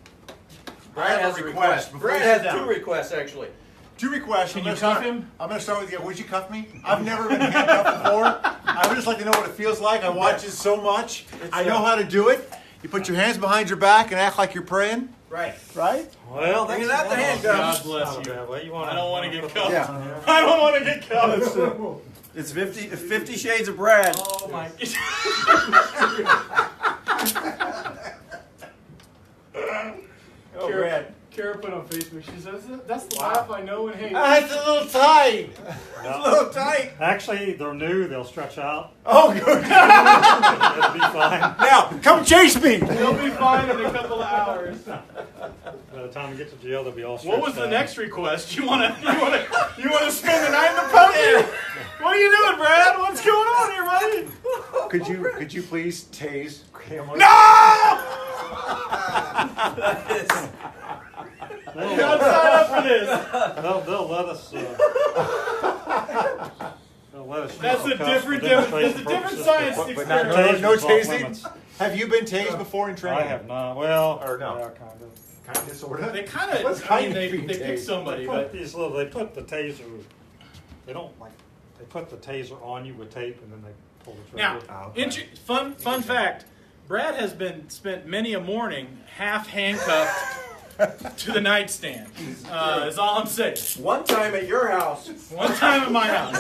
[SPEAKER 3] I have a request. Before
[SPEAKER 2] Brad
[SPEAKER 3] you sit
[SPEAKER 2] has
[SPEAKER 3] down.
[SPEAKER 2] 2 requests, actually.
[SPEAKER 3] 2 requests.
[SPEAKER 1] Can
[SPEAKER 3] I'm
[SPEAKER 1] you
[SPEAKER 3] gonna
[SPEAKER 1] cuff
[SPEAKER 3] start-
[SPEAKER 1] him?
[SPEAKER 3] I'm going to start with you. Would you cuff me? I've never been handcuffed before. I would just like to know what it feels like. I watch it so much. I know how to do it. You put your hands behind your back and act like you're praying.
[SPEAKER 2] Right.
[SPEAKER 3] Right?
[SPEAKER 4] Well,
[SPEAKER 2] Bring it out the
[SPEAKER 1] God
[SPEAKER 2] handcuffs.
[SPEAKER 1] bless
[SPEAKER 4] Not a
[SPEAKER 1] you.
[SPEAKER 4] bad way.
[SPEAKER 1] I don't want to get cuffed.
[SPEAKER 2] Yeah.
[SPEAKER 1] I don't want to get cuffed.
[SPEAKER 2] It's 50 Shades of Brad.
[SPEAKER 1] Oh my.
[SPEAKER 2] Oh, Brad.
[SPEAKER 1] Kara put on Facebook. She says, "That's the laugh I know and hate."
[SPEAKER 3] It's a little tight.
[SPEAKER 2] It's a little tight.
[SPEAKER 4] Actually, they're new. They'll stretch out.
[SPEAKER 3] Oh, good.
[SPEAKER 4] It'll be fine.
[SPEAKER 3] Now, come chase me.
[SPEAKER 1] They'll be fine in a couple of hours.
[SPEAKER 4] By the time we get to jail, they'll be all stretched
[SPEAKER 1] What was the
[SPEAKER 4] out.
[SPEAKER 1] next request? You wanna spend the night in the pony? What are you doing, Brad? What's going on here, buddy?
[SPEAKER 3] Could you please tase Cameron?
[SPEAKER 1] Don't sign up for this.
[SPEAKER 4] They'll let us. They'll let us.
[SPEAKER 1] That's
[SPEAKER 4] use
[SPEAKER 1] a
[SPEAKER 4] cuffs
[SPEAKER 1] different
[SPEAKER 4] for
[SPEAKER 1] that's a different
[SPEAKER 4] demonstration
[SPEAKER 1] science
[SPEAKER 4] purposes.
[SPEAKER 3] But not,
[SPEAKER 1] experiment.
[SPEAKER 3] no
[SPEAKER 4] Tasers off
[SPEAKER 3] tasing?
[SPEAKER 4] limits.
[SPEAKER 3] Have you been tased before in training?
[SPEAKER 4] I have not. Well,
[SPEAKER 3] Or no?
[SPEAKER 4] yeah, kind of.
[SPEAKER 3] Kind of, sort of.
[SPEAKER 1] They kind
[SPEAKER 3] What's
[SPEAKER 1] of,
[SPEAKER 3] kind of
[SPEAKER 1] they
[SPEAKER 3] being
[SPEAKER 1] pick
[SPEAKER 3] tased?
[SPEAKER 1] somebody,
[SPEAKER 4] They put
[SPEAKER 1] but
[SPEAKER 4] these little. They put the taser. They don't like. They put the taser on you with tape, and then they pull the
[SPEAKER 1] now,
[SPEAKER 4] trigger.
[SPEAKER 3] Oh, okay.
[SPEAKER 1] fun fact: Brad has spent many a morning half handcuffed to the nightstand. Is all I'm saying.
[SPEAKER 2] One time at your house.
[SPEAKER 1] One time at my house.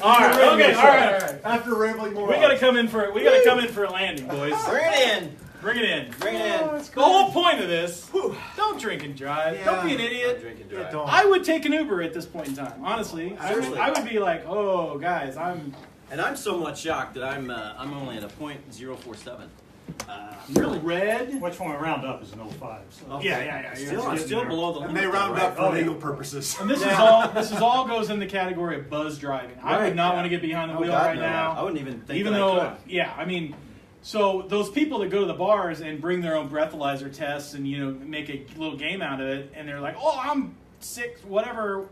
[SPEAKER 1] All right, okay, all right.
[SPEAKER 3] After rambling more.
[SPEAKER 1] We gotta come in for a landing, boys.
[SPEAKER 2] Bring it in.
[SPEAKER 1] Bring it in.
[SPEAKER 2] Bring it in.
[SPEAKER 1] The whole point of this: don't drink and drive. Don't be an idiot.
[SPEAKER 2] Drink and
[SPEAKER 3] Yeah,
[SPEAKER 2] drive.
[SPEAKER 3] don't.
[SPEAKER 1] I would take an Uber at this point in time. Honestly,
[SPEAKER 2] Seriously.
[SPEAKER 1] I would be like, "Oh, guys, I'm
[SPEAKER 2] And I'm somewhat shocked that I'm only at a .047.
[SPEAKER 1] really red."
[SPEAKER 4] Which one we round up is an 05. So.
[SPEAKER 1] Yeah.
[SPEAKER 2] I'm still below the limit.
[SPEAKER 3] And they round
[SPEAKER 2] right?
[SPEAKER 3] up for
[SPEAKER 4] Oh,
[SPEAKER 3] legal
[SPEAKER 4] yeah.
[SPEAKER 3] purposes.
[SPEAKER 1] And this is all goes in the category of buzz driving. I
[SPEAKER 2] Right,
[SPEAKER 1] would not
[SPEAKER 2] yeah.
[SPEAKER 1] want to get behind the
[SPEAKER 2] Oh,
[SPEAKER 1] wheel
[SPEAKER 2] God,
[SPEAKER 1] right
[SPEAKER 2] no.
[SPEAKER 1] now.
[SPEAKER 2] I wouldn't even think
[SPEAKER 1] Even
[SPEAKER 2] that
[SPEAKER 1] though,
[SPEAKER 2] I could.
[SPEAKER 1] yeah, I mean, so those people that go to the bars and bring their own breathalyzer tests and make a little game out of it, and they're like, "Oh, I'm sick, whatever.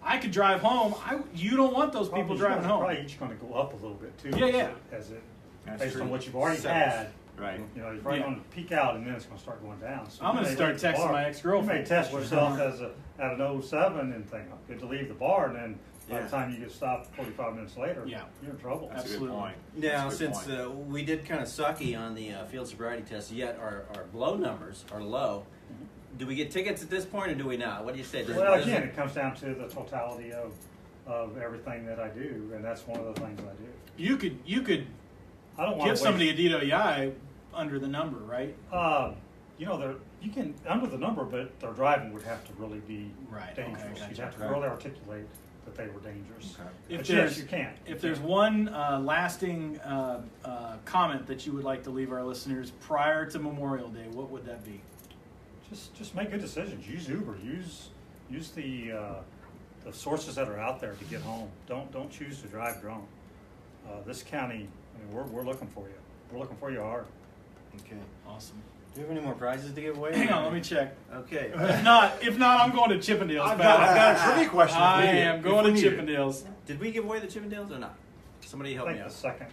[SPEAKER 1] I could drive home." You don't want those people driving home.
[SPEAKER 4] Probably each going to go up a little bit too.
[SPEAKER 1] Yeah.
[SPEAKER 4] As it
[SPEAKER 3] That's
[SPEAKER 4] based
[SPEAKER 3] true.
[SPEAKER 4] on what you've already
[SPEAKER 2] Settles.
[SPEAKER 4] had.
[SPEAKER 3] Right.
[SPEAKER 4] You know, you're probably
[SPEAKER 1] Yeah.
[SPEAKER 4] going to peak out and then it's going to start going down. So
[SPEAKER 1] I'm
[SPEAKER 4] you
[SPEAKER 1] gonna
[SPEAKER 4] may
[SPEAKER 1] start
[SPEAKER 4] leave the
[SPEAKER 1] texting
[SPEAKER 4] bar.
[SPEAKER 1] my ex-girlfriend.
[SPEAKER 4] You may test yourself at an 07 and think, oh, good to leave the bar, and then by
[SPEAKER 2] Yeah.
[SPEAKER 4] the time you get stopped 45 minutes later,
[SPEAKER 1] Yeah.
[SPEAKER 4] you're in trouble.
[SPEAKER 3] That's a
[SPEAKER 1] Absolutely.
[SPEAKER 3] good point.
[SPEAKER 2] Now,
[SPEAKER 3] That's a good
[SPEAKER 2] since
[SPEAKER 3] point.
[SPEAKER 2] we did kind of sucky on the field sobriety test, yet our blow numbers are low, do we get tickets at this point or do we not? What do you say?
[SPEAKER 4] Well, again, it comes down to the totality of everything that I do, and that's one of the things I do.
[SPEAKER 1] You could
[SPEAKER 4] I don't want
[SPEAKER 1] give somebody a DWI under the number, right?
[SPEAKER 4] you know, you can under the number, but their driving would have to really be
[SPEAKER 1] Right,
[SPEAKER 4] dangerous.
[SPEAKER 1] okay,
[SPEAKER 4] You'd
[SPEAKER 1] gotcha.
[SPEAKER 4] have to really articulate that they were dangerous.
[SPEAKER 3] Okay.
[SPEAKER 1] If
[SPEAKER 4] But
[SPEAKER 1] there's-
[SPEAKER 4] yes, you can.
[SPEAKER 1] If there's one lasting comment that you would like to leave our listeners prior to Memorial Day, what would that be?
[SPEAKER 4] Just make good decisions. Use Uber. Use the sources that are out there to get home. Don't choose to drive drunk. This county, I mean, we're looking for you. We're looking for you hard.
[SPEAKER 2] Okay.
[SPEAKER 1] Awesome.
[SPEAKER 2] Do you have any more prizes to give away?
[SPEAKER 1] Hang on, let me check.
[SPEAKER 2] Okay.
[SPEAKER 1] If not, I'm going to Chippendales.
[SPEAKER 3] I've
[SPEAKER 1] pal.
[SPEAKER 3] got a trivia question. if
[SPEAKER 1] I
[SPEAKER 3] we need it,
[SPEAKER 1] am
[SPEAKER 3] if
[SPEAKER 1] going
[SPEAKER 3] we
[SPEAKER 1] to
[SPEAKER 3] need it.
[SPEAKER 1] Chippendales.
[SPEAKER 2] Did we give away the Chippendales or not? Somebody
[SPEAKER 4] I
[SPEAKER 2] help me
[SPEAKER 4] think the
[SPEAKER 2] out.
[SPEAKER 4] second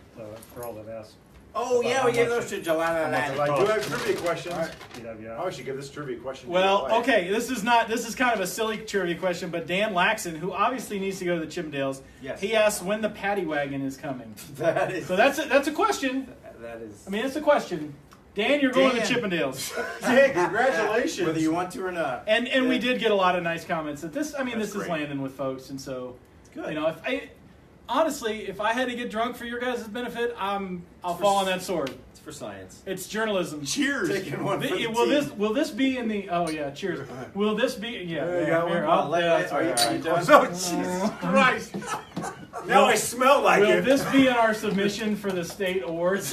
[SPEAKER 4] girl that asked
[SPEAKER 2] Oh,
[SPEAKER 4] About
[SPEAKER 2] yeah,
[SPEAKER 4] how
[SPEAKER 2] we gave
[SPEAKER 4] much
[SPEAKER 2] those to
[SPEAKER 4] it-
[SPEAKER 2] Jalana
[SPEAKER 4] how much
[SPEAKER 2] Land.
[SPEAKER 4] it
[SPEAKER 3] I do
[SPEAKER 4] costs.
[SPEAKER 3] have trivia questions.
[SPEAKER 4] DWI.
[SPEAKER 3] I should give this trivia question.
[SPEAKER 1] Well,
[SPEAKER 3] away.
[SPEAKER 1] okay, this is kind of a silly trivia question, but Dan Laxon, who obviously needs to go to the Chippendales,
[SPEAKER 2] Yes.
[SPEAKER 1] he asked when the paddy wagon is coming.
[SPEAKER 2] That is.
[SPEAKER 1] So that's a question.
[SPEAKER 2] That is.
[SPEAKER 1] I mean, it's a question. Dan, you're going
[SPEAKER 2] Dan.
[SPEAKER 1] to Chippendales.
[SPEAKER 3] Hey, congratulations.
[SPEAKER 2] Whether you want to or not.
[SPEAKER 1] And we did get a lot of nice comments that this. I mean,
[SPEAKER 3] That's
[SPEAKER 1] this is
[SPEAKER 3] great.
[SPEAKER 1] landing with folks, and so
[SPEAKER 2] Good.
[SPEAKER 1] you know, honestly, if I had to get drunk for your guys' benefit, I'll fall on that sword.
[SPEAKER 2] It's for science.
[SPEAKER 1] It's journalism.
[SPEAKER 3] Cheers.
[SPEAKER 2] Taking one for the
[SPEAKER 1] Will this be in the? Oh yeah, cheers. Will this be? Yeah.
[SPEAKER 3] There you go.
[SPEAKER 1] here,
[SPEAKER 3] Well,
[SPEAKER 1] I'll-
[SPEAKER 2] Are
[SPEAKER 1] that's
[SPEAKER 2] you,
[SPEAKER 1] all
[SPEAKER 2] are
[SPEAKER 1] right.
[SPEAKER 2] you done?
[SPEAKER 3] Oh, Jesus Christ. Now I smell like
[SPEAKER 1] Will
[SPEAKER 3] it.
[SPEAKER 1] this be in our submission for the state awards?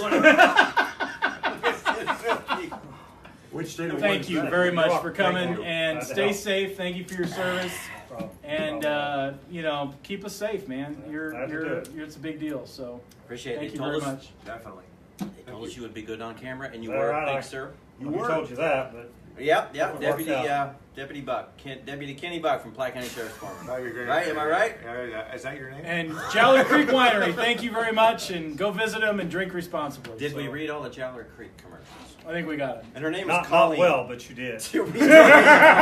[SPEAKER 3] Which state of
[SPEAKER 1] Thank
[SPEAKER 3] Oregon's
[SPEAKER 1] you
[SPEAKER 3] that?
[SPEAKER 1] very much
[SPEAKER 4] You're
[SPEAKER 1] for
[SPEAKER 4] welcome.
[SPEAKER 1] coming
[SPEAKER 4] Thank you.
[SPEAKER 1] and
[SPEAKER 4] Glad to
[SPEAKER 1] stay
[SPEAKER 4] help.
[SPEAKER 1] safe. Thank you for your service.
[SPEAKER 4] Problem.
[SPEAKER 1] And
[SPEAKER 4] Problem.
[SPEAKER 1] you know, keep us safe, man.
[SPEAKER 4] Glad to do it.
[SPEAKER 1] It's a big deal. So
[SPEAKER 2] Appreciate it.
[SPEAKER 1] thank
[SPEAKER 2] They
[SPEAKER 1] you
[SPEAKER 2] told
[SPEAKER 1] very
[SPEAKER 2] us,
[SPEAKER 1] much.
[SPEAKER 3] Definitely.
[SPEAKER 2] They told us you would be good on camera, and you
[SPEAKER 4] All
[SPEAKER 2] were.
[SPEAKER 4] right,
[SPEAKER 2] Thanks, sir.
[SPEAKER 3] You
[SPEAKER 4] We
[SPEAKER 3] were.
[SPEAKER 4] told you that, but
[SPEAKER 2] Yep,
[SPEAKER 4] It
[SPEAKER 2] Deputy
[SPEAKER 4] worked out.
[SPEAKER 2] Deputy Buck, Deputy Kenny Buck from Platte County Sheriff's Department.
[SPEAKER 3] No, you're great.
[SPEAKER 2] Right? Am I right?
[SPEAKER 3] Yeah. Is that your name?
[SPEAKER 1] And Jowler Creek Winery, thank you very much, and go visit them and drink responsibly.
[SPEAKER 2] Did
[SPEAKER 1] So,
[SPEAKER 2] we read all the Jowler Creek commercials?
[SPEAKER 1] I think we got it.
[SPEAKER 2] And her name is
[SPEAKER 4] not
[SPEAKER 2] Colleen.
[SPEAKER 4] well, but you did.
[SPEAKER 2] Colleen.
[SPEAKER 3] I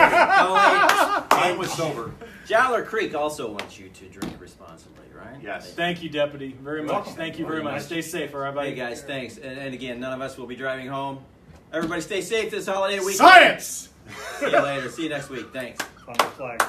[SPEAKER 3] was sober.
[SPEAKER 2] Jowler Creek also wants you to drink responsibly, right?
[SPEAKER 3] Yes.
[SPEAKER 1] Thank you, Deputy, very much.
[SPEAKER 4] welcome.
[SPEAKER 1] Thank you very much. Stay safe, all right, buddy?
[SPEAKER 2] Hey guys, thanks. And again, none of us will be driving home. Everybody stay safe this holiday weekend.
[SPEAKER 1] Science!
[SPEAKER 2] See you later. See you next week. Thanks.
[SPEAKER 4] On the flags.